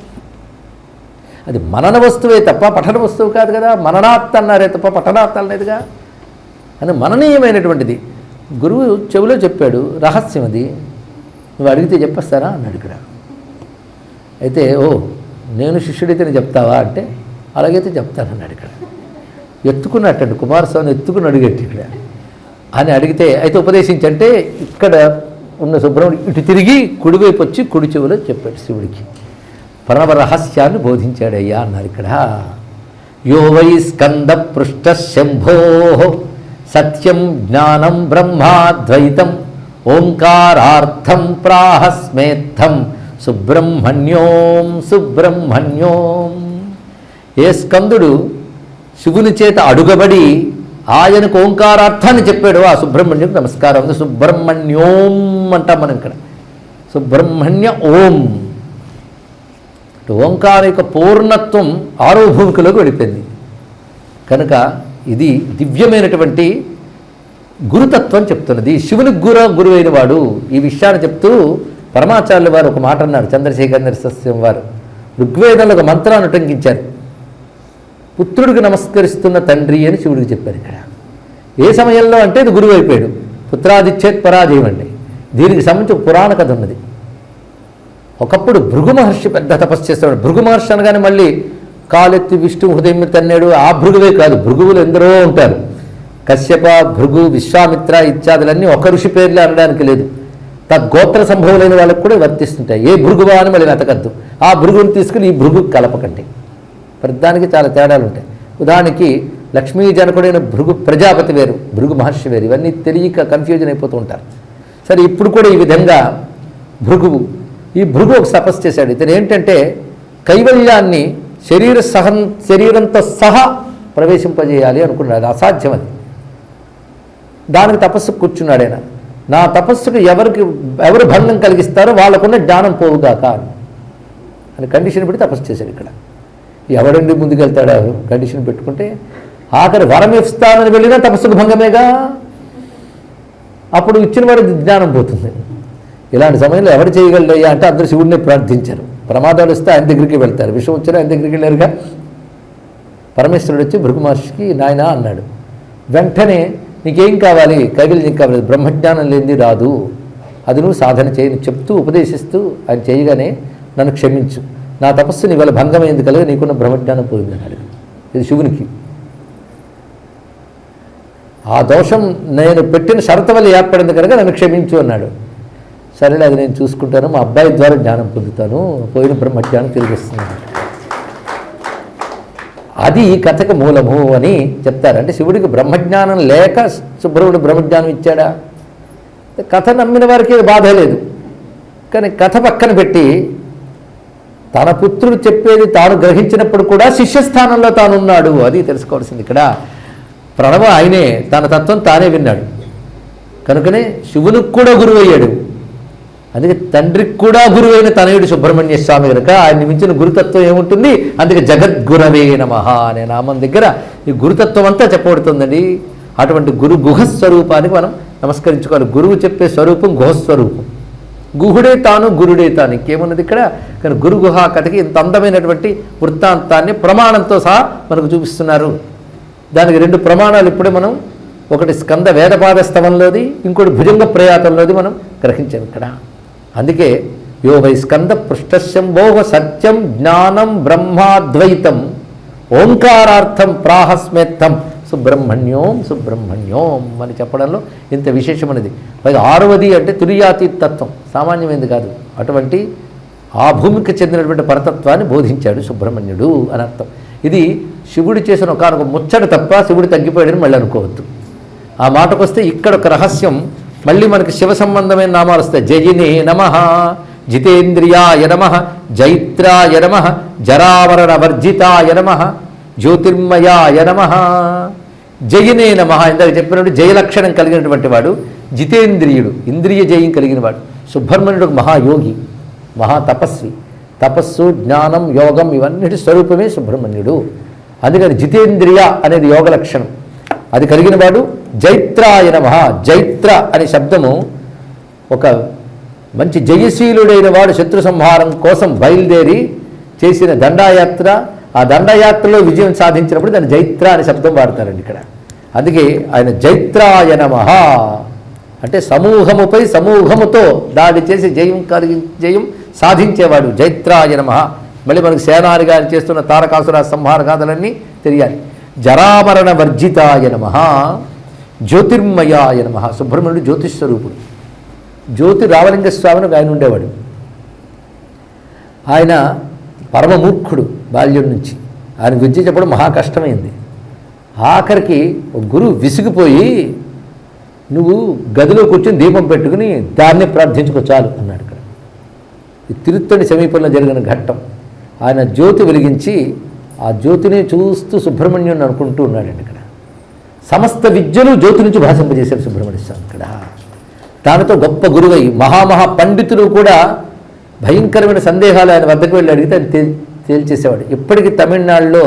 అది మనన వస్తువే తప్ప పఠన వస్తువు కాదు కదా. మననాత్ అన్నారే తప్ప పఠనాత్ అనలేదుగా. అని మననీయమైనటువంటిది. గురువు చెవిలో చెప్పాడు, రహస్యం అది. నువ్వు అడిగితే చెప్పేస్తారా అన్నాడు ఇక్కడ. అయితే నేను శిష్యుడితే చెప్తావా అంటే అలాగైతే చెప్తానన్నాడు ఇక్కడ. ఎత్తుకున్నట్టండి కుమారస్వామిని ఎత్తుకుని అడిగట్టు ఇక్కడ అని అడిగితే, అయితే ఉపదేశించంటే ఇక్కడ ఉన్న సుబ్రహ్మణ్యం ఇటు తిరిగి కుడివైపు వచ్చి కుడి చెవిలో చెప్పాడు శివుడికి. ప్రణవ రహస్యాన్ని బోధించాడయ్యా అన్నారు ఇక్కడ. యో వై స్కంద పృష్ఠ శంభో సత్యం జ్ఞానం బ్రహ్మాద్వైతం ఓంకారార్థం ప్రాహస్మేత్థం సుబ్రహ్మణ్యోం సుబ్రహ్మణ్యోం. ఏ స్కందుడు శివుని చేత అడుగబడి ఆయనకు ఓంకారార్థాన్ని చెప్పాడు, ఆ సుబ్రహ్మణ్యుడికి నమస్కారం. సుబ్రహ్మణ్యోం అంటాం మనం ఇక్కడ. సుబ్రహ్మణ్య ఓం. ఓంకార యొక్క పూర్ణత్వం 6వ భూమికలోకి వెళ్ళిపోయింది. కనుక ఇది దివ్యమైనటువంటి గురుతత్వం చెప్తున్నది. శివునికి గురువైన వాడు. ఈ విషయాన్ని చెప్తూ పరమాచార్యుల వారు ఒక మాట అన్నారు. చంద్రశేఖర నరసింహ వారు ఋగ్వేదంలో ఒక మంత్రాన్ని ఉటంకించారు. పుత్రుడికి నమస్కరిస్తున్న తండ్రి అని శివుడికి చెప్పారు ఇక్కడ. ఏ సమయంలో అంటే ఇది గురువు అయిపోయాడు. పుత్రాదిచ్చేత్ పరాజయం అండి. దీనికి సంబంధించి పురాణ కథ ఉన్నది. ఒకప్పుడు భృగు మహర్షి పెద్ద తపస్సు చేస్తాడు. భృగు మహర్షి అనగానే మళ్ళీ కాలెత్తి విష్ణు హృదయం మీద తన్నాడు ఆ భృగువే కాదు, భృగువులు ఎందరో ఉంటారు. కశ్యప, భృగు, విశ్వామిత్ర ఇత్యాదులన్నీ ఒక ఋషి పేర్లే అనడానికి లేదు. తద్గోత్ర సంభవులైన వాళ్ళకు కూడా వర్తిస్తుంటాయి. ఏ భృగువా అని మళ్ళీ వెతకద్దు. ఆ భృగుని తీసుకుని ఈ భృగు కలపకండి. ప్రతిదానికి చాలా తేడాలు ఉంటాయి. ఉదాహరణకి లక్ష్మీ జనకుడైన భృగు ప్రజాపతి వేరు, భృగు మహర్షి వేరు. ఇవన్నీ తెలియక కన్ఫ్యూజన్ అయిపోతూ ఉంటారు. సరే, ఇప్పుడు కూడా ఈ విధంగా ఈ భృగు ఒక తపస్సు చేశాడు. ఇతను ఏంటంటే కైవల్యాన్ని శరీరంతో సహా ప్రవేశింపజేయాలి అనుకున్నాడు. అది అసాధ్యం. అది దానికి తపస్సుకు కూర్చున్నాడు ఆయన. నా తపస్సుకు ఎవరు భంగం కలిగిస్తారో వాళ్ళకున్న జ్ఞానం పోవుగాక అని కండిషన్ పెట్టి తపస్సు చేశాడు ఇక్కడ. ఎవడండి ముందుకెళ్తాడా కండిషన్ పెట్టుకుంటే? ఆఖరి వరం ఇస్తానని వెళ్ళినా తపస్సుకు భంగమేగా. అప్పుడు ఇచ్చిన వాడి జ్ఞానం పోతుంది. ఇలాంటి సమయంలో ఎవరు చేయగలయ్యా అంటే అందరూ శివుడిని ప్రార్థించారు. ప్రమాదాలు వస్తే ఆయన దగ్గరికి వెళ్తారు. విషయం వచ్చినా ఆయన దగ్గరికి వెళ్ళారుగా. పరమేశ్వరుడు వచ్చి భృగు మహర్షికి నాయనా అన్నాడు. వెంటనే నీకేం కావాలి? కైవల్యం కావాలి. బ్రహ్మజ్ఞానం లేనిది రాదు, అది నువ్వు సాధన చేయని చెప్తూ ఉపదేశిస్తూ ఆయన చేయగానే నన్ను క్షమించు, నా తపస్సు నీ వల్ల భంగమైంది కలిగి నీకున్న బ్రహ్మజ్ఞానం పోయింది అన్నాడు. ఇది శివునికి. ఆ దోషం నేను పెట్టిన షరతు వల్ల ఏర్పడింది కనుక నన్ను క్షమించు అన్నాడు. సరేలే, అది నేను చూసుకుంటాను, మా అబ్బాయి ద్వారా జ్ఞానం పొందుతాను, పోయిన బ్రహ్మజ్ఞానం తిరిగి వస్తున్నాను. అది ఈ కథకు మూలము అని చెప్తారు. అంటే శివుడికి బ్రహ్మజ్ఞానం లేక సుబ్రహ్మణ్యుడు బ్రహ్మజ్ఞానం ఇచ్చాడా? కథ నమ్మిన వారికి బాధ లేదు. కానీ కథ పక్కన పెట్టి తన పుత్రుడు చెప్పేది తాను గ్రహించినప్పుడు కూడా శిష్యస్థానంలో తాను ఉన్నాడు. అది తెలుసుకోవాల్సింది ఇక్కడ. ప్రణవ ఆయనే, తన తత్వం తానే విన్నాడు. కనుకనే శివునికి కూడా గురువు అయ్యాడు. అందుకే తండ్రికి కూడా గురువైన తనయుడు సుబ్రహ్మణ్య స్వామి కనుక ఆయన మించిన గురుతత్వం ఏముంటుంది? అందుకే జగద్గురవే నమః అనే నామం దగ్గర ఈ గురుతత్వం అంతా చెప్పబడుతుందండి. అటువంటి గుహస్వరూపానికి మనం నమస్కరించుకోవాలి. గురువు చెప్పే స్వరూపం గుహస్వరూపం. గుహుడే తాను గురుడే తాను, ఇంకేమున్నది ఇక్కడ. కానీ గురుగుహ కథకి ఇంత అందమైనటువంటి వృత్తాంతాన్ని ప్రమాణంతో సహా మనకు చూపిస్తున్నారు. దానికి 2 ప్రమాణాలు ఇప్పుడే మనం, ఒకటి స్కంద వేదపాద స్తవంలోది, ఇంకోటి భుజంగ ప్రయాతంలోది మనం గ్రహించాం ఇక్కడ. అందుకే యో వై స్కంద పృష్ఠశంభోహ సత్యం జ్ఞానం బ్రహ్మాద్వైతం ఓంకారార్థం ప్రాహస్మేత్తం సుబ్రహ్మణ్యోం సుబ్రహ్మణ్యోం అని చెప్పడంలో ఇంత విశేషమైనది. పైగా 6వది అంటే తురియాతీత తత్వం, సామాన్యమైనది కాదు. అటువంటి ఆ భూమికి చెందినటువంటి పరతత్వాన్ని బోధించాడు సుబ్రహ్మణ్యుడు అని అర్థం. ఇది శివుడు చేసిన ఒక ముచ్చట తప్ప శివుడు తగ్గిపోయాడని మళ్ళీ అనుకోవద్దు. ఆ మాటకు వస్తే ఇక్కడ ఒక రహస్యం, మళ్ళీ మనకి శివ సంబంధమైన నామాలు వస్తాయి. జయినే నమః, జితేంద్రియాయ నమః, జైత్రాయ నమః, జరావరణ వర్జితాయ నమః, జ్యోతిర్మయాయ నమః. జయినే నమః ఇందాక చెప్పినట్టు జయలక్షణం కలిగినటువంటి వాడు, జితేంద్రియుడు ఇంద్రియ జయం కలిగిన వాడు. సుబ్రహ్మణ్యుడు ఒక మహాయోగి, మహాతపస్వి. తపస్సు, జ్ఞానం, యోగం ఇవన్నిటి స్వరూపమే సుబ్రహ్మణ్యుడు. అందుకని జితేంద్రియ అనేది యోగ లక్షణం, అది కలిగిన వాడు. జైత్రాయ నమః, జైత్ర అనే శబ్దము ఒక మంచి జయశీలుడైన వాడు శత్రు సంహారం కోసం బయలుదేరి చేసిన దండాయాత్ర, ఆ దండయాత్రలో విజయం సాధించినప్పుడు దాన్ని జైత్ర అనే శబ్దం వాడతారండి ఇక్కడ. అందుకే ఆయన జైత్రాయ నమః అంటే సమూహముపై సమూహముతో దాడి చేసి జయం సాధించేవాడు జైత్రాయ నమః. మళ్ళీ మనకు సేనానిగా చేస్తున్న తారకాసుర సంహార గాథలన్నీ తెలియాలి. జరామరణ వర్జితాయ నమః, జ్యోతిర్మయాయ నమః. సుబ్రహ్మణ్యుడు జ్యోతిస్వరూపుడు. జ్యోతి రామలింగ స్వామిని ఆయన ఉండేవాడు. ఆయన పరమమూర్ఖుడు బాల్యం నుంచి. ఆయన విద్య చెప్పడం మహా కష్టమైంది. ఆఖరికి గురువు విసిగిపోయి, నువ్వు గదిలో కూర్చొని దీపం పెట్టుకుని దాన్ని ప్రార్థించుకో చాలు అన్నాడు. ఇక్కడ ఈ తిరుత్తడి సమీపంలో జరిగిన ఘట్టం. ఆయన జ్యోతి వెలిగించి ఆ జ్యోతిని చూస్తూ సుబ్రహ్మణ్యుని అనుకుంటూ ఉన్నాడండి. ఇక్కడ సమస్త విద్యలు జ్యోతి నుంచి భాషింపజేశారు సుబ్రహ్మణ్య స్వామి. ఇక్కడ దానితో గొప్ప గురువై మహామహా పండితులు కూడా భయంకరమైన సందేహాలు ఆయన వద్దకు వెళ్ళి అడిగితే ఆయన తేల్చేసేవాడు. ఇప్పటికీ తమిళనాడులో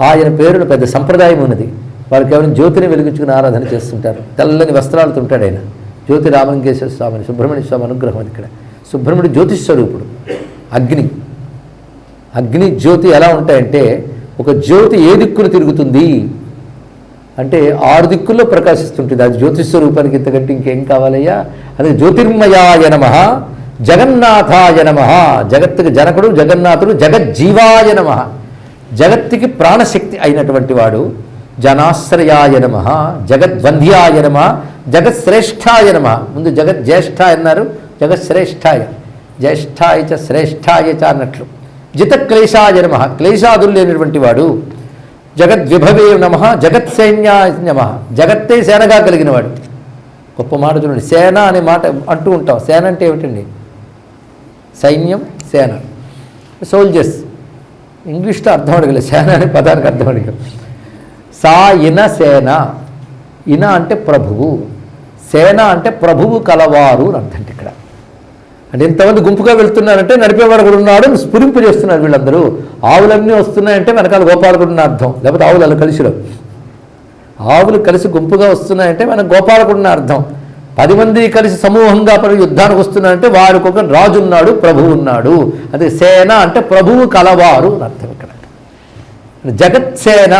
ఆయన పేరును పెద్ద సంప్రదాయం ఉన్నది. వారు కేవలం జ్యోతిని వెలిగించుకుని ఆరాధన చేస్తుంటారు. తెల్లని వస్త్రాలతో ఉంటాడు ఆయన. జ్యోతి రామలింగేశ్వర స్వామిని, సుబ్రహ్మణ్య స్వామి అనుగ్రహం అది. ఇక్కడ సుబ్రహ్మణ్యుడు జ్యోతిస్వరూపుడు. అగ్ని జ్యోతి ఎలా ఉంటాయంటే, ఒక జ్యోతి ఏ దిక్కులు తిరుగుతుంది అంటే 6 దిక్కుల్లో ప్రకాశిస్తుంటుంది. అది జ్యోతిస్వరూపానికి ఇంతకంటే ఇంకేం కావాలయ్యా. అది జ్యోతిర్మయాయ నమః, జగన్నాథాయ నమః. జగత్తుకి జనకుడు, జగన్నాథుడు, జగజ్జీవాయ నమః. జగత్తుకి ప్రాణశక్తి అయినటువంటి వాడు. జనాశ్రయాయ నమః, జగద్వంద్యాయ నమః, జగత్శ్రేష్ఠాయ నమః. ముందు జగజ్యేష్ఠ అన్నారు, జగత్శ్రేష్ఠాయ, జ్యేష్ఠాయ చ శ్రేష్ఠాయ చ అన్నట్లు. జితక్లేశాయ నమః, క్లేశాదులు లేనటువంటి వాడు. జగద్విభవే నమః, జగత్సైన్యాయ నమః. జగత్తే సేనగా కలిగిన వాడు. గొప్ప మాట చూడండి. సేన అనే మాట అంటూ ఉంటాం. సేన అంటే ఏమిటండి? సైన్యం, సేన, సోల్జర్స్. ఇంగ్లీష్లో అర్థం అడగలేదు, సేన అనే పదానికి అర్థం అడిగాం. సా ఇన సేన. ఇన అంటే ప్రభువు, సేన అంటే ప్రభువు కలవారు అని అర్థం. ఇక్కడ అంటే ఇంతమంది గుంపుగా వెళ్తున్నారంటే నడిపేవాడు కూడా ఉన్నాడు, స్ఫురింపు చేస్తున్నారు వీళ్ళందరూ. ఆవులన్నీ వస్తున్నాయంటే వెనకాల గోపాలకుడు ఉన్న అర్థం, లేకపోతే ఆవులు అలా కలిసిలో. ఆవులు కలిసి గుంపుగా వస్తున్నాయంటే మన గోపాలకుడు అర్థం. 10 మంది కలిసి సమూహంగా యుద్ధానికి వస్తున్నారంటే వారికి ఒక రాజు ఉన్నాడు, ప్రభువు ఉన్నాడు. అదే సేన అంటే ప్రభువు కలవారు అని అర్థం. ఇక్కడ జగత్సేన,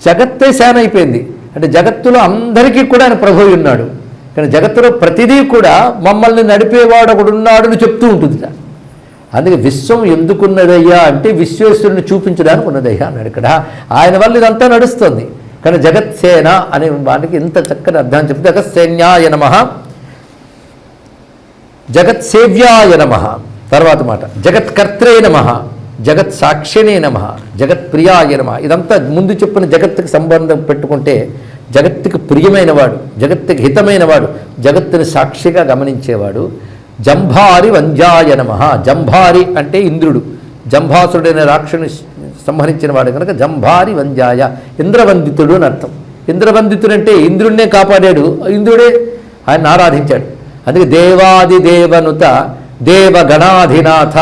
జగత్తే సేన అయిపోయింది. అంటే జగత్తులో అందరికీ కూడా ఆయన ప్రభువు ఉన్నాడు. కానీ జగత్తులో ప్రతిదీ కూడా మమ్మల్ని నడిపేవాడు ఒకడున్నాడు అని చెప్తూ ఉంటుంది. అందుకే విశ్వం ఎందుకున్నదయ్యా అంటే విశ్వేశ్వరుని చూపించడానికి ఉన్నదయ్యా అన్నాడు. ఇక్కడ ఆయన వల్ల ఇదంతా నడుస్తుంది. కానీ జగత్సేన అనే వాటికి ఇంత చక్కని అర్థం చెప్తే, జగత్సైన్యాయ నమః, జగత్సేవ్యాయ నమః. తర్వాత మాట జగత్కర్త్రే నమః, జగత్ సాక్షిణే నమః, జగత్ప్రియాయ నమః. ఇదంతా ముందు చెప్పిన జగత్తుకి సంబంధం పెట్టుకుంటే, జగత్తుకి ప్రియమైనవాడు, జగత్తుకి హితమైనవాడు, జగత్తుని సాక్షిగా గమనించేవాడు. జంభారి వంద్యాయ నమః. జంభారి అంటే ఇంద్రుడు, జంభాసురుడైన రాక్షసుని సంహరించిన వాడు కనుక జంభారి వంద్యాయ, ఇంద్రవందితుడు అని అర్థం. ఇంద్రవందితుడు అంటే ఇంద్రుడినే కాపాడాడు, ఇంద్రుడే ఆయన ఆరాధించాడు. అందుకే దేవాది దేవనుత దేవగణాధినాథ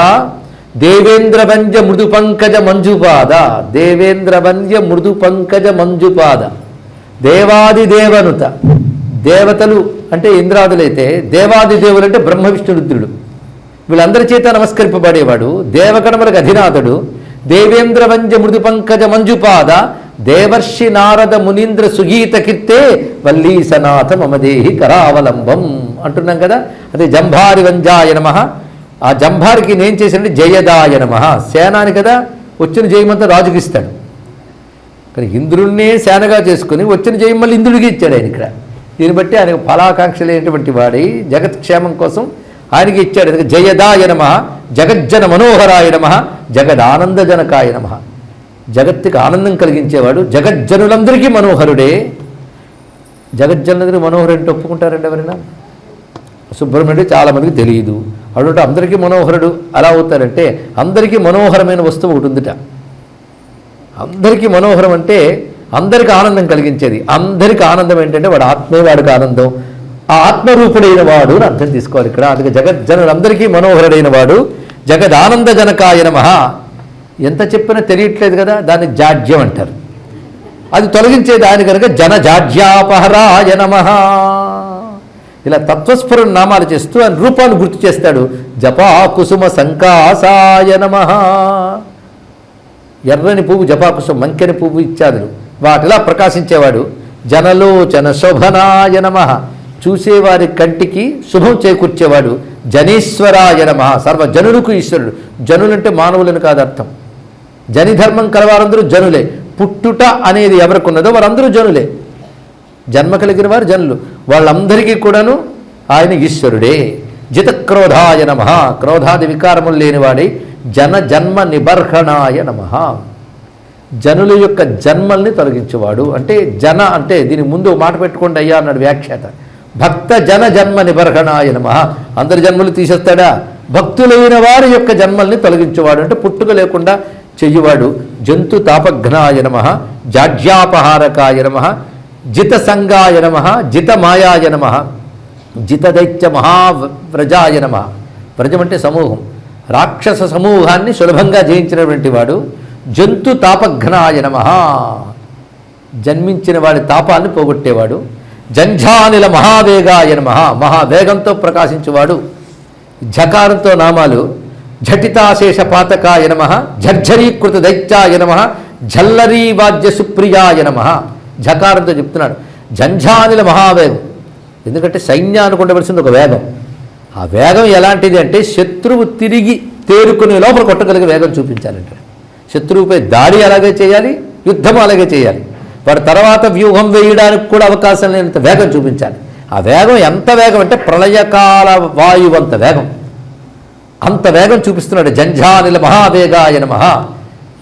దేవేంద్రవంద్య మృదు పంకజ మంజుపాద. దేవేంద్రవంద్య మృదు పంకజ మంజుపాద. దేవాది దేవనుత దేవతలు అంటే ఇంద్రాదులైతే, దేవాది దేవులు అంటే బ్రహ్మ విష్ణు రుద్రుడు, వీళ్ళందరి చేత నమస్కరింపబడేవాడు. దేవగణములకు అధినాథుడు, దేవేంద్ర వంజ మృదు పంకజ మంజుపాద, దేవర్షి నారద మునీంద్ర సుగీత కీర్తే వల్లీసనాథ మమదేహి కరావలంబం అంటున్నాం కదా. అదే జంభారి వంజాయ నమః. ఆ జంభారికి నేను చేసినట్టు జయదాయ నమః. సేనాని కదా, వచ్చిన జయమంతా రాజుకి ఇస్తాడు. కానీ ఇంద్రుడినే సేనగా చేసుకుని వచ్చిన జయం మళ్ళీ ఇంద్రుడికి ఇచ్చాడు ఆయన. ఇక్కడ దీన్ని బట్టి ఆయనకు ఫలాకాంక్ష లేనటువంటి వాడి జగత్క్షేమం కోసం ఆయనకి ఇచ్చాడు. జయదాయ నమః, జగజ్జన మనోహరాయ నమః, జగదానందజనకాయ నమః. జగత్తుకి ఆనందం కలిగించేవాడు, జగజ్జనులందరికీ మనోహరుడే. జగజ్జనులందరికీ మనోహరుడు అంటే ఒప్పుకుంటారండి ఎవరైనా? సుబ్రహ్మణ్యుడు చాలామందికి తెలియదు. అడుగుంటే అందరికీ మనోహరుడు అలా అవుతారంటే, అందరికీ మనోహరమైన వస్తువు ఒకటి ఉందిట. అందరికీ మనోహరం అంటే అందరికీ ఆనందం కలిగించేది. అందరికీ ఆనందం ఏంటంటే వాడు ఆత్మే, వాడికి ఆనందం. ఆ ఆత్మరూపుడైన వాడు అని అర్థం తీసుకోవాలి ఇక్కడ. అందుకే జగజ్జనులందరికీ మనోహరుడైన వాడు, జగదానందజనకాయ నమః. ఎంత చెప్పినా తెలియట్లేదు కదా, దాన్ని జాడ్యం అంటారు. అది తొలగించే దాని కనుక జనజాడ్యాపహరాయ నమః. ఇలా తత్వస్ఫురణ నామాలు చేస్తూ ఆయన రూపాన్ని గుర్తు చేస్తాడు. జపా కుసుమ సంకాసాయ నమః. ఎర్రని పువ్వు జపాకుసుమ, మంకెని పువ్వు ఇత్యాదులు వాటిలా ప్రకాశించేవాడు. జనలోచన శోభనాయ నమః. చూసేవారి కంటికి శుభం చేకూర్చేవాడు. జనీశ్వరాయ నమః. సర్వజనులకు ఈశ్వరుడు. జనులంటే మానవులను కాదు అర్థం. జనిధర్మం కలవారందరూ జనులే. పుట్టుట అనేది ఎవరికి ఉన్నదో వారందరూ జనులే. జన్మ కలిగిన వారు జనులు. వాళ్ళందరికీ కూడాను ఆయన ఈశ్వరుడే. జితక్రోధాయ నమః. క్రోధాది వికారములు లేనివాడి జన జన్మ నిబర్హణాయ నమః. జనుల యొక్క జన్మల్ని తొలగించేవాడు. అంటే జన అంటే దీనికి ముందు మాట పెట్టుకోండి అయ్యా అన్నాడు వ్యాఖ్యాత. భక్త జన జన్మ నిబర్హణాయ నమః. అందరి జన్మలు తీసేస్తాడా? భక్తులైన వారి యొక్క జన్మల్ని తొలగించేవాడు అంటే పుట్టుక లేకుండా చెయ్యువాడు. జంతు తాపఘ్నాయ నమః, జాడ్యాపహారకాయ నమః, జిత సంగాయ నమః, జిత మాయాయ నమః, జిత దైత్య మహావ్రజాయ నమః. వ్రజం అంటే సమూహం. రాక్షస సమూహాన్ని సులభంగా జయించినటువంటి వాడు. జంతు తాపఘ్నాయ నమః. జన్మించిన వాడి తాపాన్ని పోగొట్టేవాడు. జంఝానిల మహావేగాయ నమః. మహావేగంతో ప్రకాశించేవాడు. ఝకారంతో నామాలు. ఝటితాశేష పాతకాయ నమః, ఝర్ఝరీకృత దైత్యాయ నమః, ఝల్లరీ వాద్య సుప్రియాయ నమః. ఝకారంతో చెప్తున్నాడు. జంఝానిల మహావేగం. ఎందుకంటే సైన్యానికి ఉండవలసింది ఒక వేగం. ఆ వేగం ఎలాంటిది అంటే శత్రువు తిరిగి తేరుకునే లోపల కొట్టగలిగే వేగం చూపించాలంటే. శత్రువుపై దాడి అలాగే చేయాలి, యుద్ధం అలాగే చేయాలి. వాడి తర్వాత వ్యూహం వేయడానికి కూడా అవకాశం లేనంత వేగం చూపించాలి. ఆ వేగం ఎంత వేగం అంటే ప్రళయకాల వాయువంత వేగం. అంత వేగం చూపిస్తున్నాడు. జంఝానిల మహావేగాయ నమః.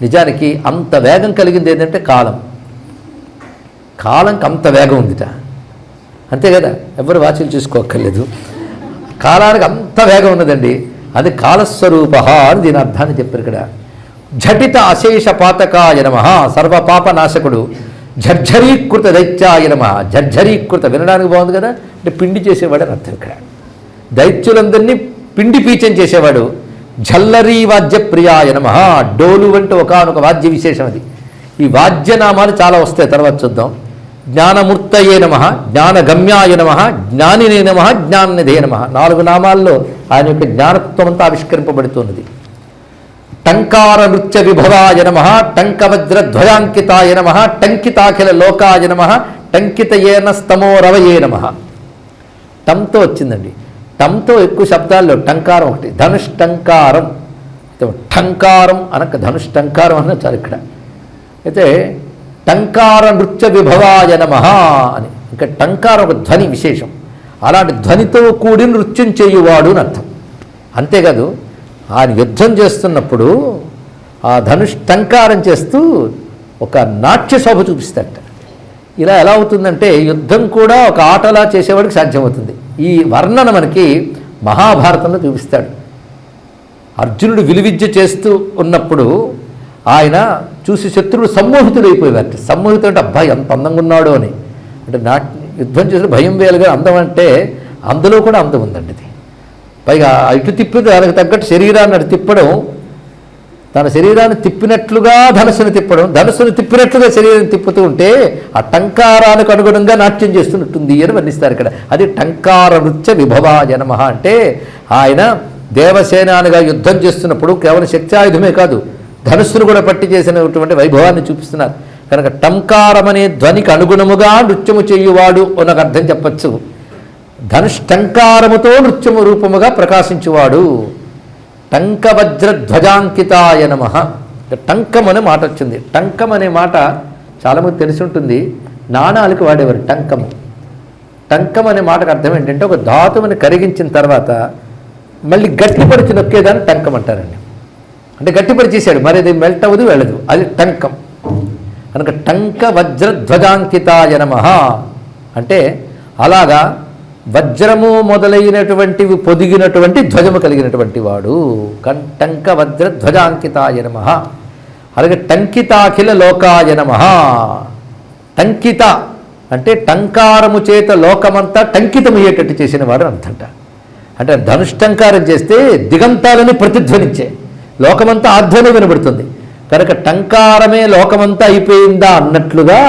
నిజానికి అంత వేగం కలిగింది ఏంటంటే కాలం. కాలంకి అంత వేగం ఉందిట. అంతే కదా, ఎవరు వాచ్యలు చూసుకోక్కర్లేదు. కాలానికి అంత వేగం ఉన్నదండి. అది కాలస్వరూప అని దీని అర్థాన్ని చెప్పారు ఇక్కడ. ఝటిత అశేష పాతకాయ నమః. సర్వపాపనాశకుడు. ఝర్ఝరీకృత దైత్యాయ నమః. ఝర్ఝరీకృత వినడానికి బాగుంది కదా, అంటే పిండి చేసేవాడు అని అర్థం ఇక్కడ. దైత్యులందరినీ పిండి పీచం చేసేవాడు. ఝల్లరీ వాద్య ప్రియాయ నమః. డోలు వంటి ఒకానొక వాద్య విశేషం అది. ఈ వాద్యనామాలు చాలా వస్తాయి, తర్వాత చూద్దాం. జ్ఞానమూర్తయే నమః, జ్ఞానగమ్యాయ నమః, జ్ఞానినే నమః, జ్ఞాననిధే నమః. 4 నామాల్లో ఆయన యొక్క జ్ఞానత్వం అంతా ఆవిష్కరింపబడుతున్నది. టంకార నృత్య విభవాయ నమః, టంకవజ్రధ్వయాంకితాయ నమః, టంకితాఖిల లోకాయ నమః, టంకితయేన స్తమోరవయే నమః. టంతో వచ్చిందండి. టంతో ఎక్కువ శబ్దాల్లో టంకారం ఒకటి. ధనుష్టంకారం. టంకారం అనక ధనుష్టంకారం అన్న చాలు ఇక్కడ. అయితే టంకార నృత్య విభవాయ నమః అని. ఇంకా టంకారం ఒక ధ్వని విశేషం. అలాంటి ధ్వనితో కూడి నృత్యం చేయువాడు అని అర్థం. అంతేకాదు, ఆయన యుద్ధం చేస్తున్నప్పుడు ఆ ధనుష్టంకారం చేస్తూ ఒక నాట్య శోభ చూపిస్తాడట. ఇలా ఎలా అవుతుందంటే యుద్ధం కూడా ఒక ఆటలా చేసేవాడికి సాధ్యమవుతుంది. ఈ వర్ణన మనకి మహాభారతంలో చూపిస్తాడు. అర్జునుడు విలువిద్య చేస్తూ ఉన్నప్పుడు ఆయన చూసి శత్రువుడు సమ్మోహితుడైపోయేవారు. సమ్మోహితుడు అంటే అబ్బాయి ఎంత అందంగా ఉన్నాడు అని. అంటే యుద్ధం చేసిన భయం వేలుగా అందం అంటే అందులో కూడా అందం ఉందండి. ఇది పైగా ఇటు తిప్పితే దానికి తగ్గట్టు శరీరాన్ని అటు తిప్పడం తన శరీరాన్ని తిప్పినట్లుగా ధనుసును తిప్పడం, ధనుసును తిప్పినట్లుగా శరీరం తిప్పుతూ ఉంటే ఆ టంకారానికి అనుగుణంగా నాట్యం చేస్తున్నట్టుంది అని వర్ణిస్తారు ఇక్కడ. అది టంకార నృత్య విభవాయ నమః అంటే ఆయన దేవసేనానిగా యుద్ధం చేస్తున్నప్పుడు కేవలం శక్తి ఆయుధమే కాదు, ధనుస్సును కూడా పట్టి చేసినటువంటి వైభవాన్ని చూపిస్తున్నారు. కనుక టంకారం అనే ధ్వనికి అనుగుణముగా నృత్యము చేయువాడు అని అర్థం చెప్పచ్చు. ధనుష్టంకారముతో నృత్యము రూపముగా ప్రకాశించువాడు. టంకవజ్రధ్వజాంకితాయ నమః. టంకం అనే మాట వచ్చింది. టంకం అనే మాట చాలామంది తెలిసి ఉంటుంది, నాణాలకు వాడేవారు టంకము. టంకం అనే మాటకు అర్థం ఏంటంటే ఒక ధాతువుని కరిగించిన తర్వాత మళ్ళీ గట్టిపరిచి నొక్కేదాన్ని టంకం అంటారండి. అంటే గట్టిపరిచేసాడు, మరి అది మెల్ట్ అవ్వదు, వెళ్ళదు, అది టంకం. కనుక టంకవజ్రధ్వజాంకితాయ నమః అంటే అలాగా వజ్రము మొదలైనటువంటివి పొదిగినటువంటి ధ్వజము కలిగినటువంటి వాడు. టంకవజ్రధ్వజాంకితాయ నమః. అలాగే టంకితాఖిల లోకాయ నమః. టంకిత అంటే టంకారము చేత లోకమంతా టంకితమయ్యేటట్టు చేసిన వాడు అర్థంట. అంటే ధనుష్టంకారం చేస్తే దిగంతాలని ప్రతిధ్వనించే లోకమంతా ఆధ్వర్యం వినబడుతుంది. కనుక టంకారమే లోకమంతా అయిపోయిందా అన్నట్లుగా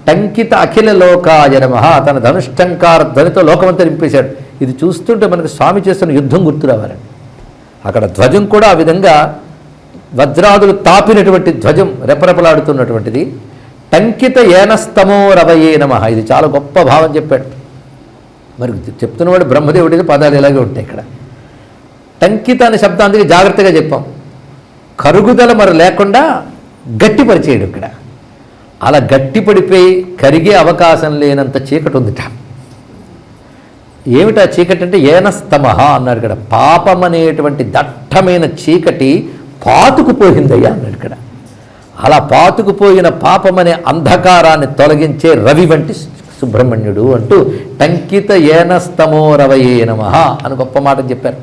టంకిత అఖిల లోకాయ నమః. తన ధనుష్టంకార ధ్వనితో లోకమంతా నింపేశాడు. ఇది చూస్తుంటే మనకు స్వామి చేస్తున్న యుద్ధం గుర్తు రావాలండి. అక్కడ ధ్వజం కూడా ఆ విధంగా వజ్రాదులు తాపినటువంటి ధ్వజం రెపరెపలాడుతున్నటువంటిది. టంకిత ఏనస్తమో రవయే నమః. ఇది చాలా గొప్ప భావం చెప్పాడు. మరి చెప్తున్నవాడు బ్రహ్మదేవుడికి పదాలు ఇలాగే ఉంటాయి. ఇక్కడ టంకిత అనే శబ్దానికి జాగ్రత్తగా చెప్పాం. కరుగుదల మరి లేకుండా గట్టిపరిచేయడు. ఇక్కడ అలా గట్టిపడిపోయి కరిగే అవకాశం లేనంత చీకటి ఉందిట. ఏమిటా చీకటి అంటే ఏనస్తమః అన్నాడు ఇక్కడ. పాపం అనేటువంటి దట్టమైన చీకటి పాతుకుపోయిందయ్యా అన్నాడు ఇక్కడ. అలా పాతుకుపోయిన పాపం అనే అంధకారాన్ని తొలగించే రవి వంటి సుబ్రహ్మణ్యుడు అంటూ టంకిత ఏనస్తమో రవయే నమః అని గొప్ప మాట చెప్పారు.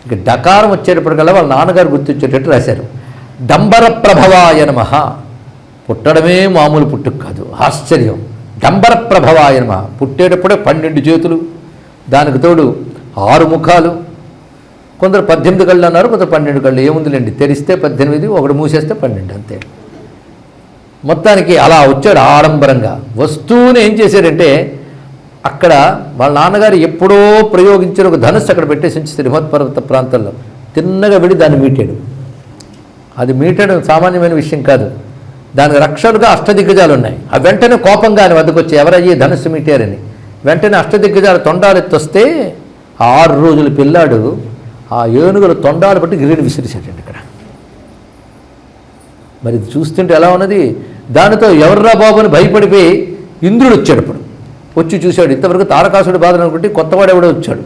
ఇక డకారం వచ్చేటప్పటికల్లా వాళ్ళ నాన్నగారు గుర్తొచ్చేటట్టు రాశారు. డంబర ప్రభవాయ నమః. పుట్టడమే మామూలు పుట్టుకు కాదు, ఆశ్చర్యం. డంబర ప్రభవాయ నమః. పుట్టేటప్పుడే 12 చేతులు, దానికి తోడు 6 ముఖాలు. కొందరు 18 కళ్ళు అన్నారు, కొందరు 12 కళ్ళు. ఏముందిలేండి, తెరిస్తే 18, ఒకడు మూసేస్తే 12 అంతే. మొత్తానికి అలా వచ్చాడు ఆడంబరంగా. వస్తువుని ఏం చేశాడంటే అక్కడ వాళ్ళ నాన్నగారు ఎప్పుడో ప్రయోగించిన ఒక ధనుస్సు అక్కడ పెట్టేసి శ్రీమత్పర్వత ప్రాంతంలో తిన్నగా విడి దాన్ని మీటాడు. అది మీటడం సామాన్యమైన విషయం కాదు. దానికి రక్షలుగా అష్టదిగ్గజాలు ఉన్నాయి. ఆ వెంటనే కోపంగా ఆయన వద్దకు వచ్చి ఎవరయ్యి ధనుస్సు మీటారని వెంటనే అష్టదిగ్గజాలు తొండాలెత్తొస్తే 6 రోజుల పిల్లాడు ఆ ఏనుగుల తొండాలు బట్టి గిరిని విసిరిశాడండి ఇక్కడ. మరి ఇది చూస్తుంటే ఎలా ఉన్నది. దానితో ఎవర్రా బాబు అని భయపడిపోయి ఇంద్రుడు వచ్చాడు. ఇప్పుడు వచ్చి చూశాడు. ఇంతవరకు తారకాసుడి బాధను అనుకుంటే కొత్తవాడు ఎవడో వచ్చాడు.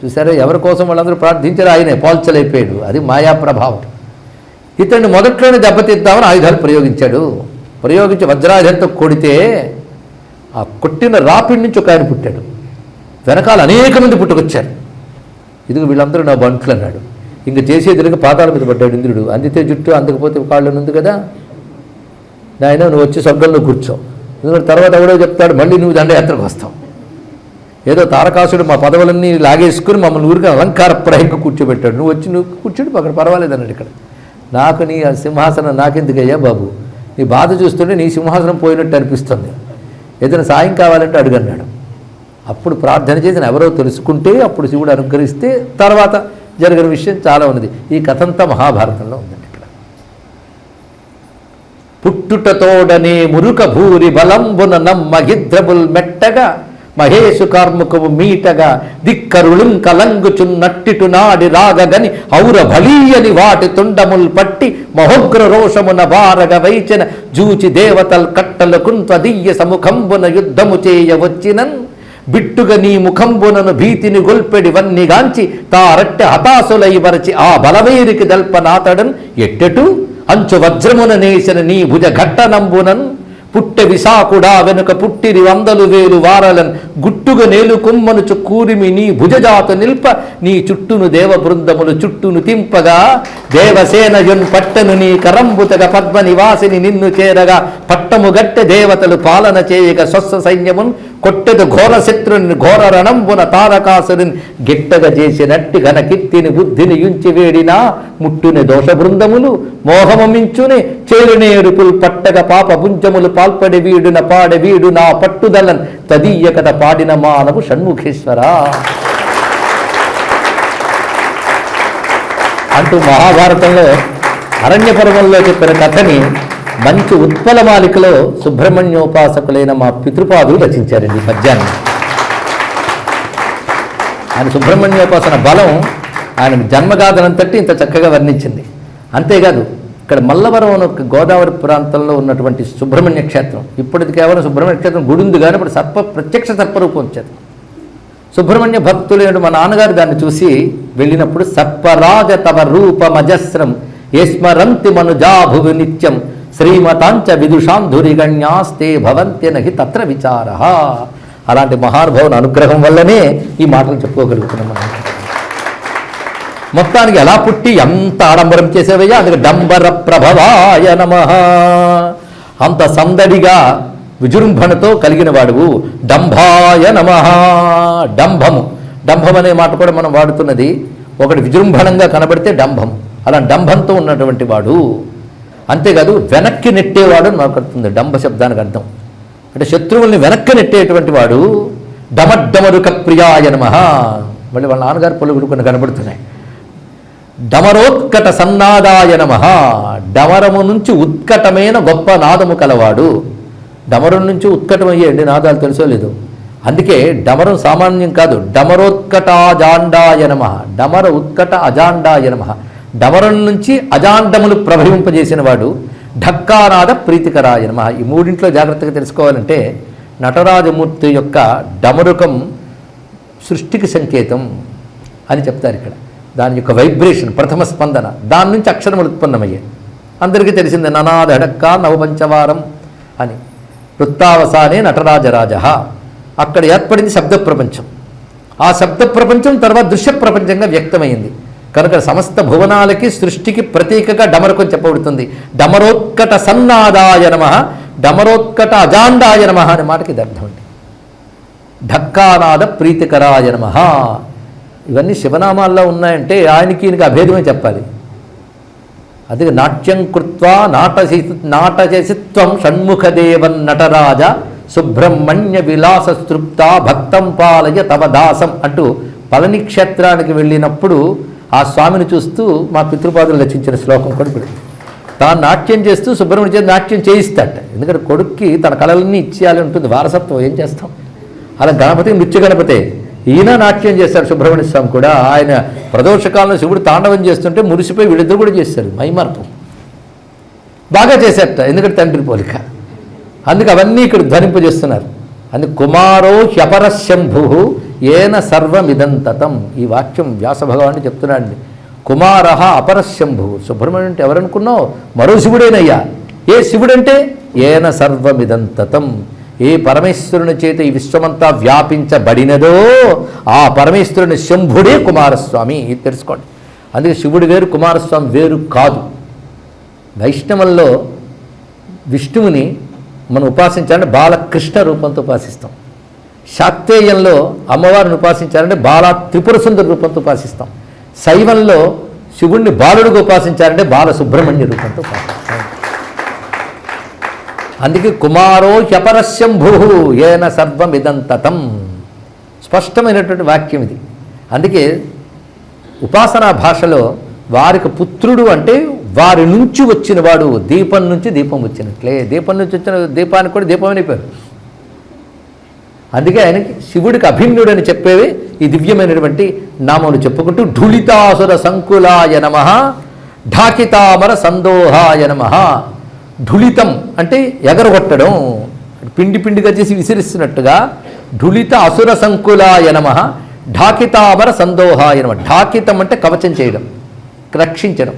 చూసారా, ఎవరి కోసం వాళ్ళందరూ ప్రార్థించారు, ఆయనే పోల్చలైపోయాడు. అది మాయా ప్రభావం. ఇతన్ని మొదట్లోనే దెబ్బతీద్దామని ఆయుధాలు ప్రయోగించాడు. ప్రయోగించి వజ్రాయుధంతో కొడితే ఆ కొట్టిన రాపిడి నుంచి ఒక ఆయన పుట్టాడు. వెనకాల అనేక మంది పుట్టుకొచ్చారు. ఇదిగో వీళ్ళందరూ నా బంట్లు అన్నాడు. ఇంక చేసేదిగా పాతాల మీద పడ్డాడు ఇంద్రుడు. అందితే జుట్టు, అందకపోతే కాళ్ళు ఉంది కదా, నాయన నువ్వు వచ్చి స్వర్గంలో కూర్చో. ఎందుకంటే తర్వాత ఎవడో చెప్తాడు మళ్ళీ నువ్వు దండయాత్రకు వస్తావు. ఏదో తారకాసుడు మా పదవులన్నీ లాగేసుకుని మమ్మల్ని ఊరికి అలంకారప్రాయంగా కూర్చోబెట్టాడు. నువ్వు వచ్చి నువ్వు కూర్చోడు అక్కడ పర్వాలేదు అన్నాడు. ఇక్కడ నాకు నీ సింహాసనం నాకెందుకయ్యా బాబు, నీ బాధ చూస్తుంటే నీ సింహాసనం పోయినట్టు అనిపిస్తుంది, ఏదైనా సాయం కావాలంటే అడుగన్నాడు. అప్పుడు ప్రార్థన చేసిన ఎవరో తెలుసుకుంటే అప్పుడు శివుడు అనుగ్రహిస్తే తర్వాత జరిగిన విషయం చాలా ఉన్నది. ఈ కథంతా మహాభారతంలో ఉందండి. ఇక్కడ పుట్టుటతోడనే మురుక భూరి బలంబున నమ్మగిద్రబుల్ మెట్టగా మహేషు కార్ముకము మీటగా దిక్కరుళుం కలంగుచున్నట్టిటు నాడి రాగగని ఔర భలీయని వాటి తుండముల్ పట్టి మహోగ్ర రోషమున వారగ వైచిన జూచి దేవతల్ కట్టలకున్ త్వదీయ సముఖంబున యుద్ధము చేయవచ్చినన్ బిట్టుగా నీ ముఖంబునను భీతిని గొల్పెడివన్నిగాంచి తారట్టె హతాసులై వరచి ఆ బలవేరికి దల్పనాతడన్ ఎట్టెటు అంచు వజ్రమున నేసిన నీ భుజ ఘట్టనంబునన్ పుట్టె విశాకుడా వెనుక పుట్టిరి 100,000 వారలన్ గుట్టుగా నేలు కుమ్మనుచు కూరిమి నీ భుజజాత నిల్ప నీ చుట్టును దేవ బృందములు చుట్టును తింపగా దేవసేనయున్ పట్టను నీ కరంబుతగ పద్మ నివాసిని నిన్ను చేరగా పట్టము గట్టె దేవతలు పాలన చేయక స్వస్వ సైన్యమున్ కొట్టెద ఘోర శత్రుని ఘోర రణంబున తారకాసురుని గిట్టగ చేసినట్టి ఘన కీర్తిని బుద్ధిని యుంచి వేడినా ముట్టుని దోష బృందములు మోహమమించుని చేరునేరుపులు పట్టగ పాప పుంజములు పాల్పడి వీడున పాడ వీడు నా పట్టుదలన్ తదీయ కథ పాడిన మానవు షణ్ముఖేశ్వర అంటూ మహాభారతంలో అరణ్య పర్వంలో చెప్పిన కథని మంచి ఉత్పలమాలికలో సుబ్రహ్మణ్యోపాసకులైన మా పితృపాదులు రచించారండి ఈ పద్యాన్ని. ఆయన సుబ్రహ్మణ్యోపాసన బలం ఆయన జన్మగాథనంతటి ఇంత చక్కగా వర్ణించింది. అంతేకాదు ఇక్కడ మల్లవరం అనే గోదావరి ప్రాంతంలో ఉన్నటువంటి సుబ్రహ్మణ్య క్షేత్రం, ఇప్పటిది కేవలం సుబ్రహ్మణ్య క్షేత్రం గుడి ఉంది కానీ ఇప్పుడు ప్రత్యక్ష సర్పరూపం వచ్చేది. సుబ్రహ్మణ్య భక్తులు మా నాన్నగారు దాన్ని చూసి వెళ్ళినప్పుడు సర్పరాజ తవ రూపమజస్రం యస్మరంతి మనుజాభువి నిత్యం శ్రీమతాంచ విదుషాంధురిగణ్యాస్తే భవంత్యనహి తత్ర విచార. అలాంటి మహానుభావుని అనుగ్రహం వల్లనే ఈ మాటలు చెప్పుకోగలుగుతున్నాం మనం. మొత్తానికి ఎలా పుట్టి ఎంత ఆడంబరం చేసేవయ్యా, అందుకే డంబర ప్రభవాయ నమః, అంత సందడిగా విజృంభణతో కలిగిన వాడువు. డంభాయ నమః, డంభము, డంభం అనే మాట కూడా మనం వాడుతున్నది. ఒకటి విజృంభణంగా కనబడితే డంభం, అలా డంభంతో ఉన్నటువంటి వాడు. అంతేకాదు వెనక్కి నెట్టేవాడు మాట్లాడుతుంది డంభ శబ్దానికి అర్థం. అంటే శత్రువుల్ని వెనక్కి నెట్టేటువంటి వాడు. డమడ్డమరుక ప్రియాయ నమః, మళ్ళీ వాళ్ళ నాన్నగారు పొలుగులు కొన్ని కనబడుతున్నాయి. డమరోత్కట సన్నాదాయ నమః, డమరము నుంచి ఉత్కటమైన గొప్ప నాదము కలవాడు. డమరం నుంచి ఉత్కటమయ్యేయండి నాదాలు తెలుసో లేదు. అందుకే డమరం సామాన్యం కాదు. డమరోత్కట అజాండాయ నమః, డమర ఉత్కట అజాండాయ నమః, డమరం నుంచి అజాండములు ప్రభవింపజేసిన వాడు. ఢక్కానాద ప్రీతికరాయ నమః. ఈ మూడింట్లో జాగ్రత్తగా తెలుసుకోవాలంటే నటరాజమూర్తి యొక్క డమరుకం సృష్టికి సంకేతం అని చెప్తారు ఇక్కడ. దాని యొక్క వైబ్రేషన్, ప్రథమ స్పందన, దాని నుంచి అక్షరములు ఉత్పన్నమయ్యాయి. అందరికీ తెలిసిందే ననాద ఢక్క నవపంచవారం అని. వృత్తావసానే నటరాజరాజ, అక్కడ ఏర్పడింది శబ్ద ప్రపంచం. ఆ శబ్ద ప్రపంచం తర్వాత దృశ్య ప్రపంచంగా వ్యక్తమైంది. కనుక సమస్త భువనాలకి సృష్టికి ప్రతీకగా డమరుకం చెప్పబడుతుంది. డమరోత్కట సన్నాదాయ నమః, డమరోత్కట అజాండాయ నమః అనే మాటకి ఇది అర్థం అండి. ఢక్కానాద ప్రీతికరాయ నమః. ఇవన్నీ శివనామాల్లో ఉన్నాయంటే ఆయనకి ఈయనకి అభేదమే చెప్పాలి. అది నాట్యం కృత్వా నాటశిత్వం షణ్ముఖదేవన్ నటరాజ సుబ్రహ్మణ్య విలాస తృప్త భక్తం పాలయ తవ దాసం అంటూ పళని క్షేత్రానికి వెళ్ళినప్పుడు ఆ స్వామిని చూస్తూ మా పితృపాదులు రచించిన శ్లోకం కూడా ఇప్పుడు తాను నాట్యం చేస్తూ సుబ్రహ్మణ్య చేతి నాట్యం చేయిస్తాట. ఎందుకంటే కొడుక్కి తన కళలన్నీ ఇచ్చేయాలి ఉంటుంది, వారసత్వం. ఏం చేస్తాం, అలా గణపతి నృత్య గణపతే ఈయన నాట్యం చేశారు. సుబ్రహ్మణ్య స్వామి కూడా ఆయన ప్రదోషకాలంలో శివుడు తాండవం చేస్తుంటే మురిసిపోయి వీళ్ళిద్దరు కూడా చేశారు. మైమార్పు బాగా చేశారట, ఎందుకంటే తండ్రి పోలిక. అందుకు అవన్నీ ఇక్కడ ధ్వనింపజేస్తున్నారు. అందుకు కుమారో హ్యపరశంభు ఏన సర్వమిదంతతం. ఈ వాక్యం వ్యాస భగవానుడు చెప్తున్నాడండి. కుమార అపరశంభు, సుబ్రహ్మణ్యం అంటే ఎవరనుకున్నావు, మరో శివుడేనయ్యా. ఏ శివుడంటే ఏన సర్వమిదంతతం, ఏ పరమేశ్వరుని చేత ఈ విశ్వమంతా వ్యాపించబడినదో ఆ పరమేశ్వరుని శంభుడే కుమారస్వామి. ఇది తెలుసుకోండి. అందుకే శివుడు వేరు, కుమారస్వామి వేరు కాదు. వైష్ణవంలో విష్ణువుని మనం ఉపాసించాలంటే బాలకృష్ణ రూపంతో ఉపాసిస్తాం. శాక్తేయంలో అమ్మవారిని ఉపాసించాలంటే బాల త్రిపుర సుందరి రూపంతో ఉపాసిస్తాం. శైవంలో శివుణ్ణి బాలుడిగా ఉపాసించాలంటే బాల సుబ్రహ్మణ్య రూపంతో ఉపాసిస్తాం. అందుకే కుమారో హ్యపరశంభు ఏన సర్వమిదంతతం, స్పష్టమైనటువంటి వాక్యం ఇది. అందుకే ఉపాసనా భాషలో వారికి పుత్రుడు అంటే వారి నుంచి వచ్చిన వాడు, దీపం నుంచి దీపం వచ్చినట్లే. దీపం నుంచి వచ్చిన దీపానికి కూడా దీపం అని పేరు. అందుకే ఆయనకి శివుడికి అభిన్నుడు అని చెప్పేవి ఈ దివ్యమైనటువంటి నామములు చెప్పుకుంటూ ఢుళితాసుర సంకులాయ నమః, ఢాకితామర సందోహాయ నమః. ఢుళితం అంటే ఎగరగొట్టడం, పిండి పిండిగా చేసి విసిరిస్తున్నట్టుగా. ఢుళిత అసుర సంకులాయ నమః, ఢాకితామర సందోహాయ నమః. ఢాకితం అంటే కవచం చేయడం, రక్షించడం.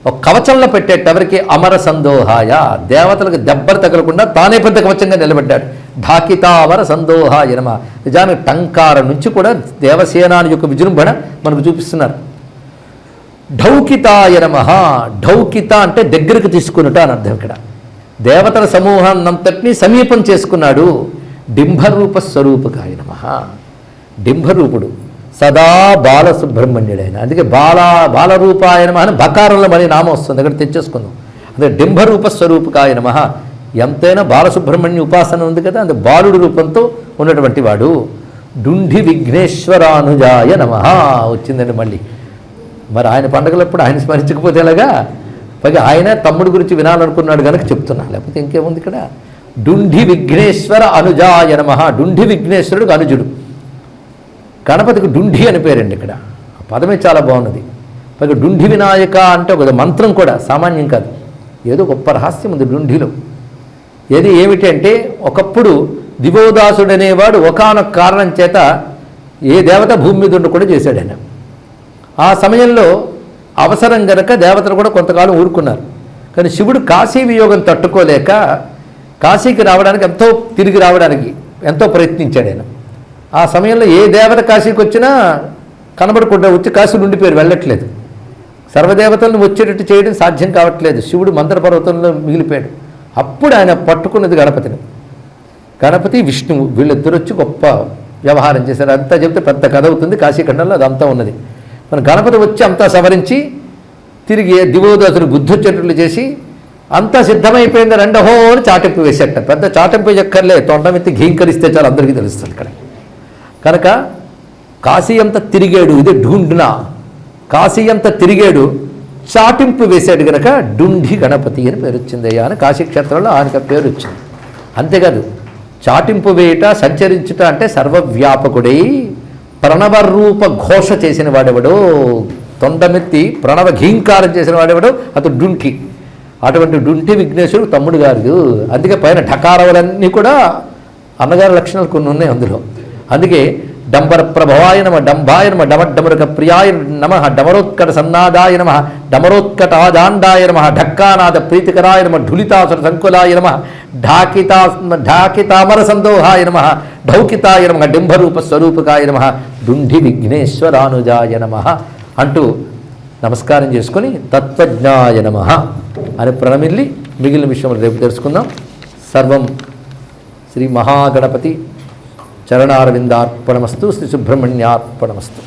ఒక కవచంలో పెట్టేట ఎవరికి, అమర సందోహాయ, దేవతలకు దెబ్బలు తగలకుండా తానే పెద్ద కవచంగా నిలబడ్డాడు. ఢాకితామర సందోహాయ నమః. నిజానికి టంకారం నుంచి కూడా దేవసేనాని యొక్క విజృంభణ మనకు చూపిస్తున్నారు. ఢౌకితాయ నమః. ఢౌకిత అంటే దగ్గరకు తీసుకున్నట అని అర్థం. ఇక్కడ దేవతల సమూహాన్నంతటినీ సమీపం చేసుకున్నాడు. డింభరూప స్వరూపకాయ నమః. డింభరూపుడు సదా బాలసుబ్రహ్మణ్యుడైన, అందుకే బాలరూపాయ నమః అని బకారంలో మళ్ళీ నామం వస్తుంది, అక్కడ తెచ్చేసుకుందాం. అదే డింభరూప స్వరూపకాయ నమః. ఎంతైనా బాలసుబ్రహ్మణ్య ఉపాసన ఉంది కదా, అంటే బాలుడు రూపంతో ఉన్నటువంటి వాడు. డుండి విఘ్నేశ్వరానుజాయ నమః వచ్చిందండి మళ్ళీ. మరి ఆయన పండుగలప్పుడు ఆయన స్మరించకపోతే ఎలాగా? పైగా ఆయన తమ్ముడు గురించి వినాలనుకున్నాడు కనుక చెప్తున్నా, లేకపోతే ఇంకేముంది ఇక్కడ. డుండి విఘ్నేశ్వర అనుజాయ నమః. డుండి విఘ్నేశ్వరుడికి అనుజుడు. గణపతికి డుండి అని పేరండి ఇక్కడ. ఆ పదమే చాలా బాగున్నది. పైగా డుండి వినాయక అంటే ఒక మంత్రం కూడా సామాన్యం కాదు, ఏదో గొప్ప రహస్యం ఉంది డుండిలో. ఏమిటి అంటే, ఒకప్పుడు దివోదాసుడు అనేవాడు ఒకానొక కారణం చేత ఏ దేవత భూమి మీద ఉండకుండా చేశాడు ఆయన. ఆ సమయంలో అవసరం గనక దేవతలు కూడా కొంతకాలం ఊరుకున్నారు. కానీ శివుడు కాశీ వియోగం తట్టుకోలేక కాశీకి రావడానికి తిరిగి రావడానికి ఎంతో ప్రయత్నించాడు ఆయన. ఆ సమయంలో ఏ దేవత కాశీకి వచ్చినా కనబడకుండా వచ్చి కాశీలో ఉండిపోయారు, వెళ్ళట్లేదు. సర్వదేవతలను వచ్చేటట్టు చేయడం సాధ్యం కావట్లేదు. శివుడు మందర పర్వతంలో మిగిలిపోయాడు. అప్పుడు ఆయన పట్టుకున్నది గణపతిని. గణపతి విష్ణువు వీళ్ళిద్దరు వచ్చి గొప్ప వ్యవహారం చేశారు. అంతా చెప్తే పెద్ద కథ అవుతుంది, కాశీఖండంలో అదంతా ఉన్నది. మన గణపతి వచ్చి అంతా సవరించి తిరిగి దివోదాసుడు బుద్ధొచ్చేటట్లు చేసి అంతా సిద్ధమైపోయింది రెండహో అని చాటింపు వేసేట. పెద్ద చాటింపు ఎక్కర్లే, తొండమెత్తి ఘీంకరిస్తే చాలు అందరికీ తెలుస్తుంది ఇక్కడ. కనుక కాశీ అంత తిరిగాడు, ఇది ఢూండ్నా. కాశీ అంత తిరిగాడు, చాటింపు వేశాడు కనుక డుండి గణపతి అని పేరు వచ్చిందయ్యా అని కాశీక్షేత్రంలో ఆయనకు పేరు వచ్చింది. అంతేకాదు, చాటింపు వేయట సంచరించుట అంటే సర్వవ్యాపకుడై ప్రణవరూప ఘోష చేసిన వాడెవడో, తొండమెత్తి ప్రణవ ఘీంకారం చేసిన వాడెవడో అతడు డుంటి. అటువంటి డుంటి విఘ్నేశ్వరుడు తమ్ముడు గారు. అందుకే పైన ఢకారవులన్నీ కూడా అన్నగారి లక్షణాలు కొన్ని ఉన్నాయి అందులో. అందుకే డంబర ప్రభవాయ నమ, డంబాయ నమ, డమడ్డమరుక ప్రియాయ నమ, డమరోత్కట సన్నాదాయ నమ, డమరోత్కట ఆదాండాయ నమ, ఢక్కానాద ప్రీతికరాయ నమ, ఢులితాసుర సంకులాయ నమ, ఢాకితామర సందోహాయ నమ, ఢౌకితాయ నమ, డింభరూప స్వరూపకాయ నమ, డుండి విఘ్నేశ్వరానుజాయ నమ అంటూ నమస్కారం చేసుకొని తత్వజ్ఞాయ నమ అని ప్రణమిల్లి మిగిలిన విషయములు రేపు తెలుసుకుందాం. సర్వం శ్రీ మహాగణపతి చరణారవిందార్పణమస్తు. శ్రీ సుబ్రహ్మణ్యార్పణమస్తు.